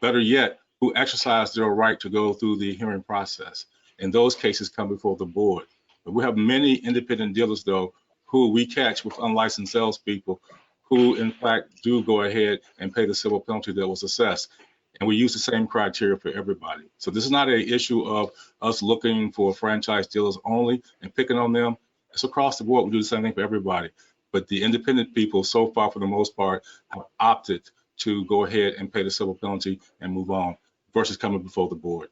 S3: better yet, who exercise their right to go through the hearing process. And those cases come before the board. But we have many independent dealers, though, who we catch with unlicensed salespeople who, in fact, do go ahead and pay the civil penalty that was assessed. And we use the same criteria for everybody. So this is not an issue of us looking for franchise dealers only and picking on them. It's across the board. We do the same thing for everybody. But the independent people, so far, for the most part, have opted to go ahead and pay the civil penalty and move on versus coming before the board.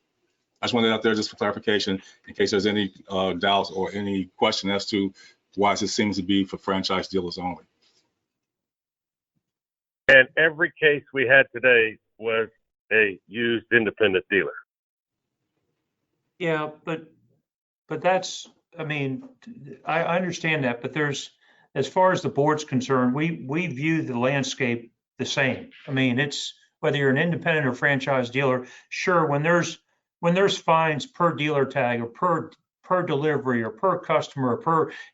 S3: I just wanted that out there just for clarification in case there's any doubts or any question as to why this seems to be for franchise dealers only.
S12: And every case we had today was a used independent dealer.
S1: Yeah, but that's, I mean, I understand that, but there's, as far as the board's concerned, we view the landscape the same. I mean, it's whether you're an independent or franchise dealer, sure, when there's fines per dealer tag or per delivery or per customer,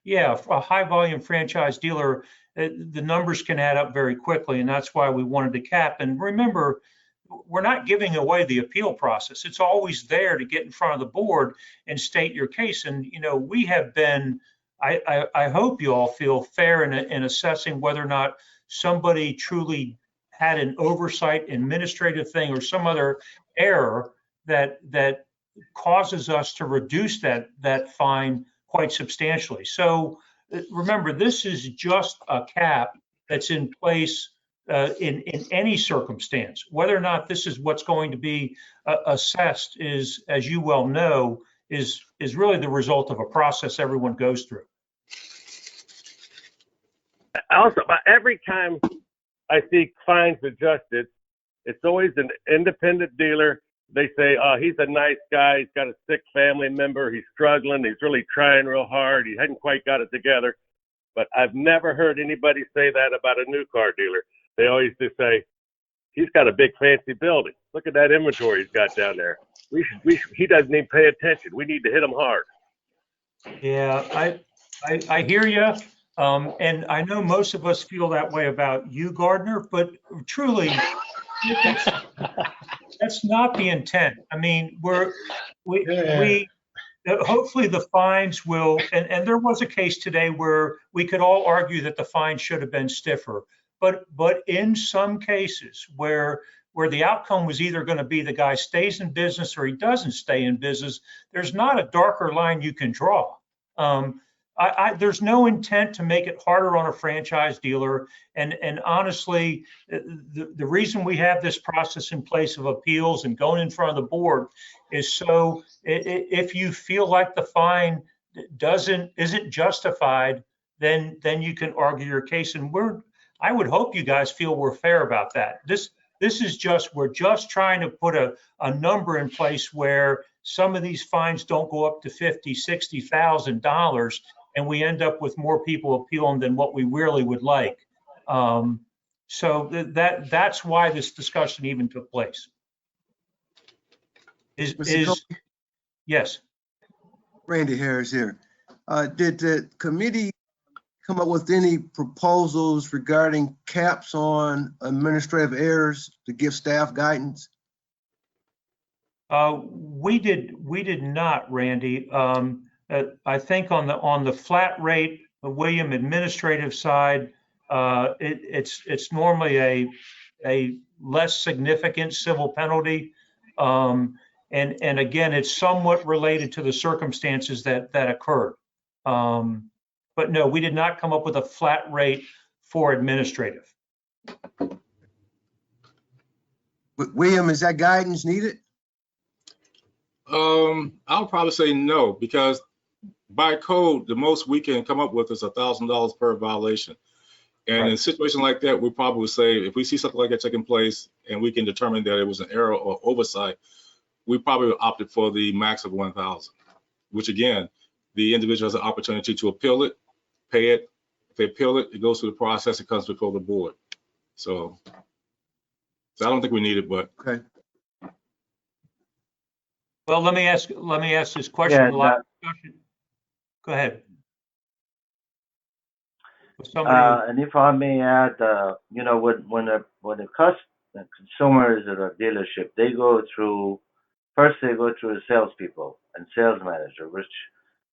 S1: a high volume franchise dealer, the numbers can add up very quickly, and that's why we wanted to cap. And remember, we're not giving away the appeal process. It's always there to get in front of the board and state your case. And, you know, we have been, I hope you all feel fair in assessing whether or not somebody truly had an oversight, administrative thing, or some other error that causes us to reduce that fine quite substantially. So remember, this is just a cap that's in place in any circumstance. Whether or not this is what's going to be assessed is, as you well know, is really the result of a process everyone goes through.
S12: Also, every time I see fines adjusted, it's always an independent dealer. They say, oh, he's a nice guy. He's got a sick family member. He's struggling. He's really trying real hard. He hadn't quite got it together. But I've never heard anybody say that about a new car dealer. They always just say, he's got a big fancy building. Look at that inventory he's got down there. He doesn't even pay attention. We need to hit him hard.
S1: Yeah, I hear you. And I know most of us feel that way about you, Gardner, but truly, that's not the intent. I mean, we hopefully the fines will, and there was a case today where we could all argue that the fine should have been stiffer, but in some cases where the outcome was either going to be the guy stays in business or he doesn't stay in business, there's not a darker line you can draw. There's no intent to make it harder on a franchise dealer. And honestly, the reason we have this process in place of appeals and going in front of the board is so if you feel like the fine isn't justified, then you can argue your case. And I would hope you guys feel we're fair about that. This is we're just trying to put a number in place where some of these fines don't go up to $50,000, $60,000, and we end up with more people appealing than what we really would like. So that's why this discussion even took place. Yes.
S18: Randy Harris here. Did the committee come up with any proposals regarding caps on administrative errors to give staff guidance?
S1: We did not, Randy. I think on the flat rate, William, administrative side, it's normally a less significant civil penalty, and again, it's somewhat related to the circumstances that occurred. But no, we did not come up with a flat rate for administrative.
S18: William, is that guidance needed?
S3: I'll probably say no, because by code, the most we can come up with is $1,000 per violation. And right. In a situation like that, we probably would say, if we see something like that taking place and we can determine that it was an error or oversight, we probably opted for the max of 1,000, which again, the individual has an opportunity to appeal it, pay it. If they appeal it, it goes through the process, it comes before the board. So I don't think we need it, but.
S18: Okay.
S1: Well, let me ask this question.
S20: Yeah,
S1: A lot of discussion. Go ahead. Somebody,
S20: and if I may add, you know, when the consumer is at a dealership, they go through the salespeople and sales manager, which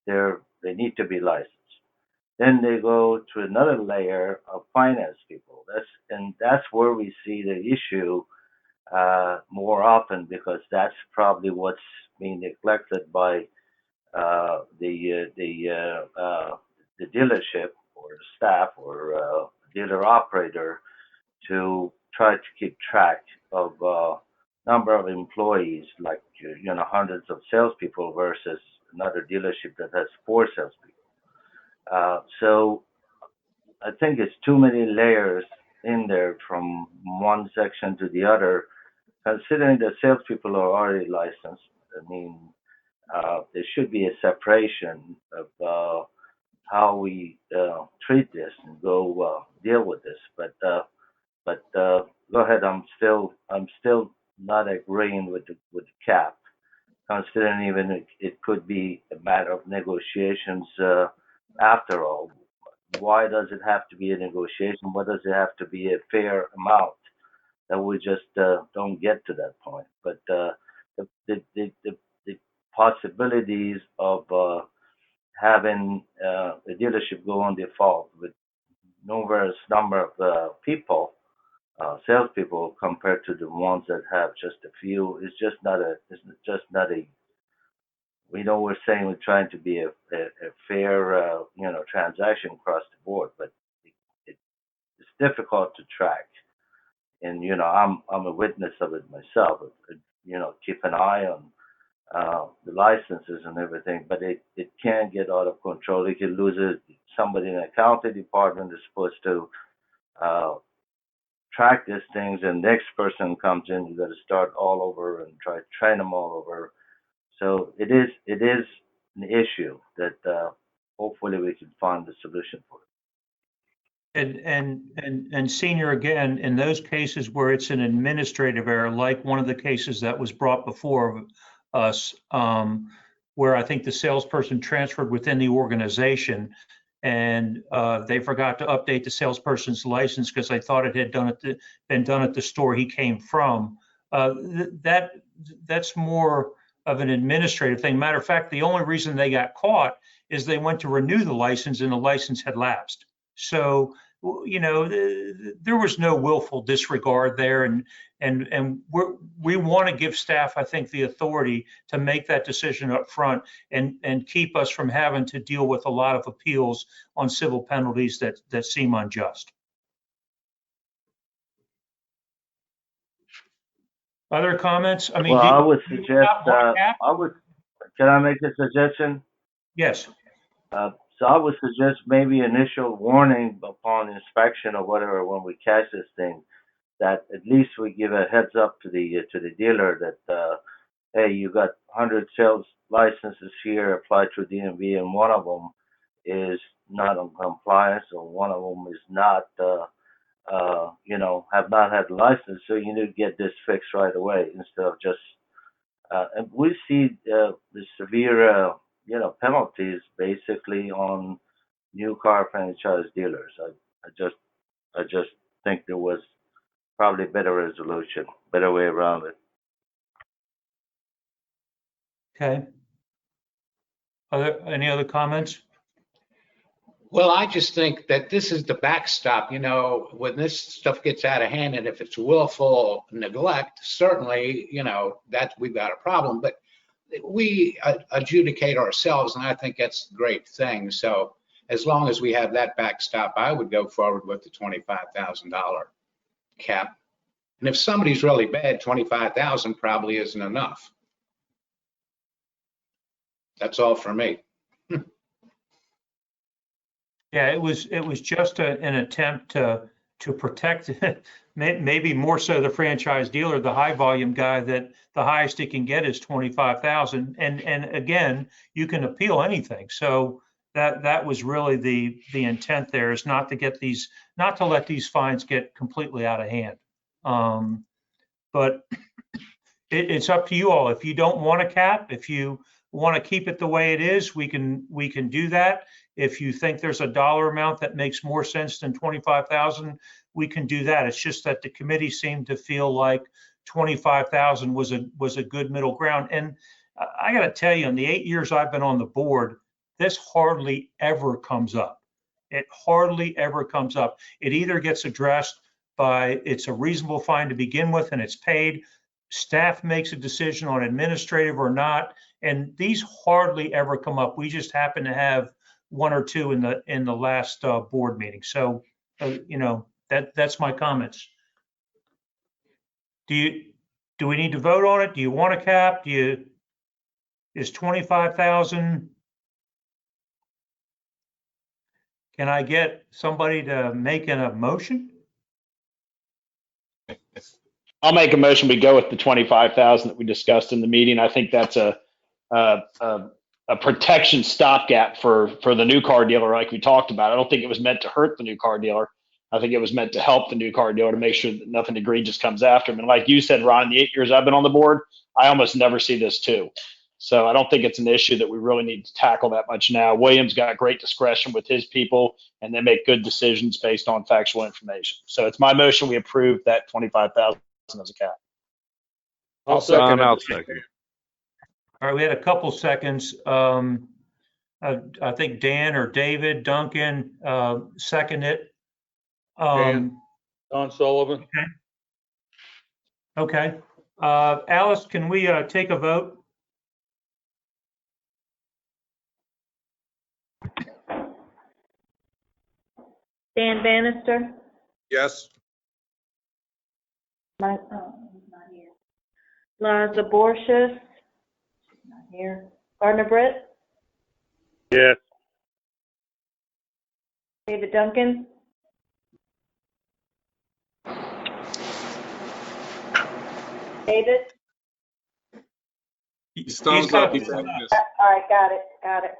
S20: they need to be licensed. Then they go to another layer of finance people. That's where we see the issue more often, because that's probably what's being neglected by the dealership or the staff or dealer operator to try to keep track of number of employees, like hundreds of salespeople versus another dealership that has 4 salespeople. So I think it's too many layers in there from one section to the other. Considering that salespeople are already licensed, I mean, there should be a separation of how we treat this and go deal with this. But go ahead. I'm still not agreeing with the cap, considering even it could be a matter of negotiations after all. Why does it have to be a negotiation? Why does it have to be a fair amount? That we just don't get to that point. But the possibilities of having a dealership go on default with numerous number of people, salespeople, compared to the ones that have just a few, is just not a. We know we're saying we're trying to be a fair, transaction across the board, but it's difficult to track. And I'm a witness of it myself. Keep an eye on the licenses and everything, but it can get out of control. You can lose it. Somebody in the accounting department is supposed to track these things, and next person comes in, you got to start all over and try to train them all over. So it is an issue that hopefully we can find a solution for it.
S1: and Senior, again, in those cases where it's an administrative error, like one of the cases that was brought before us, where I think the salesperson transferred within the organization, and they forgot to update the salesperson's license because they thought it had been done at the store he came from. That's more of an administrative thing. Matter of fact, the only reason they got caught is they went to renew the license and the license had lapsed. So, there was no willful disregard there, and we want to give staff, I think, the authority to make that decision up front and keep us from having to deal with a lot of appeals on civil penalties that seem unjust. Other comments? I mean,
S20: well, I would suggest, can I make a suggestion?
S1: Yes.
S20: So I would suggest maybe initial warning upon inspection or whatever when we catch this thing, that at least we give a heads up to the dealer that, hey, you got 100 sales licenses here applied through DMV, and one of them is not in compliance, or one of them is not, have not had a license, so you need to get this fixed right away instead of just, and we see the severe, penalties basically on new car franchise dealers. I just think there was probably better resolution, better way around it.
S1: Okay. Are there any other comments?
S19: Well, I just think that this is the backstop, when this stuff gets out of hand, and if it's willful neglect, certainly, that we've got a problem, but we adjudicate ourselves, and I think that's a great thing. So as long as we have that backstop, I would go forward with the $25,000 cap. And if somebody's really bad, $25,000 probably isn't enough. That's all for me.
S1: Yeah, it was just an attempt to protect, maybe more so the franchise dealer, the high volume guy, that the highest he can get is $25,000. And again, you can appeal anything. So, That was really the intent there, is not to let these fines get completely out of hand. But it's up to you all. If you don't want a cap, if you want to keep it the way it is, we can do that. If you think there's a dollar amount that makes more sense than 25,000, we can do that. It's just that the committee seemed to feel like 25,000 was a good middle ground. And I got to tell you, in the 8 years I've been on the board, this hardly ever comes up. It hardly ever comes up. It either gets addressed by it's a reasonable fine to begin with and it's paid. Staff makes a decision on administrative or not, and these hardly ever come up. We just happen to have one or two in the last board meeting. So, that's my comments. Do we need to vote on it? Do you want a cap? Is 25,000? Can I get somebody to make a motion?
S4: I'll make a motion. We go with the 25,000 that we discussed in the meeting. I think that's a protection stopgap for the new car dealer, like we talked about. I don't think it was meant to hurt the new car dealer. I think it was meant to help the new car dealer to make sure that nothing egregious comes after him. And like you said, Ron, in the 8 years I've been on the board, I almost never see this too. So I don't think it's an issue that we really need to tackle that much now. William's got great discretion with his people, and they make good decisions based on factual information. So it's my motion. We approve that 25,000 as a cap.
S17: I'll second it.
S1: All right, we had a couple seconds. I think Dan or David, Duncan, second it.
S5: Don Sullivan.
S1: Okay. Alice, can we take a vote?
S2: Dan Bannister,
S17: Yes.
S2: he's not here. Liza Borges, not here. Gardner Britt,
S12: Yes.
S2: David Duncan, David.
S3: He's thumbs up. He's like this.
S2: All right, got it.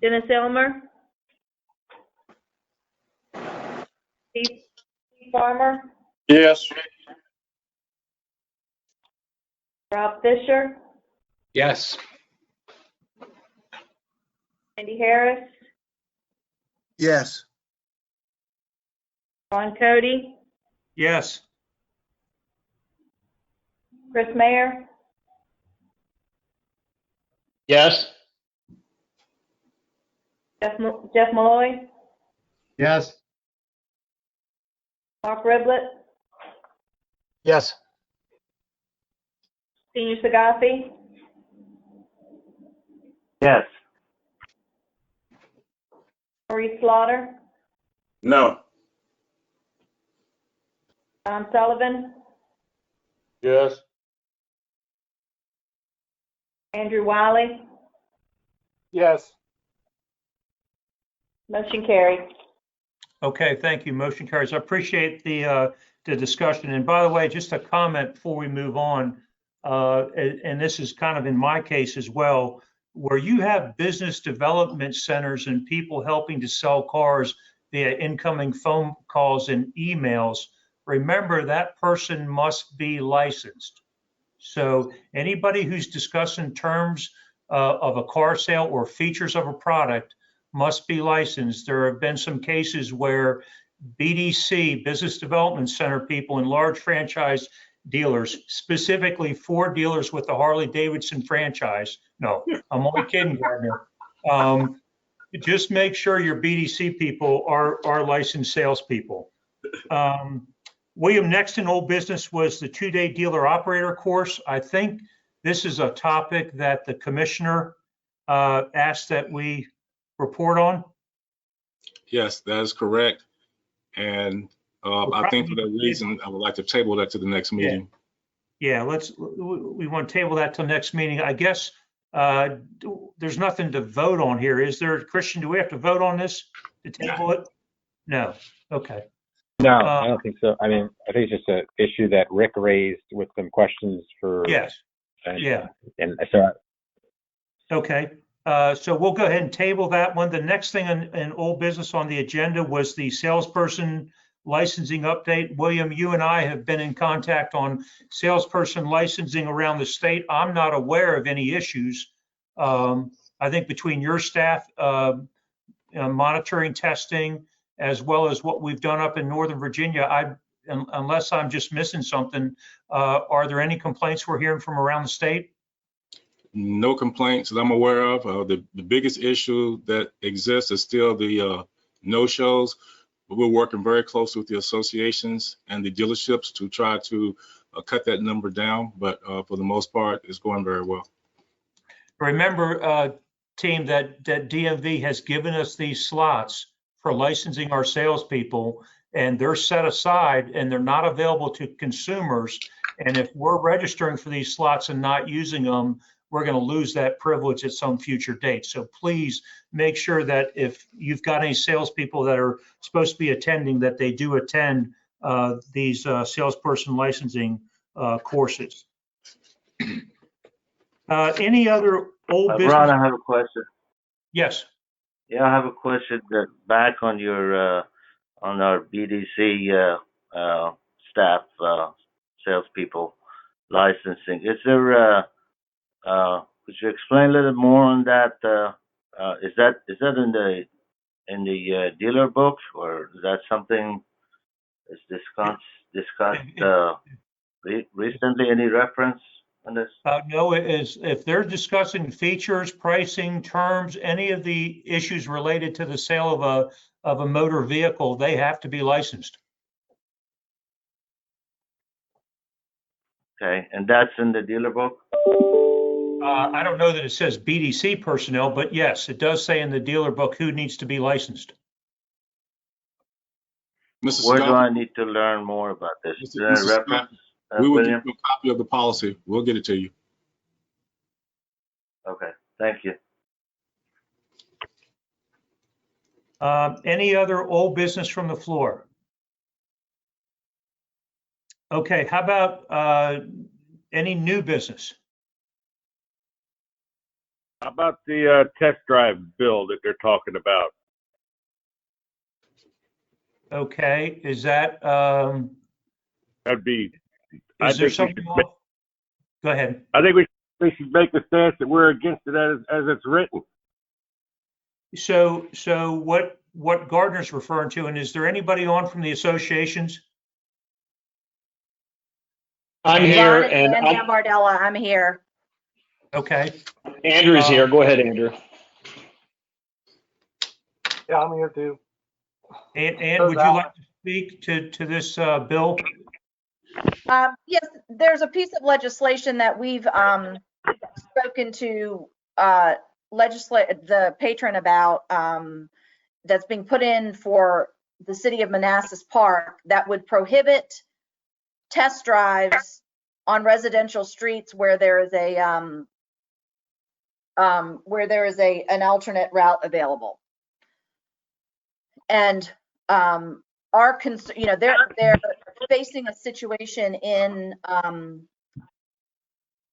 S2: Dennis Elmer. Steve Farmer,
S17: Yes.
S2: Rob Fisher,
S7: Yes.
S2: Andy Harris,
S18: Yes.
S2: Ron Cody,
S1: Yes.
S2: Chris Mayer,
S4: Yes.
S2: Jeff Malloy,
S19: Yes.
S2: Mark Riblett,
S16: Yes.
S2: Senior Sagasi,
S20: Yes.
S2: Maurice Slaughter,
S10: No.
S2: Don Sullivan,
S5: Yes.
S2: Andrew Wiley,
S17: Yes.
S2: motion carried.
S1: Okay, thank you. Motion carries. I appreciate the discussion. And by the way, just a comment before we move on, and this is kind of in my case as well, where you have business development centers and people helping to sell cars via incoming phone calls and emails, remember that person must be licensed. So anybody who's discussing terms of a car sale or features of a product must be licensed. There have been some cases where BDC, business development center people and large franchise dealers, specifically Ford dealers with the Harley Davidson franchise. No, I'm only kidding, Gardner. Just make sure your BDC people are licensed salespeople. William, next in old business was the 2-day dealer operator course. I think this is a topic that the commissioner asked that we report on.
S3: Yes, that is correct. And I think for that reason, I would like to table that to the next meeting.
S1: Yeah, we want to table that till next meeting. I guess there's nothing to vote on here. Is there, Christian, do we have to vote on this to table it? No. Okay.
S14: No, I don't think so. I mean, I think it's just an issue that Rick raised with some questions for.
S1: Yes.
S14: And,
S1: yeah.
S14: And so.
S1: Okay. So we'll go ahead and table that one. The next thing in old business on the agenda was the salesperson licensing update. William, you and I have been in contact on salesperson licensing around the state. I'm not aware of any issues. I think between your staff monitoring testing, as well as what we've done up in Northern Virginia, unless I'm just missing something, are there any complaints we're hearing from around the state?
S3: No complaints that I'm aware of. The biggest issue that exists is still the no-shows. We're working very closely with the associations and the dealerships to try to cut that number down, but for the most part, it's going very well.
S1: Remember, team, that DMV has given us these slots for licensing our salespeople, and they're set aside and they're not available to consumers. And if we're registering for these slots and not using them, we're going to lose that privilege at some future date. So please make sure that if you've got any salespeople that are supposed to be attending, that they do attend these salesperson licensing courses. Any other old business?
S20: Ron, I have a question.
S1: Yes.
S20: Yeah, I have a question that back on your on our BDC staff salespeople licensing. Is there could you explain a little more on that? Is that in the dealer book, or is that something is discussed recently? Any reference on this?
S1: No, it is if they're discussing features, pricing, terms, any of the issues related to the sale of a motor vehicle, they have to be licensed.
S20: Okay, and that's in the dealer book?
S1: I don't know that it says BDC personnel, but yes, it does say in the dealer book who needs to be licensed.
S3: Mr.
S20: Where
S3: Scott,
S20: do I need to learn more about this? Is there a
S3: Mr. Scott,
S20: reference,
S3: we will
S20: William?
S3: give you a copy of the policy. We'll get it to you.
S20: Okay, thank you.
S1: Any other old business from the floor? Okay, how about any new business?
S12: How about the test drive bill that they're talking about?
S1: Okay, is that
S12: That'd be.
S1: is there something off? Go ahead.
S12: I think we should make the stance that we're against it as it's written.
S1: So what Gardner's referring to, and is there anybody on from the associations?
S4: I'm here, and
S21: Bardella, I'm here.
S1: Okay.
S4: Andrew's here. Go ahead, Andrew.
S22: Yeah, I'm here too.
S1: And would you like to speak to this bill?
S21: Yes, there's a piece of legislation that we've spoken to the patron about that's being put in for the city of Manassas Park that would prohibit test drives on residential streets where there is an alternate route available. And they're facing a situation in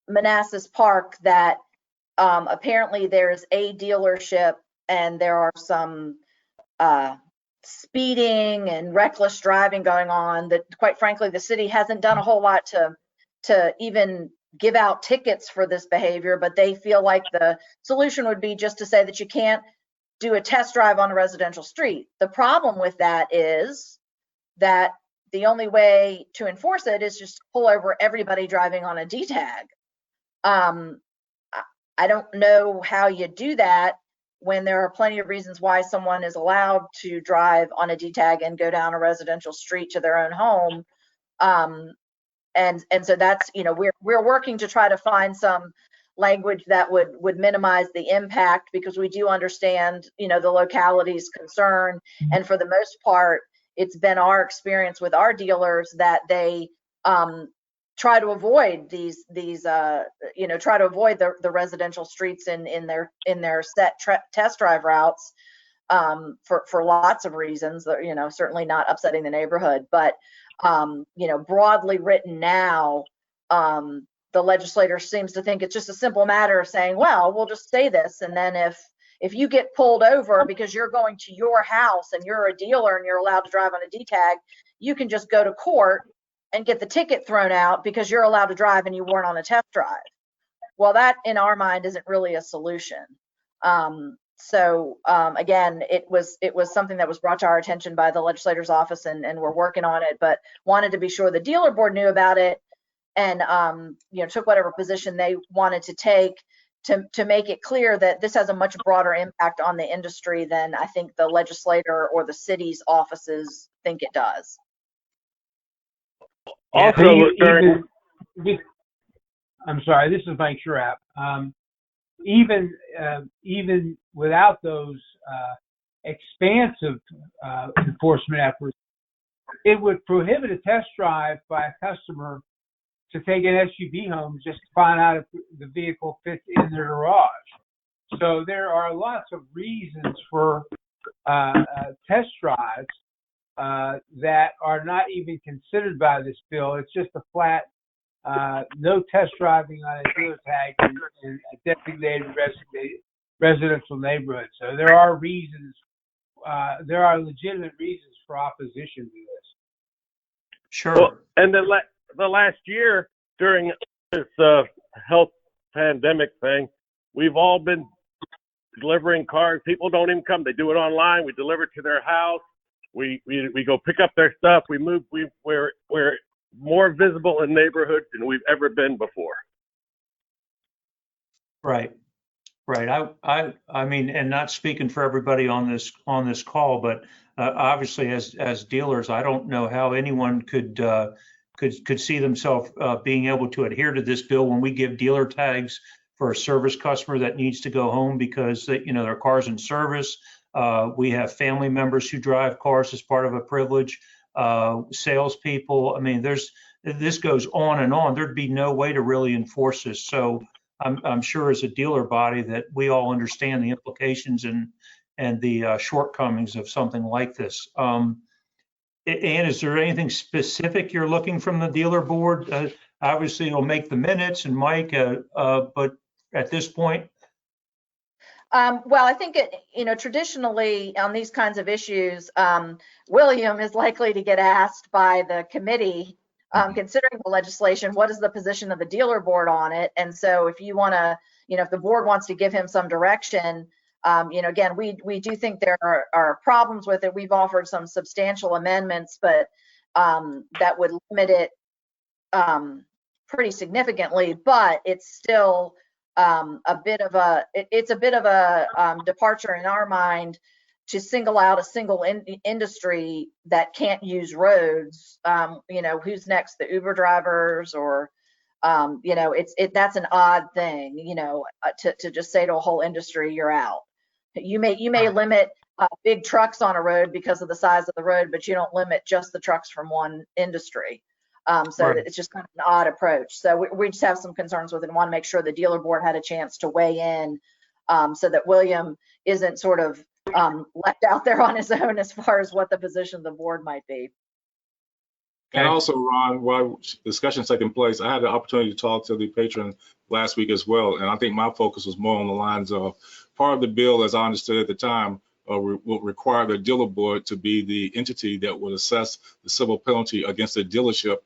S21: Manassas Park that apparently there's a dealership and there are some speeding and reckless driving going on that, quite frankly, the city hasn't done a whole lot to even give out tickets for this behavior, but they feel like the solution would be just to say that you can't do a test drive on a residential street. The problem with that is that the only way to enforce it is just to pull over everybody driving on a D-tag. I don't know how you do that when there are plenty of reasons why someone is allowed to drive on a D-tag and go down a residential street to their own home. And so that's, we're working to try to find some language that would minimize the impact, because we do understand, the locality's concern. And for the most part, it's been our experience with our dealers that they try to avoid try to avoid the residential streets in their set test drive routes for lots of reasons, certainly not upsetting the neighborhood, but broadly written now, the legislator seems to think it's just a simple matter of saying, well, we'll just say this. And then if you get pulled over because you're going to your house and you're a dealer and you're allowed to drive on a D tag, you can just go to court and get the ticket thrown out because you're allowed to drive and you weren't on a test drive. Well, that in our mind isn't really a solution. Again, it was something that was brought to our attention by the legislator's office, and we're working on it, but wanted to be sure the dealer board knew about it and took whatever position they wanted to take to make it clear that this has a much broader impact on the industry than I think the legislator or the city's offices think it does.
S6: Also, I'm sorry, this is Mike Schrapp. Even without those expansive enforcement efforts, it would prohibit a test drive by a customer to take an SUV home just to find out if the vehicle fits in their garage. So there are lots of reasons for test drives that are not even considered by this bill. It's just a flat no test driving on a dealer tag in a designated residential neighborhood. So there are reasons, there are legitimate reasons for opposition to this.
S1: Sure.
S12: Well, and the last year during this health pandemic thing, we've all been delivering cars. People don't even come; they do it online. We deliver to their house. We go pick up their stuff. We move. We're more visible in neighborhoods than we've ever been before.
S1: Right. I mean, and not speaking for everybody on this call, but obviously as dealers, I don't know how anyone could see themselves being able to adhere to this bill when we give dealer tags for a service customer that needs to go home because their car's in service. We have family members who drive cars as part of a privilege. Salespeople. I mean, this goes on and on. There'd be no way to really enforce this. So I'm sure as a dealer body that we all understand the implications and the shortcomings of something like this. Ann, is there anything specific you're looking from the dealer board? Obviously, it'll make the minutes, and Mike, but at this point.
S21: Well, I think traditionally on these kinds of issues, William is likely to get asked by the committee, considering the legislation, what is the position of the dealer board on it? And so if you want to, if the board wants to give him some direction, again, we do think there are problems with it. We've offered some substantial amendments, but that would limit it pretty significantly, but it's still a bit of a departure in our mind to single out a single industry that can't use roads. Who's next? The Uber drivers, or that's an odd thing. To just say to a whole industry, you're out. You may limit big trucks on a road because of the size of the road, but you don't limit just the trucks from one industry. So right. It's just kind of an odd approach. So we just have some concerns with it and want to make sure the dealer board had a chance to weigh in so that William isn't sort of left out there on his own as far as what the position of the board might be.
S3: And also, Ron, while discussion's taking place, I had the opportunity to talk to the patron last week as well. And I think my focus was more on the lines of part of the bill, as I understood at the time, will require the dealer board to be the entity that would assess the civil penalty against the dealership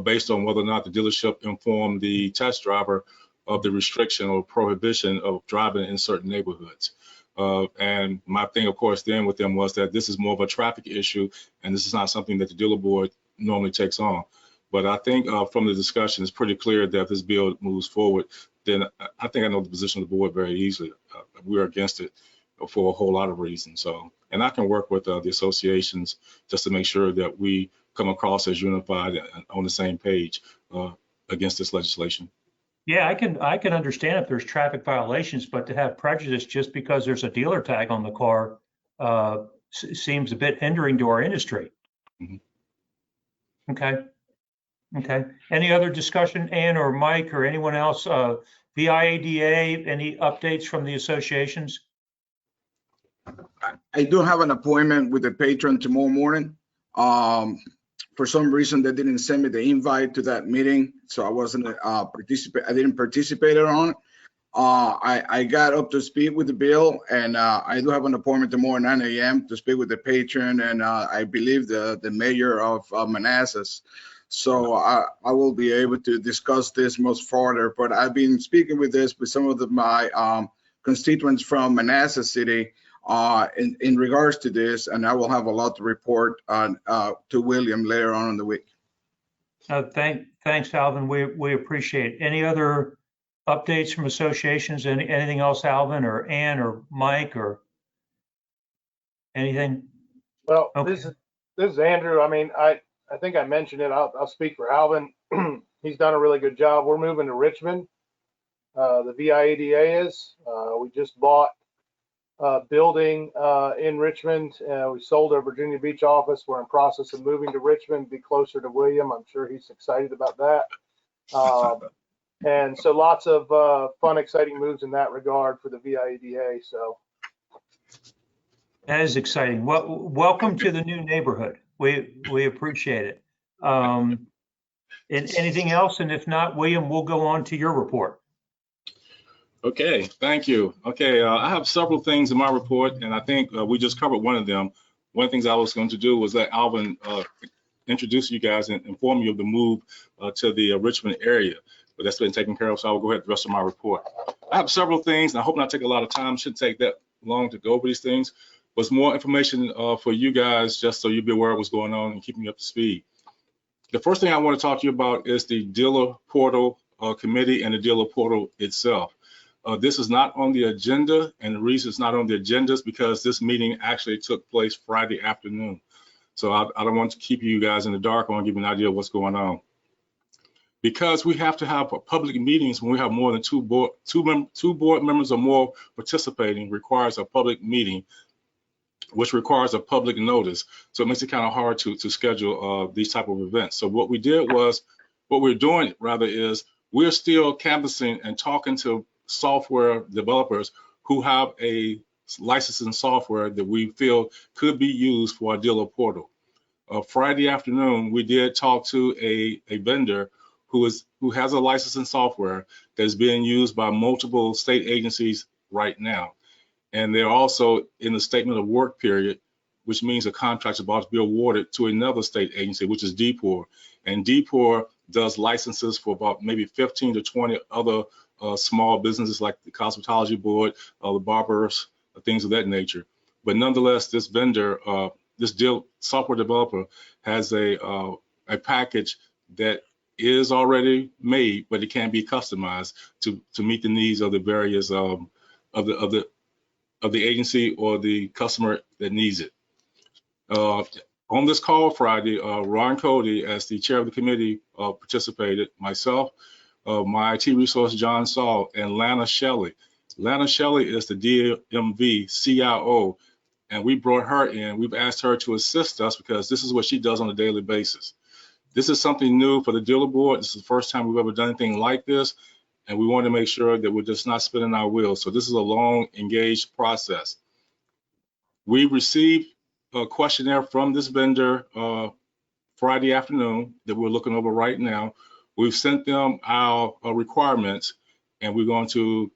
S3: based on whether or not the dealership informed the test driver of the restriction or prohibition of driving in certain neighborhoods. And my thing, of course, then with them was that this is more of a traffic issue, and this is not something that the dealer board normally takes on. But I think from the discussion, it's pretty clear that if this bill moves forward, then I think I know the position of the board very easily. We're against it for a whole lot of reasons. So, and I can work with the associations just to make sure that we come across as unified and on the same page against this legislation.
S1: Yeah, I can understand if there's traffic violations, but to have prejudice just because there's a dealer tag on the car seems a bit hindering to our industry.
S3: Mm-hmm.
S1: Okay. Any other discussion, Ann or Mike or anyone else? VIADA, any updates from the associations?
S15: I do have an appointment with the patron tomorrow morning
S13: for some reason, they didn't send me the invite to that meeting, so I wasn't I didn't participate on it. I got up to speed with the bill, and I do have an appointment tomorrow at 9 a.m. to speak with the patron and I believe the mayor of Manassas. So I will be able to discuss this most further. But I've been speaking with some of my constituents from Manassas City in regards to this, and I will have a lot to report on to William later on in the week.
S1: Thanks, Alvin. We appreciate it. Any other updates from associations? Anything else, Alvin or Ann or Mike or anything?
S22: Well,
S1: Okay.
S22: this is Andrew. I mean, I think I mentioned it. I'll speak for Alvin. He's done a really good job. We're moving to Richmond. The VIADA is. We just bought a building in Richmond. We sold our Virginia Beach office. We're in process of moving to Richmond, be closer to William. I'm sure he's excited about that. And so lots of fun, exciting moves in that regard for the VIADA. So
S1: That is exciting. Welcome to the new neighborhood. We appreciate it. Anything else? And if not, William, we'll go on to your report.
S3: Okay, thank you. Okay, I have several things in my report, and I think we just covered one of them. One of the things I was going to do was let Alvin introduce you guys and inform you of the move to the Richmond area. But that's been taken care of, so I will go ahead with the rest of my report. I have several things, and I hope not take a lot of time. Shouldn't take that long to go over these things. But it's more information for you guys, just so you'll be aware of what's going on and keeping you up to speed. The first thing I want to talk to you about is the dealer portal committee and the dealer portal itself. This is not on the agenda, and the reason it's not on the agenda is because this meeting actually took place Friday afternoon. So I don't want to keep you guys in the dark. I want to give you an idea of what's going on. Because we have to have public meetings when we have more than two board members or more participating requires a public meeting, which requires a public notice. So it makes it kind of hard to schedule these type of events. So what we're doing rather is we're still canvassing and talking to software developers who have a licensing software that we feel could be used for our dealer portal. Friday afternoon, we did talk to a vendor who has a licensing software that's being used by multiple state agencies right now. And they're also in the statement of work period, which means a contract is about to be awarded to another state agency, which is DPOR. And DPOR does licenses for about maybe 15 to 20 other small businesses like the cosmetology board, the barbers, things of that nature. But nonetheless, this vendor, software developer has a package that is already made, but it can be customized to meet the needs of the various of the agency or the customer that needs it. On this call Friday, Ron Cody, as the chair of the committee, participated, myself, my IT resource, John Saul, and Lana Shelley. Lana Shelley is the DMV CIO, and we brought her in. We've asked her to assist us because this is what she does on a daily basis. This is something new for the dealer board. This is the first time we've ever done anything like this, and we want to make sure that we're just not spinning our wheels. So this is a long, engaged process. We received a questionnaire from this vendor Friday afternoon that we're looking over right now. We've sent them our requirements, and we're going to,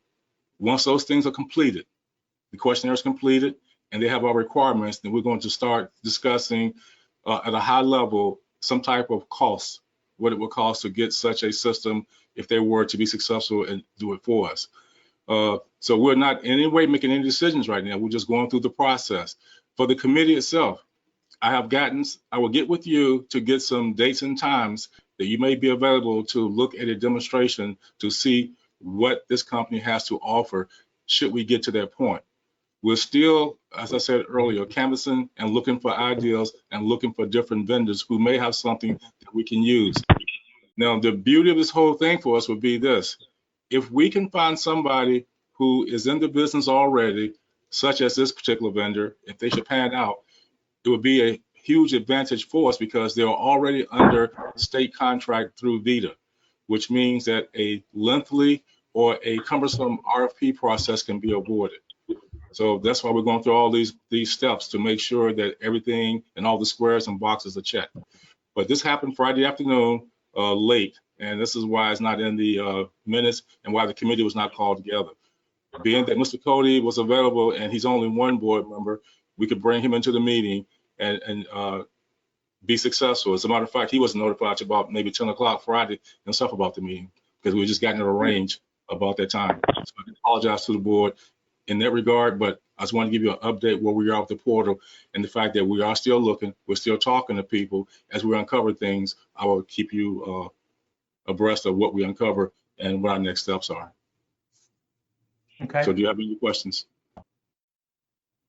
S3: once those things are completed, the questionnaire is completed, and they have our requirements, then we're going to start discussing at a high level some type of cost, what it would cost to get such a system if they were to be successful and do it for us. So we're not in any way making any decisions right now. We're just going through the process. For the committee itself, I will get with you to get some dates and times that you may be available to look at a demonstration to see what this company has to offer should we get to that point. We're still, as I said earlier, canvassing and looking for ideas and looking for different vendors who may have something that we can use. Now, the beauty of this whole thing for us would be this. If we can find somebody who is in the business already, such as this particular vendor, if they should pan out, it would be a huge advantage for us because they're already under state contract through VITA, which means that a lengthy or a cumbersome RFP process can be avoided. So that's why we're going through all these steps to make sure that everything and all the squares and boxes are checked. But this happened Friday afternoon, late, and this is why it's not in the minutes and why the committee was not called together. Being that Mr. Cody was available and he's only one board member, we could bring him into the meeting and be successful. As a matter of fact, he was notified about maybe 10 o'clock Friday himself about the meeting because we just gotten it arranged about that time. So I apologize to the board in that regard, but I just want to give you an update where we are with the portal and the fact that we are still looking, we're still talking to people. As we uncover things, I will keep you abreast of what we uncover and what our next steps are.
S1: Okay.
S3: So do you have any questions?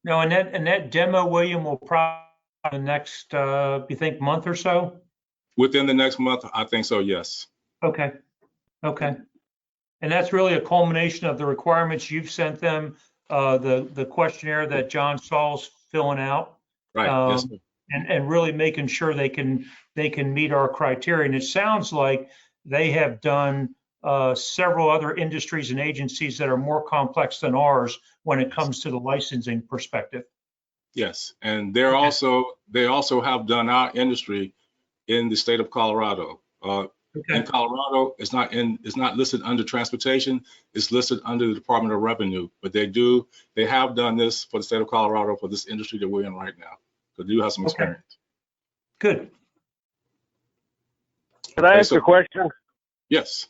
S1: No, and that demo, William, will probably the next, you think, month or so?
S3: Within the next month, I think so, yes.
S1: Okay. Okay. And that's really a culmination of the requirements you've sent them, the questionnaire that John Saul's filling out.
S3: Right. Yes, sir.
S1: And really making sure they can meet our criteria. And it sounds like they have done several other industries and agencies that are more complex than ours when it comes to the licensing perspective.
S3: Yes, and they also have done our industry in the state of Colorado. In Colorado, it's not listed under transportation. It's listed under the Department of Revenue. But they have done this for the state of Colorado for this industry that we're in right now. So they do have some experience.
S1: Good.
S12: Can I ask a question?
S3: Yes.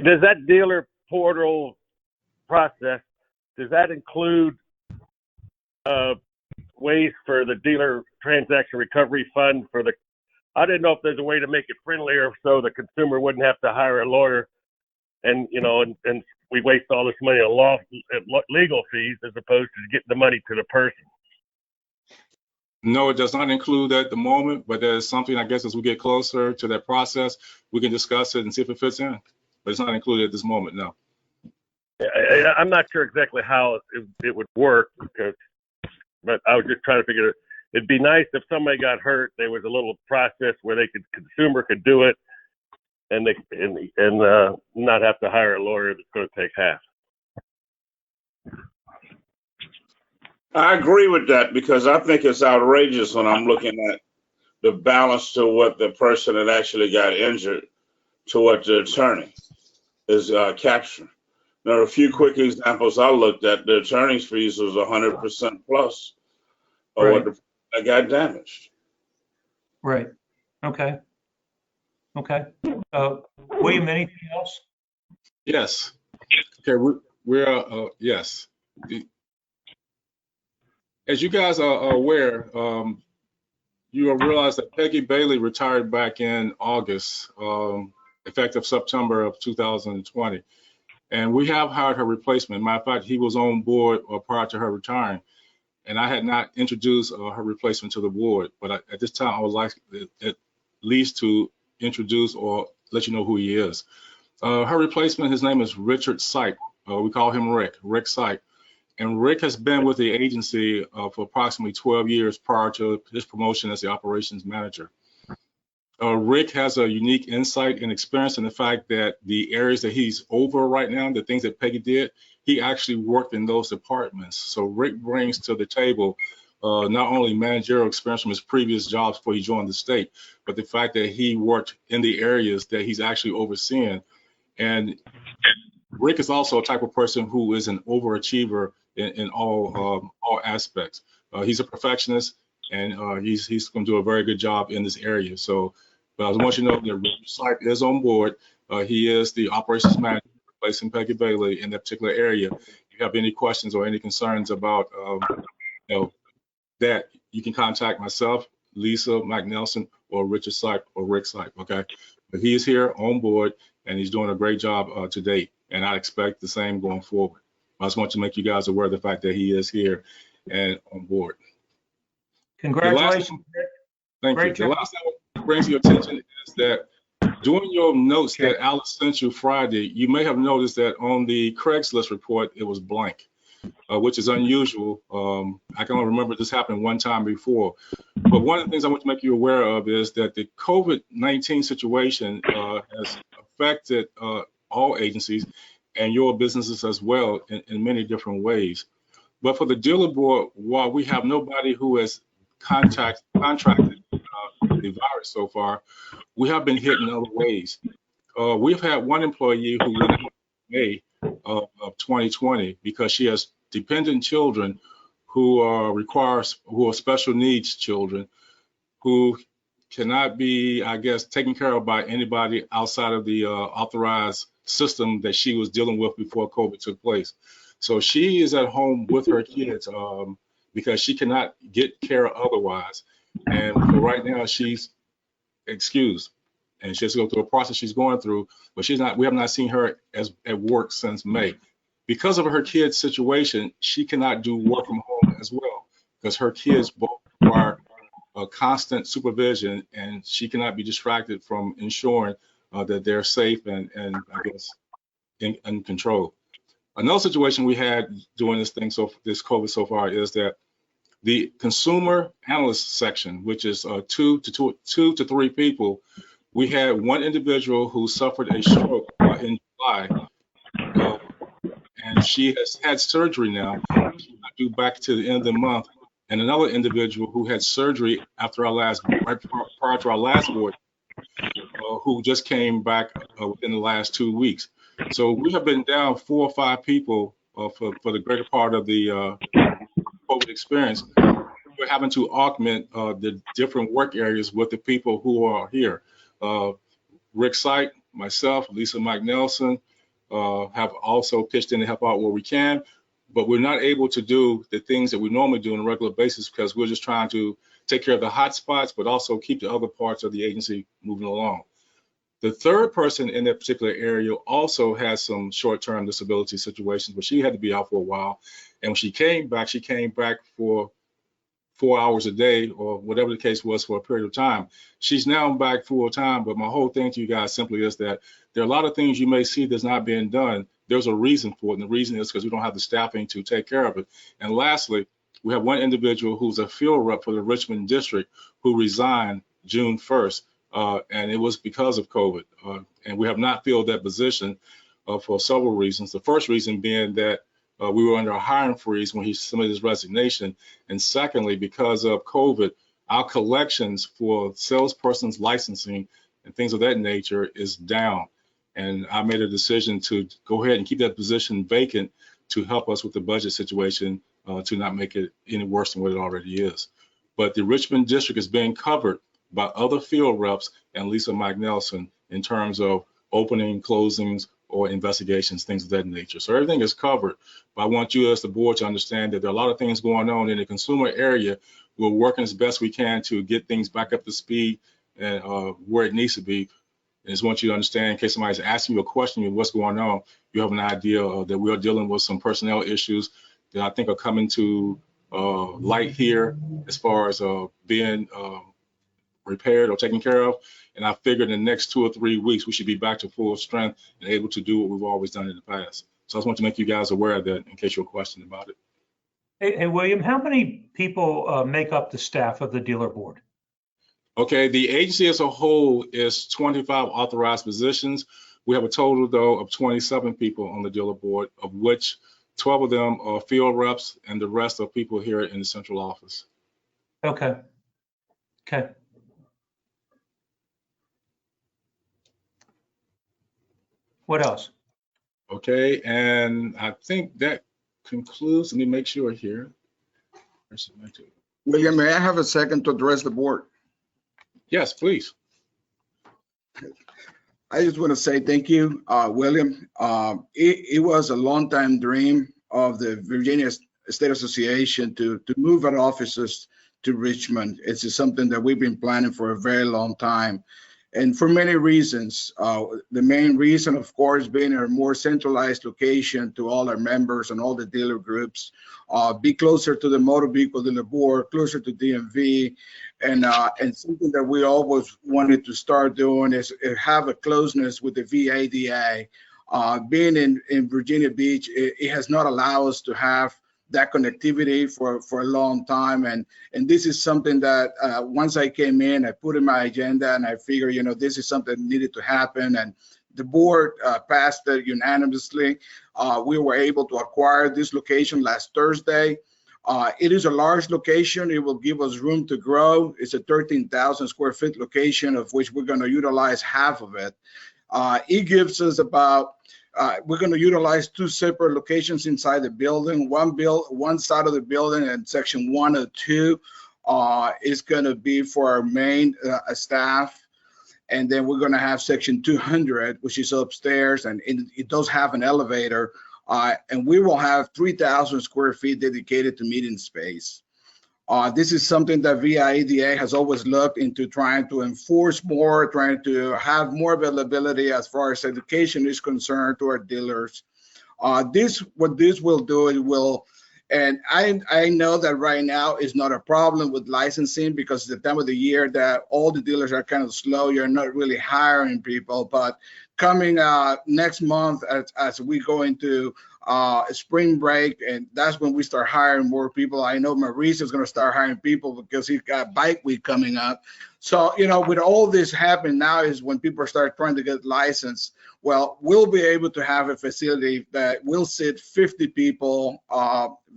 S12: Does that dealer portal process, does that include ways for the dealer transaction recovery fund for the, I didn't know if there's a way to make it friendlier so the consumer wouldn't have to hire a lawyer and, you know, and we waste all this money on legal fees as opposed to getting the money to the person.
S3: No, it does not include that at the moment, but there's something, I guess, as we get closer to that process, we can discuss it and see if it fits in. But it's not included at this moment, no.
S12: I'm not sure exactly how it would work, but I was just trying to figure it. It'd be nice if somebody got hurt, there was a little process where consumer could do it, and not have to hire a lawyer that's going to take half.
S10: I agree with that because I think it's outrageous when I'm looking at the balance to what the person that actually got injured to what the attorney is capturing. There are a few quick examples I looked at. The attorney's fees was 100% plus of what the got damaged.
S1: Right. Okay. Okay. William, anything else?
S3: Yes. Okay. We're yes. As you guys are aware, you will realize that Peggy Bailey retired back in August, effective September of 2020. And we have hired her replacement. Matter of fact, he was on board prior to her retiring. And I had not introduced her replacement to the board. But at this time, I would like at least to introduce or let you know who he is. Her replacement, his name is Richard Psych. We call him Rick Psych. And Rick has been with the agency for approximately 12 years prior to his promotion as the operations manager. Rick has a unique insight and experience in the fact that the areas that he's over right now, the things that Peggy did, he actually worked in those departments. So Rick brings to the table not only managerial experience from his previous jobs before he joined the state, but the fact that he worked in the areas that he's actually overseeing. And Rick is also a type of person who is an overachiever in all aspects. He's a perfectionist, and he's going to do a very good job in this area. So, but I want you to know that Richard Psych is on board. He is the operations manager replacing Peggy Bailey in that particular area. If you have any questions or any concerns about that, you can contact myself, Lisa, Mike Nelson, or Richard Psych or Rick Psych. Okay, but he is here on board, and he's doing a great job to date, and I expect the same going forward. I just want to make you guys aware of the fact that he is here and on board.
S1: Congratulations.
S3: Thank you. The last thing I want to bring to your attention is that during your notes that Alice sent you Friday, you may have noticed that on the Craigslist report, it was blank, which is unusual. I can only remember this happened one time before. But one of the things I want to make you aware of is that the COVID-19 situation has affected all agencies and your businesses as well in many different ways. But for the dealer board, while we have nobody who has contracted the virus so far, we have been hit in other ways. We've had one employee who went out in May of 2020 because she has dependent children who are special needs children who cannot be, I guess, taken care of by anybody outside of the authorized system that she was dealing with before COVID took place. So she is at home with her kids because she cannot get care otherwise. And so right now she's excused and she has to go through a process she's going through, but we have not seen her at work since May. Because of her kids' situation, she cannot do work from home as well because her kids both require a constant supervision, and she cannot be distracted from ensuring that they're safe and I guess in control. Another situation we had during this COVID so far is that the consumer analyst section, which is 2 to 3 people, we had one individual who suffered a stroke in July, and she has had surgery now. She's due back to the end of the month. And another individual who had surgery after right prior to our last board, who just came back within the last 2 weeks. So we have been down 4 or 5 people for the greater part of the COVID experience. We're having to augment the different work areas with the people who are here. Rick Psych, myself, Lisa Mike Nelson have also pitched in to help out where we can. But we're not able to do the things that we normally do on a regular basis because we're just trying to take care of the hot spots, but also keep the other parts of the agency moving along. The third person in that particular area also has some short-term disability situations, but she had to be out for a while. And when she came back for 4 hours a day or whatever the case was for a period of time. She's now back full time, but my whole thing to you guys simply is that there are a lot of things you may see that's not being done. There's a reason for it, and the reason is because we don't have the staffing to take care of it. And lastly, we have one individual who's a field rep for the Richmond district who resigned June 1st, and it was because of COVID. And we have not filled that position for several reasons. The first reason being that we were under a hiring freeze when he submitted his resignation. And secondly, because of COVID, our collections for salesperson's licensing and things of that nature is down. And I made a decision to go ahead and keep that position vacant to help us with the budget situation to not make it any worse than what it already is. But the Richmond district is being covered by other field reps and Lisa Mike Nelson in terms of opening, closings, or investigations, things of that nature. So everything is covered. But I want you as the board to understand that there are a lot of things going on in the consumer area. We're working as best we can to get things back up to speed and where it needs to be. And I just want you to understand, in case somebody's asking you a question of what's going on, you have an idea that we are dealing with some personnel issues that I think are coming to light here as far as being repaired or taken care of. And I figured in the next 2 or 3 weeks, we should be back to full strength and able to do what we've always done in the past. So I just want to make you guys aware of that in case you're questioning about it.
S1: Hey, William, how many people make up the staff of the dealer board?
S3: Okay, the agency as a whole is 25 authorized positions. We have a total, though, of 27 people on the dealer board, of which 12 of them are field reps and the rest are people here in the central office.
S1: Okay. Okay. What else?
S3: Okay, and I think that concludes. Let me make sure here.
S13: William, may I have a second to address the board?
S3: Yes, please.
S13: I just want to say thank you, William. It was a long time dream of the Virginia State Association to move our offices to Richmond. It's just something that we've been planning for a very long time. And for many reasons, the main reason, of course, being a more centralized location to all our members and all the dealer groups, be closer to the motor vehicle dealer board, closer to DMV, and something that we always wanted to start doing is have a closeness with the VADA. Being in Virginia Beach, it has not allowed us to have that connectivity for a long time, and this is something that once I came in, I put in my agenda, and I figured, this is something that needed to happen, and the board passed it unanimously. We were able to acquire this location last Thursday. It is a large location. It will give us room to grow. It's a 13,000 square feet location, of which we're going to utilize half of it. It gives us about, we're going to utilize 2 separate locations inside the building. One side of the building and section 102 is going to be for our main staff. And then we're going to have section 200, which is upstairs, and it does have an elevator. And we will have 3,000 square feet dedicated to meeting space. This is something that VIADA has always looked into, trying to enforce more, trying to have more availability as far as education is concerned to our dealers. What this will do, it will, and I know that right now is not a problem with licensing because it's the time of the year that all the dealers are kind of slow. You're not really hiring people, but coming next month as we go into spring break, and that's when we start hiring more people. I know Maurice is going to start hiring people because he's got Bike Week coming up. So, you know, with all this happening now is when people start trying to get licensed. Well, we'll be able to have a facility that will sit 50 people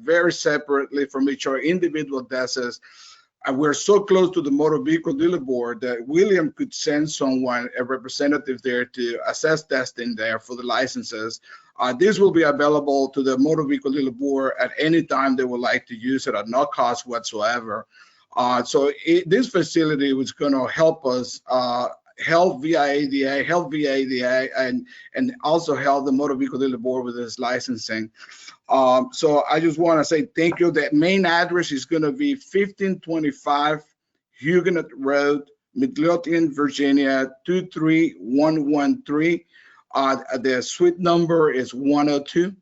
S13: very separately from each other, individual desks. And we're so close to the motor vehicle dealer board that William could send someone, a representative there, to assess testing there for the licenses. This will be available to the motor vehicle dealer board at any time they would like to use it at no cost whatsoever. So this facility was going to help us help VIADA, and also help the motor vehicle dealer board with its licensing. So I just want to say thank you. The main address is going to be 1525 Huguenot Road, Midlothian, Virginia 23113. The suite number is 102.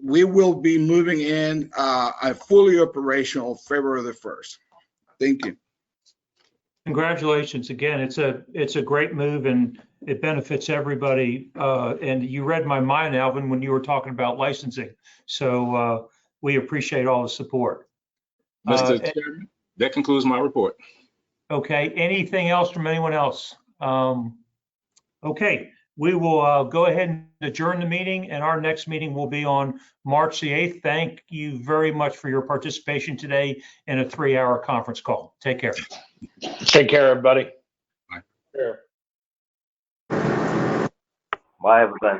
S13: We will be moving in fully operational February the 1st. Thank you.
S1: Congratulations again. It's a great move and it benefits everybody. And you read my mind, Alvin, when you were talking about licensing. So we appreciate all the support.
S3: Mr. Chairman, that concludes my report.
S1: Okay. Anything else from anyone else? Okay. We will go ahead and adjourn the meeting, and our next meeting will be on March the 8th. Thank you very much for your participation today in a 3-hour conference call. Take care.
S4: Take care, everybody.
S3: Bye.
S22: Sure.
S20: Bye, everybody.